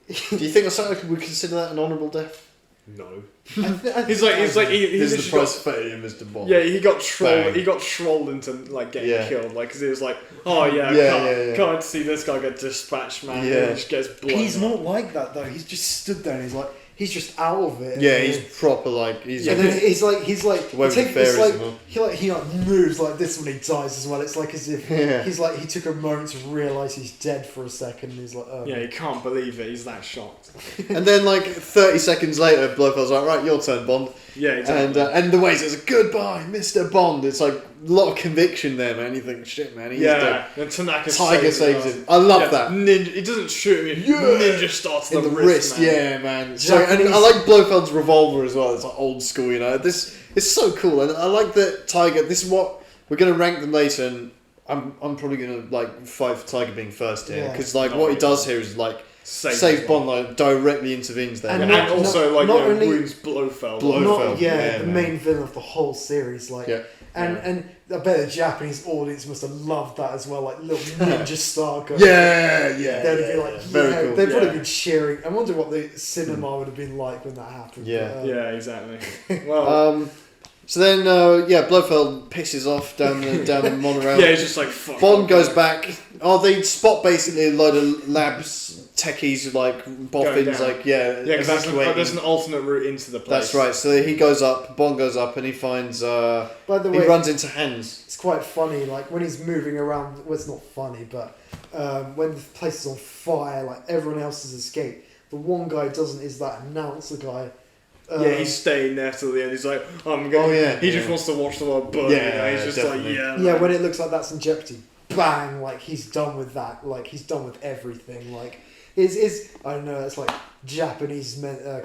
Do you think Osato would consider that an honourable death? No. He's He's like, he This is the literally price of failure, Mr. Bond. Yeah, he got trolled. Bang. He got trolled into like getting Yeah. killed, like because he was like, "Oh yeah, Yeah. can't see this guy get dispatched, man." Yeah. And he just gets blown. He's up. not like that though. He's just stood there and he's like, he's just out of it. Yeah, And he's proper like he's. And then he's like, The way he with take, the fairies it's like, and all. he moves like this when he dies as well. It's like as if Yeah. he's like, he took a moment to realise he's dead for a second. And he's like, oh. Yeah, he can't believe it. He's that shocked. And then 30 seconds later, Blofeld's like, right, your turn, Bond. Yeah, exactly. And the way he says, goodbye, Mr. Bond. It's like a lot of conviction there, man. You think, shit, man, he's dead. and Tanaka Tiger saves him. him. I love that. Ninja, he doesn't shoot him. Yeah. Ninja starts In the wrist, man. yeah, man. So, and Japanese- I like Blofeld's revolver as well. It's like old school, This it's so cool, and I like that Tiger. This is what we're gonna rank them later, and I'm probably gonna fight for Tiger being first here Yeah. because what he does here is saves Bond, like directly intervenes there. And And also like not only- wounds Blofeld. Blofeld. The main villain of the whole series. Like, and I bet the Japanese audience must have loved that as well. Like little ninja star. They'd be like, very cool. They'd probably been cheering. I wonder what the cinema would have been like when that happened. Yeah. But, Exactly. Well, so then, Blofeld pisses off down the monorail. he's just like fuck. Bond goes back. Oh, they spot basically a load of labs, techies, like boffins, like because evacuating. there's an alternate route into the place. That's right. So he goes up. Bond goes up, and he finds. by the way, he runs into Hans. it's quite funny. Like when he's moving around. Well, it's not funny, but when the place is on fire, like everyone else has escaped. The one guy doesn't. Is that announcer guy? He's staying there till the end. He's like, I'm going. Oh, yeah, He just wants to watch the world burn. He's just definitely. like, when it looks like that's in jeopardy, bang! Like he's done with that. Like he's done with everything. Like is I don't know. It's like Japanese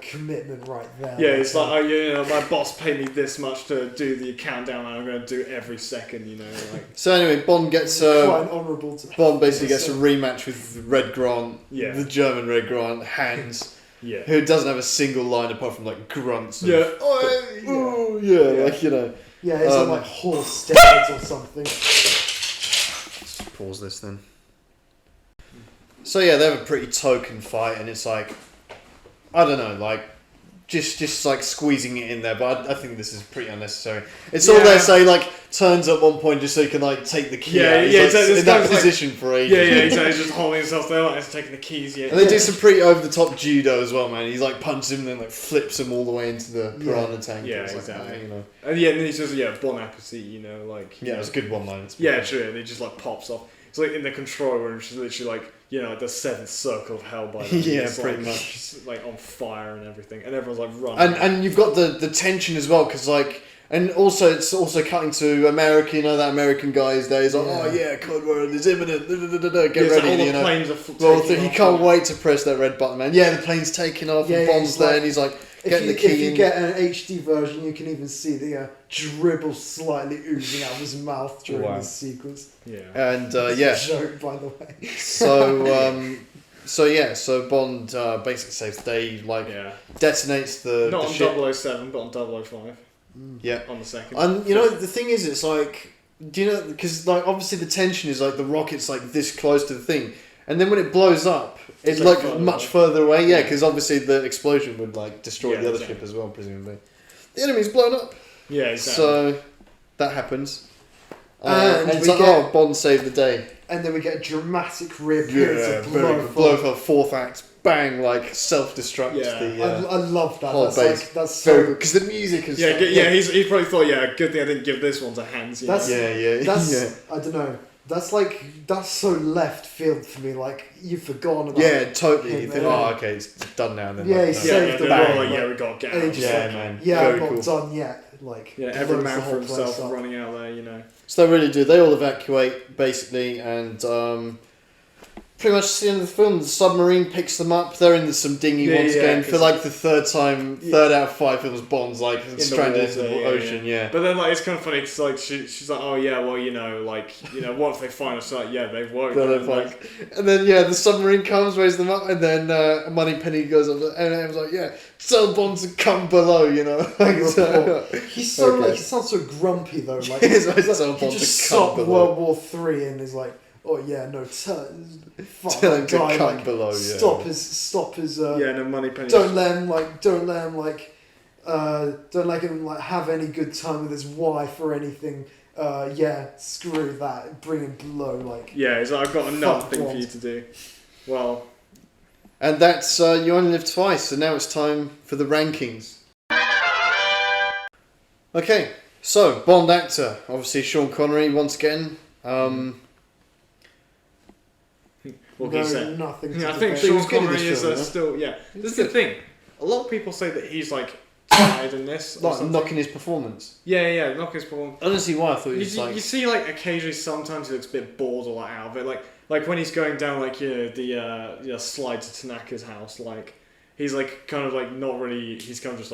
commitment right there. Yeah, it's like, my boss paid me this much to do the countdown, and I'm going to do it every second. Like. So anyway, Bond gets. quite honourable to. Bond basically gets a rematch with Red Grant, Yeah. the German Red Grant, Hans. Yeah. Who doesn't have a single line apart from like grunts. And, Yeah. like Yeah, it's on like horse steroids or something. Let's pause this then. So yeah, they have a pretty token fight, and it's like, I don't know, like just like squeezing it in there. But I think this is pretty unnecessary. It's all there, say like turns at one point just so he can like take the key out. He's like, in that position for ages. Exactly. He's just holding himself there, like he's taking the keys. And they do some pretty over the top judo as well, man. He's like punches him and then like flips him all the way into the piranha tank. Yeah, it's exactly. Like, And then he says, bon appetit, like. Yeah, it was a good one line. Yeah, true. And he just like pops off. It's like in the control room, which is literally like, like the seventh circle of hell by then. Yeah, it's pretty like, much. Just, like on fire and everything, and everyone's like running. And you've got the tension as well, because like, and also it's also cutting to America. That American guy is there. He's like, Code Word is imminent. Get ready. All the planes are he can't wait to press that red button, man. Yeah, the plane's taking off, and Bond's there, and he's like getting the key. If you get an HD version, you can even see the dribble slightly oozing out of his mouth during this sequence. Yeah, and It's a joke, by the way. So Bond basically saves the day, detonates the not the on ship. 007, but on 005. Yeah, on the second. And the thing is, it's like, because like obviously the tension is like the rocket's like this close to the thing, and then when it blows up, it's like much further away. Yeah, because obviously the explosion would like destroy the other ship as well, presumably. The enemy's blown up. Yeah, exactly. So that happens. And it's we like, Bond saved the day. And then we get a dramatic reappearance of Blofeld, fourth act, bang, like self-destruct. Yeah, I love that. Whole That's base. that's so good because the music is. He probably thought, good thing I didn't give this one to Hans. That's I don't know. That's so left field for me. Like you've forgotten about. Yeah, totally. You think, okay, it's done now. And then he saved the world. We got to get out. Man. Yeah, I'm not done yet. Like every man for himself running out there. So they really do. They all evacuate basically, and pretty much at the end of the film, the submarine picks them up. They're in some dinghy once again for like the third out of 5 films. Bond's like stranded in the ocean. Yeah. But then it's kind of funny because like she's like, what if they find us? Like, they've woke. And then the submarine comes, raises them up, and then Moneypenny goes up, and it was like, tell Bond to come below. He's so he sounds so grumpy though. Like he just stopped World War III and is like. Oh yeah, no, tell him to come below. Stop his. Moneypenny. Don't let him have any good time with his wife or anything. Screw that. Bring him below. He's like, I've got another thing for you to do. Well, and that's You Only Live Twice. So now it's time for the rankings. Okay, so Bond actor, obviously Sean Connery once again. What can you say? Nothing. I think Sean Connery is still. Yeah, this is the thing. A lot of people say that he's tired in this, knocking his performance. Yeah, knocking his performance. I don't see why. I thought he was you see occasionally sometimes he looks a bit bored or out of it. Like when he's going down the slide to Tanaka's house. He's kind of not really. He's kind of just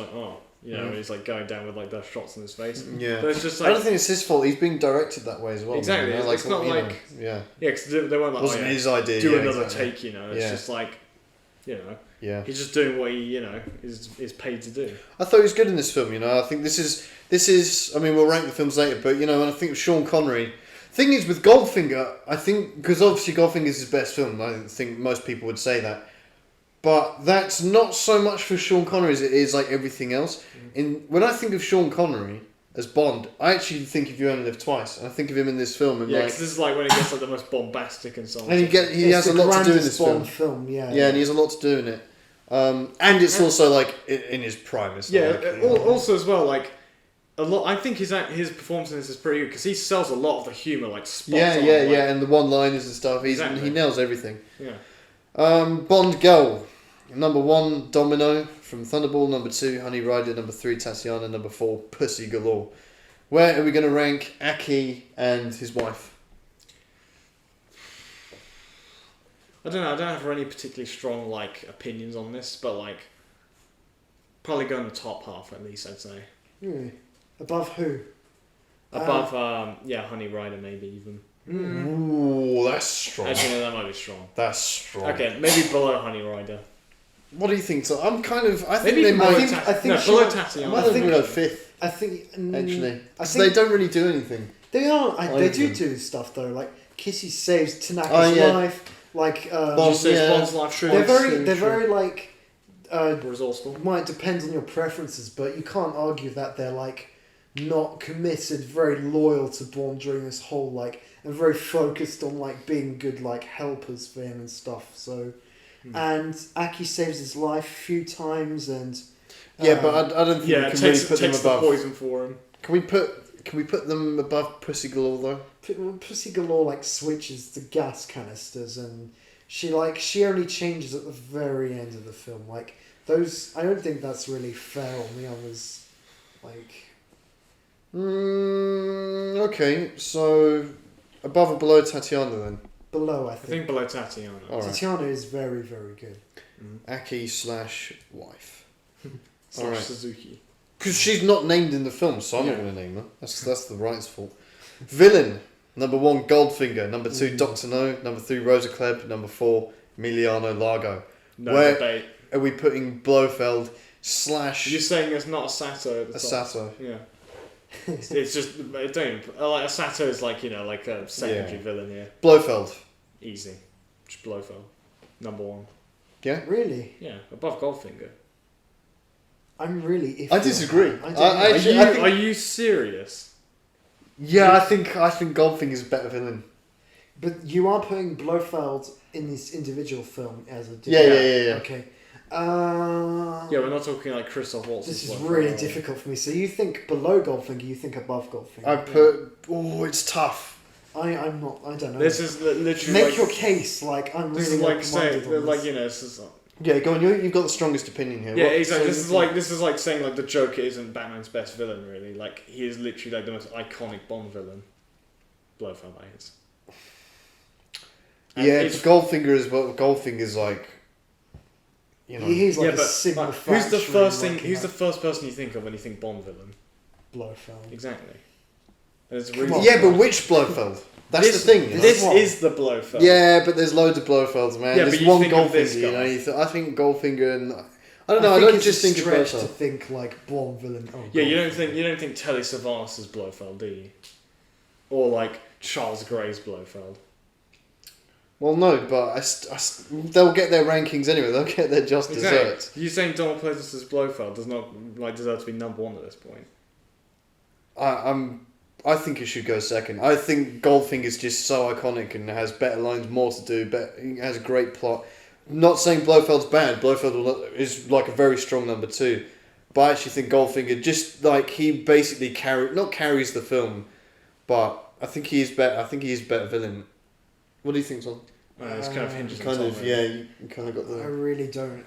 he's going down with those shots in his face. Yeah, but it's just I don't think it's his fault. He's being directed that way as well. Exactly. It's not because they weren't wasn't his idea. do another take. It's just you know. Yeah. He's just doing what he, you know, is paid to do. I thought he was good in this film, you know. I think this is. I mean, we'll rank the films later, but you know, and I think Sean Connery. Thing is with Goldfinger, I think because obviously Goldfinger is his best film. I think most people would say that, but that's not so much for Sean Connery as it is like everything else. When I think of Sean Connery as Bond, I actually think of You Only Live Twice, and I think of him in this film. And Yeah, like, because this is like when it gets like the most bombastic and so on. and he has a lot to do in this film. Yeah, Yeah, and he has a lot to do in it. And it's also like in his prime. It's not like, also as well like. A lot. I think his performance in this is pretty good because he sells a lot of the humor, like spot on, and the one-liners and stuff. He nails everything. Yeah. Bond Girl, number 1, Domino from Thunderball. Number 2, Honey Rider. Number 3, Tatiana. Number 4, Pussy Galore. Where are we going to rank Aki and his wife? I don't know. I don't have any particularly strong like opinions on this, but like probably go in the top half at least. I'd say. Really? Above who? Above, Honey Rider maybe even. Ooh, that's strong. Actually, no, that might be strong. That's strong. Okay, maybe below Honey Rider. What do you think? So I think Maybe they below might. below Tatiana. I think go 5th. I think Actually, I because think they don't really do anything. they are. They do stuff though. Like Kissy saves Tanaka's life. Like Bond's life. they're very like. Resourceful. Might depend on your preferences, but you can't argue that they're like not committed, very loyal to Bond during this whole like, and very focused on like being good like helpers for him and stuff. So, and Aki saves his life a few times, and but I don't think we can really put them the above. poison for him. Can we put them above Pussy Galore though? Pussy Galore like switches the gas canisters, and she only changes at the very end of the film. Like those, I don't think that's really fair on the others. Like. Okay, so above or below Tatiana then? Below, I I think. think below Tatiana. All right. Tatiana is very, very good. Aki / wife. Slash Alright. Suzuki. Because she's not named in the film, so I'm not going to name her. That's the right's fault. Villain. Number 1, Goldfinger. Number 2, Dr. No. Number 3, Rosa Klebb. Number 4, Emiliano Largo. No Where debate. are we putting Blofeld / You're saying there's not a Sato at the a top? Sato? Yeah. It's just don't even, like a Sato is like like a secondary villain here. Blofeld. Easy, just Blofeld, number 1. Yeah. Really? Yeah, above Goldfinger. I'm really iffy. I disagree. on that. Actually, Are you serious? Yeah, I think Goldfinger's a better villain. But you are putting Blofeld in this individual film as a Yeah. Okay. Yeah, we're not talking like Christoph Waltz. This is really difficult for me. So you think below Goldfinger, you think above Goldfinger. I put. Oh, it's tough. I'm not. I don't know. This is literally Make like, your case. Like I'm This really is like saying open-minded on like this. you know this is. Yeah, go on. You've got the strongest opinion here. Yeah, What- exactly. so This is like saying like the Joker isn't Batman's best villain. Really, like he is literally like the most iconic Bond villain. Blofeld, that is. And Yeah, it's- but Goldfinger is well. Goldfinger's like. You know. He's like yeah, a but Sigma like, who's the faction, first like, thing? Who's the first person you think of when you think Bond villain? Blofeld? Exactly. And it's Come really on. Yeah, but which Blofeld? That's the thing. This What? is the Blofeld. Yeah, but there's loads of Blofelds, man. Yeah, there's but you one think of this Goldfinger, you know. guy. I think Goldfinger and I don't know. I, think don't it's just a think of stretch to Blofeld. think like Bond villain. Oh, Yeah, you Goldfinger. don't think Telly Savalas is Blofeld, do you? Or like Charles Gray's Blofeld. Well, no, but they'll get their rankings anyway. They'll get their just desserts. You saying Donald Pleasance's Blofeld does not like deserve to be number 1 at this point? I think it should go second. I think Goldfinger's just so iconic and has better lines, more to do. He has a great plot. Not saying Blofeld's bad. Blofeld is like a very strong number 2, but I actually think Goldfinger just like he basically carries the film, but I think he is better. I think he is a better villain. What do you think, Son? It's kind of hinges on Kind Tom, of, really. yeah. You kind of got I the. really don't.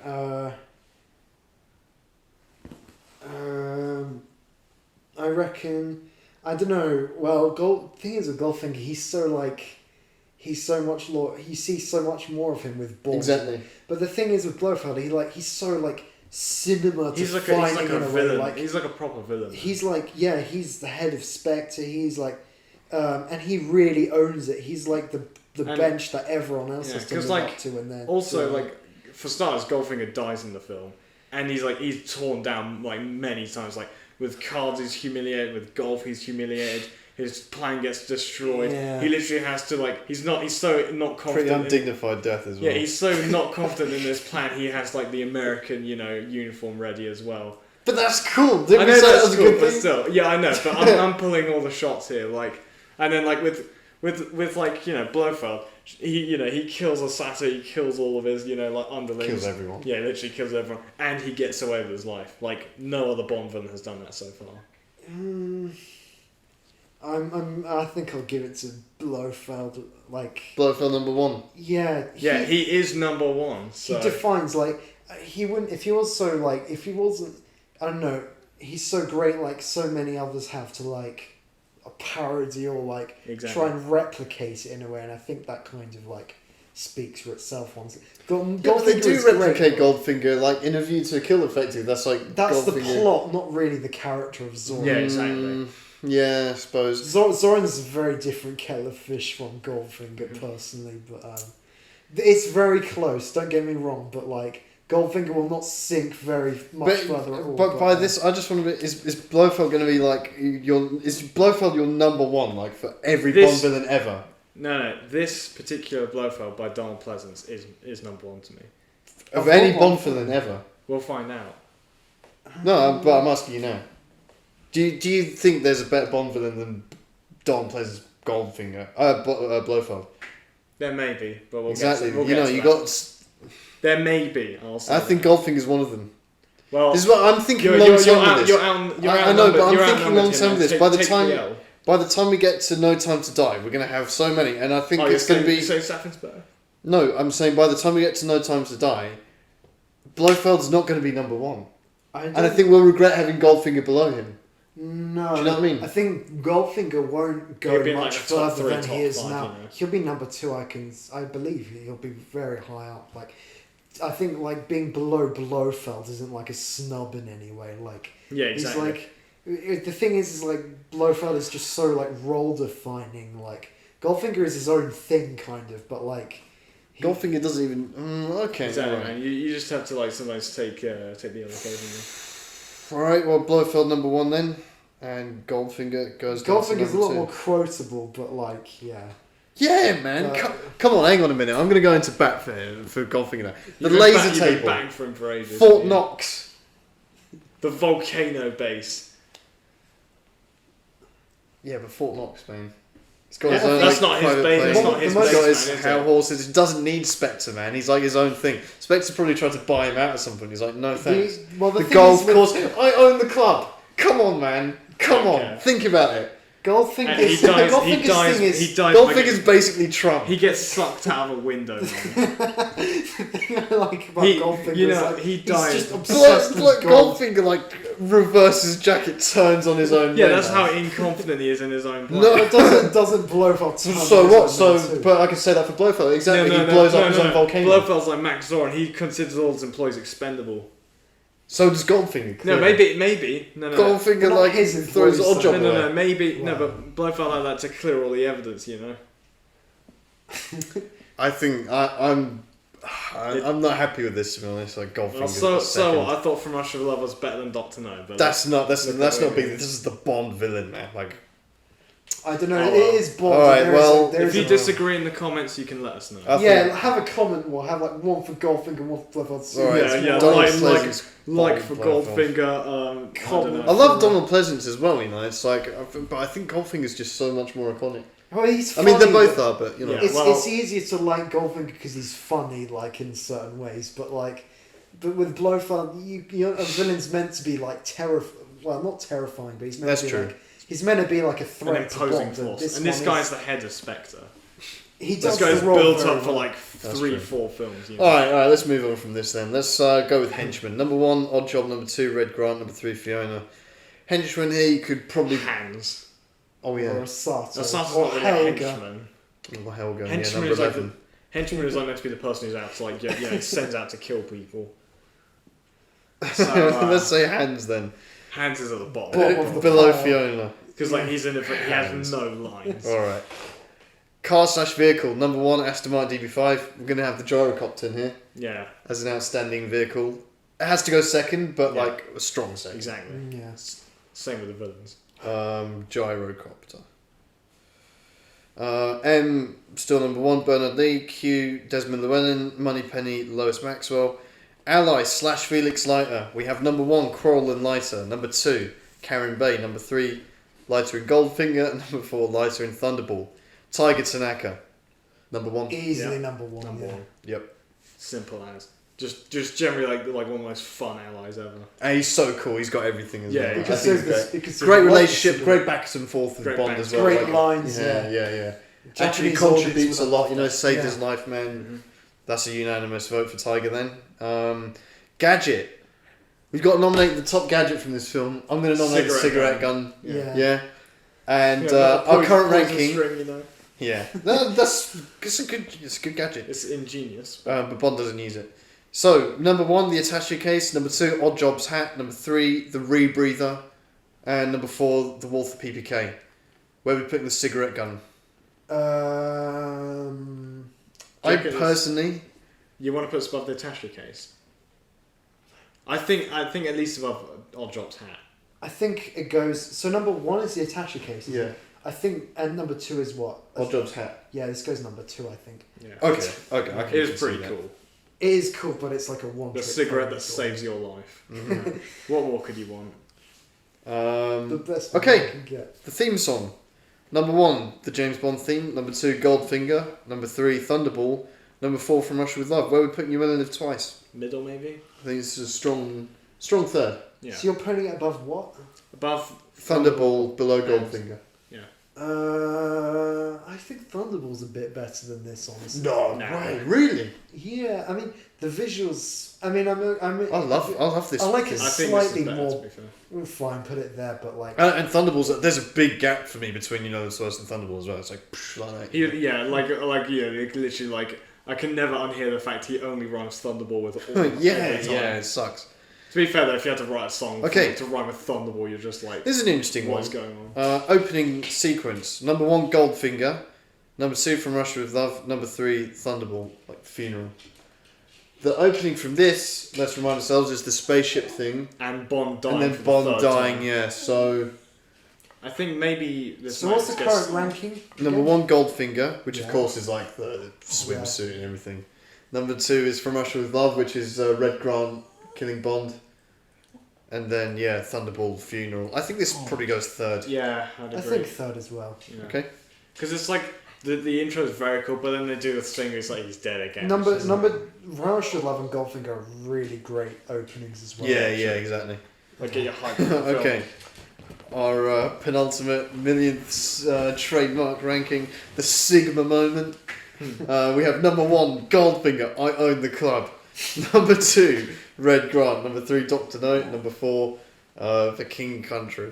I reckon. I don't know. Well, thing is with Goldfinger, he's so much he sees so much more of him with Bond. Exactly. But the thing is with Blofeld, he's so like cinema He's like defining a in a way. villain. Like He's like a proper villain. he's the head of Spectre. He's like, and he really owns it. He's like the And- bench that everyone else yeah, has to 'cause, live like, up to, and then Also, like for starters, Goldfinger dies in the film, and he's torn down like many times. Like with cards, he's humiliated. With golf, he's humiliated. His plan gets destroyed. Yeah. He literally has to he's so not confident. Pretty undignified death as well. Yeah, he's so not confident in this plan. He has like the American, uniform ready as well. But that's cool. Didn't I we know say that that's was a cool, good but thing? still, yeah, I know. But I'm pulling all the shots here, and then with Blofeld, he kills Osato, he kills all of his underlings. Kills everyone. Yeah, literally kills everyone, and he gets away with his life. Like no other Bond villain has done that so far. I think I'll give it to Blofeld. Blofeld number 1. Yeah. He is number 1. So. He defines he wouldn't if he was so if he wasn't, I don't know, he's so great so many others have to a parody or Exactly. try and replicate it in a way, and I think that kind of speaks for itself once. But they do replicate Goldfinger in A View to a Kill effectively. That's that's Goldfinger. the plot, not really the character of Zorin. Yeah, exactly. Yeah, I suppose. Zorin's a very different kettle of fish from Goldfinger, personally, but it's very close. Don't get me wrong, but Goldfinger will not sink very much further at all. But by this, I just want to be: is Blofeld going to be is Blofeld your number 1 for every Bond villain ever? No, this particular Blofeld by Donald Pleasance is number 1 to me. Of any Bond villain ever? We'll find out. No, but I'm asking you now. Do you think there's a better Bond villain than Donald Pleasance Goldfinger? Blofeld. There may be, but we'll Exactly. Get to, we'll you get got. There may be. I think Goldfinger's one of them. Well, this is what I'm thinking long term with this. I know, but I'm thinking long term with this. By the time we get to No Time to Die, we're going to have so many, and I think it's going to be. So Safin's better. No, I'm saying by the time we get to No Time to Die, Blofeld's not going to be number 1, and I think we'll regret having Goldfinger below him. No, do you know what I mean? I think Goldfinger won't go much further than he is now. He'll be number 2. I believe he'll be very high up. I think being below Blofeld isn't a snub in any way. Yeah, exactly. The thing is Blofeld is just so role defining. Goldfinger is his own thing, kind of, but Goldfinger doesn't even. Okay, exactly, right. man. You just have to sometimes take the other occasionally. Alright, well, Blofeld number 1 then, and Goldfinger goes down to Goldfinger's a number lot 2. more quotable, but yeah. Yeah, man. Come on, hang on a minute. I'm going to go into bat for Goldfinger now. The You've laser been table. banged for him for ages. Fort Knox. The volcano base. Yeah, but Fort Knox, man. He's got his own. That's not his private base. plane. That's not his He's got base, his man, how horses. He doesn't need Spectre, man. He's his own thing. Spectre probably tried to buy him out at some point. He's like, no thanks. The golf course. I own the club. Come on, man. Come on. Think about it. Goldfinger's Goldfinger's basically Trump. He gets sucked out of a window. The thing I like about Goldfinger is he he's dies. just obsessed with gold. Goldfinger reverses jacket, turns on his own. Yeah, that's how inconfident he is in his own plan. No, it doesn't Blofeld. So what? But I can say that for Blofeld. Exactly, he blows up his own volcano. Blofeld's like Max Zorin. He considers all his employees expendable. So does Goldfinger. No, maybe. No. Goldfinger throws odd job away. No, maybe. Wow. No, but Blofeld had that to clear all the evidence, I think I'm not happy with this, to be honest. Goldfinger. So I thought From Russia with Love was better than Doctor No, but that's not big. This is the Bond villain, man. I don't know. It is Bond. All right. If you disagree in the comments, you can let us know. Have a comment. We'll have one for Goldfinger, one for Blofeld. Like for Goldfinger. I love Donald Pleasance as well. But I think Goldfinger's just so much more iconic. Well, he's funny, I mean, they both are, but it's easier to like Goldfinger because he's funny, in certain ways. But with Blofeld, a villain's meant to be terrifying. Well, not terrifying, but he's meant to be true. He's meant to be a threat, an imposing to Bond. force. And this guy's the head of Spectre. This guy's built up for 3-4 films. All right. Let's move on from this then. Let's go with Henchman. Number 1, Odd Job. Number 2, Red Grant. Number 3, Fiona. Henchman here, you could probably Hands. Oh yeah. Or Osato. Osato's not really a henchman. Oh, Helga. Henchman number is 11. Henchman is meant to be the person who's out to sends out to kill people. So, let's say Hands then. Hands is at the bottom. Below Fiona. Because he has no lines. All right. Car/vehicle, number 1, Aston Martin DB5. We're going to have the gyrocopter in here Yeah, as an outstanding vehicle. It has to go second, but Yeah. like a strong second. exactly. Yeah. Same with the villains. Gyrocopter. M, still number 1, Bernard Lee. Q, Desmond Llewellyn. Moneypenny, Lois Maxwell. Ally/Felix Leiter. We have number 1, Quarrel and Leiter. Number 2, Karen Bay. Number 3, Leiter in Goldfinger. And number 4, Leiter in Thunderball. Tiger Tanaka. Number 1. Easily Yeah. number one. Number yeah. one. Yep. Simple as. Just generally like one of the most fun allies ever. And he's so cool. He's got everything as Yeah, well. he I Because think there's he's this, great. because Great there's relationship, lots great of back and forth with Great Bond back as and well. great lines. Yeah, Yeah. yeah. Actually Japanese contributes audience a would lot, you know, love saved that. his life, man. Mm-hmm. That's a unanimous vote for Tiger then. Gadget. We've got to nominate the top gadget from this film. I'm going to nominate the cigarette gun. Yeah. Yeah. And Yeah, our current poison ranking. string, you know. Yeah. No, it's a good gadget. It's ingenious. But Bond doesn't use it. So, number 1, the attaché case. Number 2, Odd Job's hat. Number 3, the rebreather. And number 4, the Wolf of PPK. Where are we putting the cigarette gun? I Jack, personally... You want to put us above the attaché case? I think at least above Oddjob's hat. I think it goes. So number 1 is the attaché case. isn't Yeah. it? I think, and number 2 is what? Odd Job's hat. Yeah, this goes number 2. I think Yeah. Okay. I can It was concede pretty that. cool. it is cool, but it's like a one. The cigarette that saves your life. Mhm. What more could you want? The best. one Okay. I can get. The theme song. Number 1, the James Bond theme. Number 2, Goldfinger. Number 3, Thunderball. Number 4, From Russia with Love. Where are we putting You Will Live Twice? Middle, maybe? I think it's a strong third. Yeah. So you're putting it above what? Above Thunderball, below And- Goldfinger. I think Thunderball's a bit better than this, honestly. No No. way, really? Yeah, I mean the visuals. I mean, I love this. I like film. it I think slightly this is better, more. to be fair. Fine, put it there, but like. And Thunderball's, there's a big gap for me between, you know, the Source and Thunderball as well. It's like, like that. Yeah, like literally, like I can never unhear the fact he only rhymes Thunderball with all. yeah, every time. yeah, it sucks. To be fair though, if you had to write a song Okay. to rhyme with Thunderball, you're just like, This is an interesting what's one. going on? Opening sequence. Number 1, Goldfinger. Number 2, From Russia with Love. Number 3, Thunderball, like funeral. The opening from this, let's remind ourselves, is the spaceship thing. And Bond dying. And then for the Bond third dying, time. yeah. So, I think maybe this. So might what's the get- current ranking? number 1, Goldfinger, which of Yeah. course is like the swimsuit and everything. Number 2 is From Russia with Love, which is Red Grant killing Bond. And then, yeah, Thunderball, funeral. I think this probably goes third. Yeah, I'd I agree. think third as well. Yeah. Okay. Because it's like the intro is very cool, but then they do the thing. It's like he's dead again. Number It's just Rush with Love and Goldfinger are really great openings as well. Yeah, yeah, exactly. like get your hype. for the film. Okay. Our penultimate millionth trademark ranking, the Sigma moment. We have number 1, Goldfinger, I Own the Club. Number 2, Red Grant. Number 3, Dr. No. Number 4, The King Country.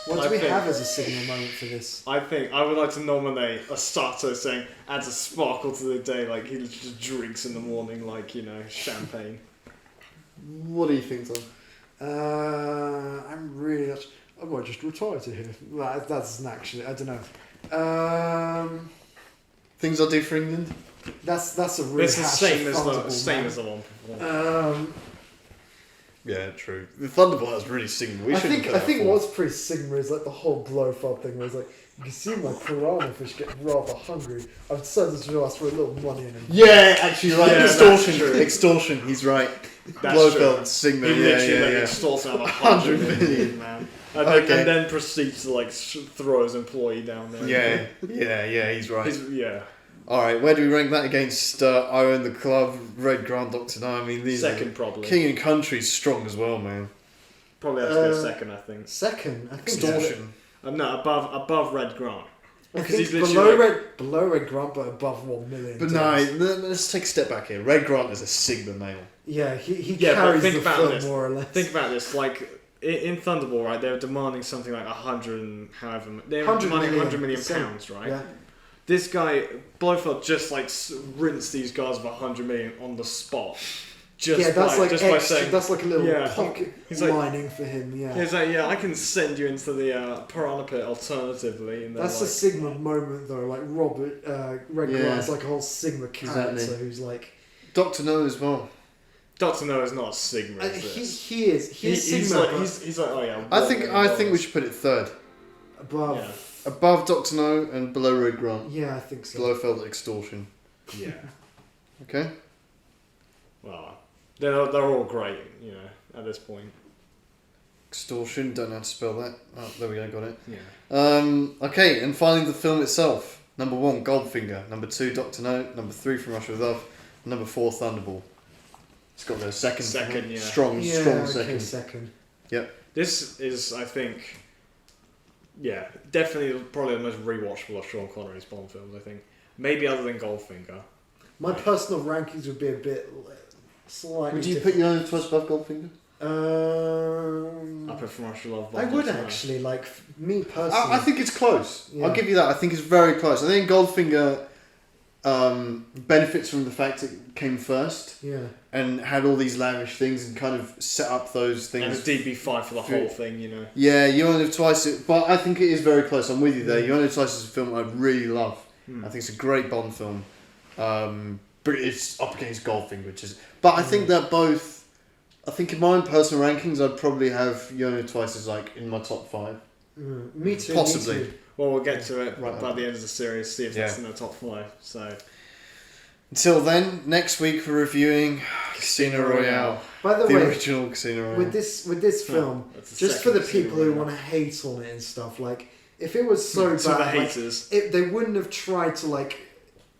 What do I we think- have as a signal moment for this? I think I would like to nominate a Sato saying adds a sparkle to the day, like he just drinks in the morning, like champagne. What do you think, Tom? I'm really not. I might just retire to here. That's an actually. I don't know. Things I do for England? That's a really. It's the same as the Thunderball, one before. man. Yeah, true. The Thunderball has really Sigma. We I shouldn't think put I that think forward. what's pretty Sigma is like the whole Blofeld thing, where it's like you can see my piranha fish get rather hungry. I've decided to ask for a little money and. Yeah, actually, right. Yeah, that's extortion. true. Extortion, he's right. That's Blofeld, true. Sigma, He yeah, literally yeah, yeah. extorts out 100 100 million, man. And, Okay. and then proceeds to throw his employee down there. Yeah, he's right. Yeah. Alright, where do we rank that against I Own the Club, Red Grant, Dr. No? I mean, these Second, are... probably. King and Country's strong as well, man. Probably has to go second, I think. Second, I think. Extortion. No, above Red Grant. I Because he's think literally below Red Grant, but above 1 million. But no, let's take a step back here. Red Grant is a Sigma male. Yeah, he Yeah, but carries think the about film this. more or less. Think about this, like in Thunderball, right? They were demanding something like 100 and however they were 100 demanding million. 100 million Same. pounds, right? Yeah. This guy Blofeld just rinsed these guys of 100 million on the spot. just that's by, like just extra, by saying, that's like a little Yeah. pocket He's like- lining for him. Yeah, he's like, yeah, I can send you into the piranha pit alternatively. And that's a like, Sigma moment though. Like Robert Redgrave Yeah. is like a whole Sigma character Exactly. who's like Dr. No as well. Dr. No is not a Sigma. Is he this? he is He's Sigma like, but he's like, oh yeah. I $1 think million. we should put it third. above. Yeah. Above Dr. No and below Red Grant. Yeah, I think so. Blofeld Extortion. Yeah. Okay? Well, they're all great, you know, at this point. Extortion, don't know how to spell that. Oh, there we go, got it. Yeah. Okay, and finally the film itself. Number 1, Goldfinger. Number 2, Dr. No. Number 3, From Russia with Love. Number 4, Thunderball. It's got the second. Yeah. Strong okay, second. second. This is, I think, yeah, definitely probably the most rewatchable of Sean Connery's Bond films, I think. Maybe other than Goldfinger. My personal rankings would be a bit slightly. Would you put your own twice above Goldfinger? Um, I put From Russia with Love. I Bond would Dr. No. actually like me personally. I think it's close. Yeah. I'll give you that. I think it's very close. I think Goldfinger benefits from the fact it came first Yeah. and had all these lavish things and kind of set up those And things. the DB5 for the whole thing, you know. Yeah, You Only Live Twice. But I think it is very close. I'm with you there. You Only Live Twice is a film I really love. I think it's a great Bond film. But it's up against Goldfinger, which is. But I think that both. I think in my own personal rankings, I'd probably have You Only Live Twice as like in my top 5. Me too. Possibly. Me too. Well, we'll get to it Right. by the end of the series, see if that's Yeah. in the top 5. So, Until then, next week we're reviewing Casino Royale. By the The way, original Casino Royale. with this film, that's the just for second the people Casino who Royale. want to hate on it and stuff, like if it was so To bad, the like, haters. they wouldn't have tried to like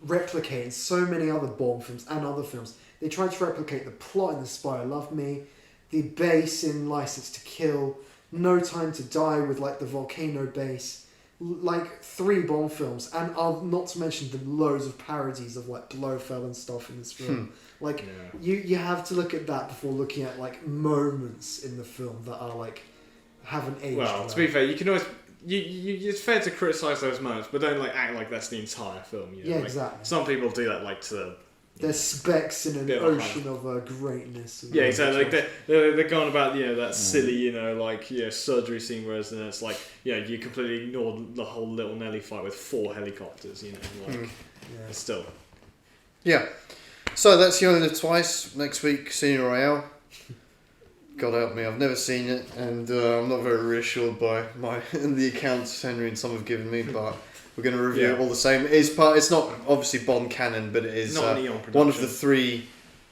replicate in so many other Bond films and other films. They tried to replicate the plot in The Spy Who Loved Me, the base in License to Kill, No Time to Die with like the volcano base, like 3 Bond films, and not to mention the loads of parodies of like Blofeld and stuff in this film. Like Yeah. you have to look at that before looking at like moments in the film that are like haven't aged Well, well. to be fair, you can always. It's fair to criticise those moments, but don't like act like that's the entire film. You know? Yeah, Like, exactly. Some people do that, like to the. There's specks in an Bit of a ocean of greatness. Yeah, exactly. Like they're going about that silly like surgery scene, whereas then it's like you completely ignored the whole Little Nelly fight with 4 helicopters. Like still. Yeah. So that's You Only Live Twice. Next week, Casino Royale. God help me, I've never seen it, and I'm not very reassured by the accounts Henry and some have given me, but we're going to review it all the same. It's not obviously Bond canon, but it is Not Neon one of production. the 3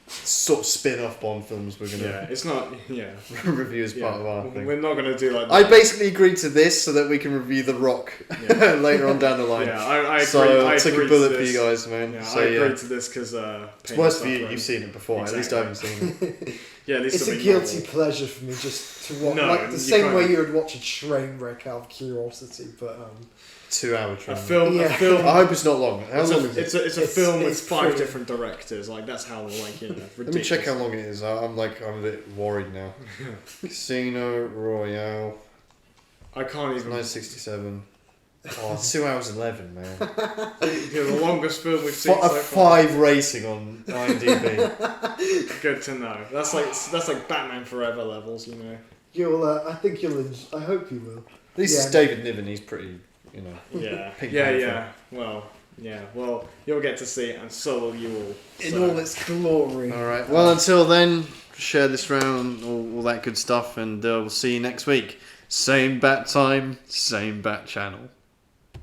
sort of spin-off Bond films we're going to Yeah, it's not. Yeah, review as part of our thing. we're not going to do like. I basically agreed to this so that we can review The Rock later on down the line. Yeah, I agree. So I I took a agreed bullet to for this. you guys, man. Yeah, So I agreed to this because it's worse for you. You've seen it before. Exactly. At least I haven't seen it. Yeah, at least It's a something guilty normal. pleasure for me just to watch, No, like the you same can't. way you would watch a train wreck out of curiosity. But 2-hour train. A film. Yeah. A film. I hope it's not long. How It's long a, is it? it's a, it's a It's- film with it's 5 pretty- different directors. Like that's how ridiculous. Let me check how long it is. I'm a bit worried now. Casino Royale, I can't even. 1967. Oh, 2 hours 11, man. The longest film we've seen so far. 5 rating on IMDb. Good to know. That's like Batman Forever levels, you know. you'll, I think you'll. I hope you will. At least it's Yeah. David Niven. He's pretty, Yeah. Pink yeah. Panther. Yeah. Well. Yeah. Well, you'll get to see it, and so will you all. In So- all its glory. All right. Well, until then, share this round, all that good stuff, and we'll see you next week. Same bat time, same bat channel.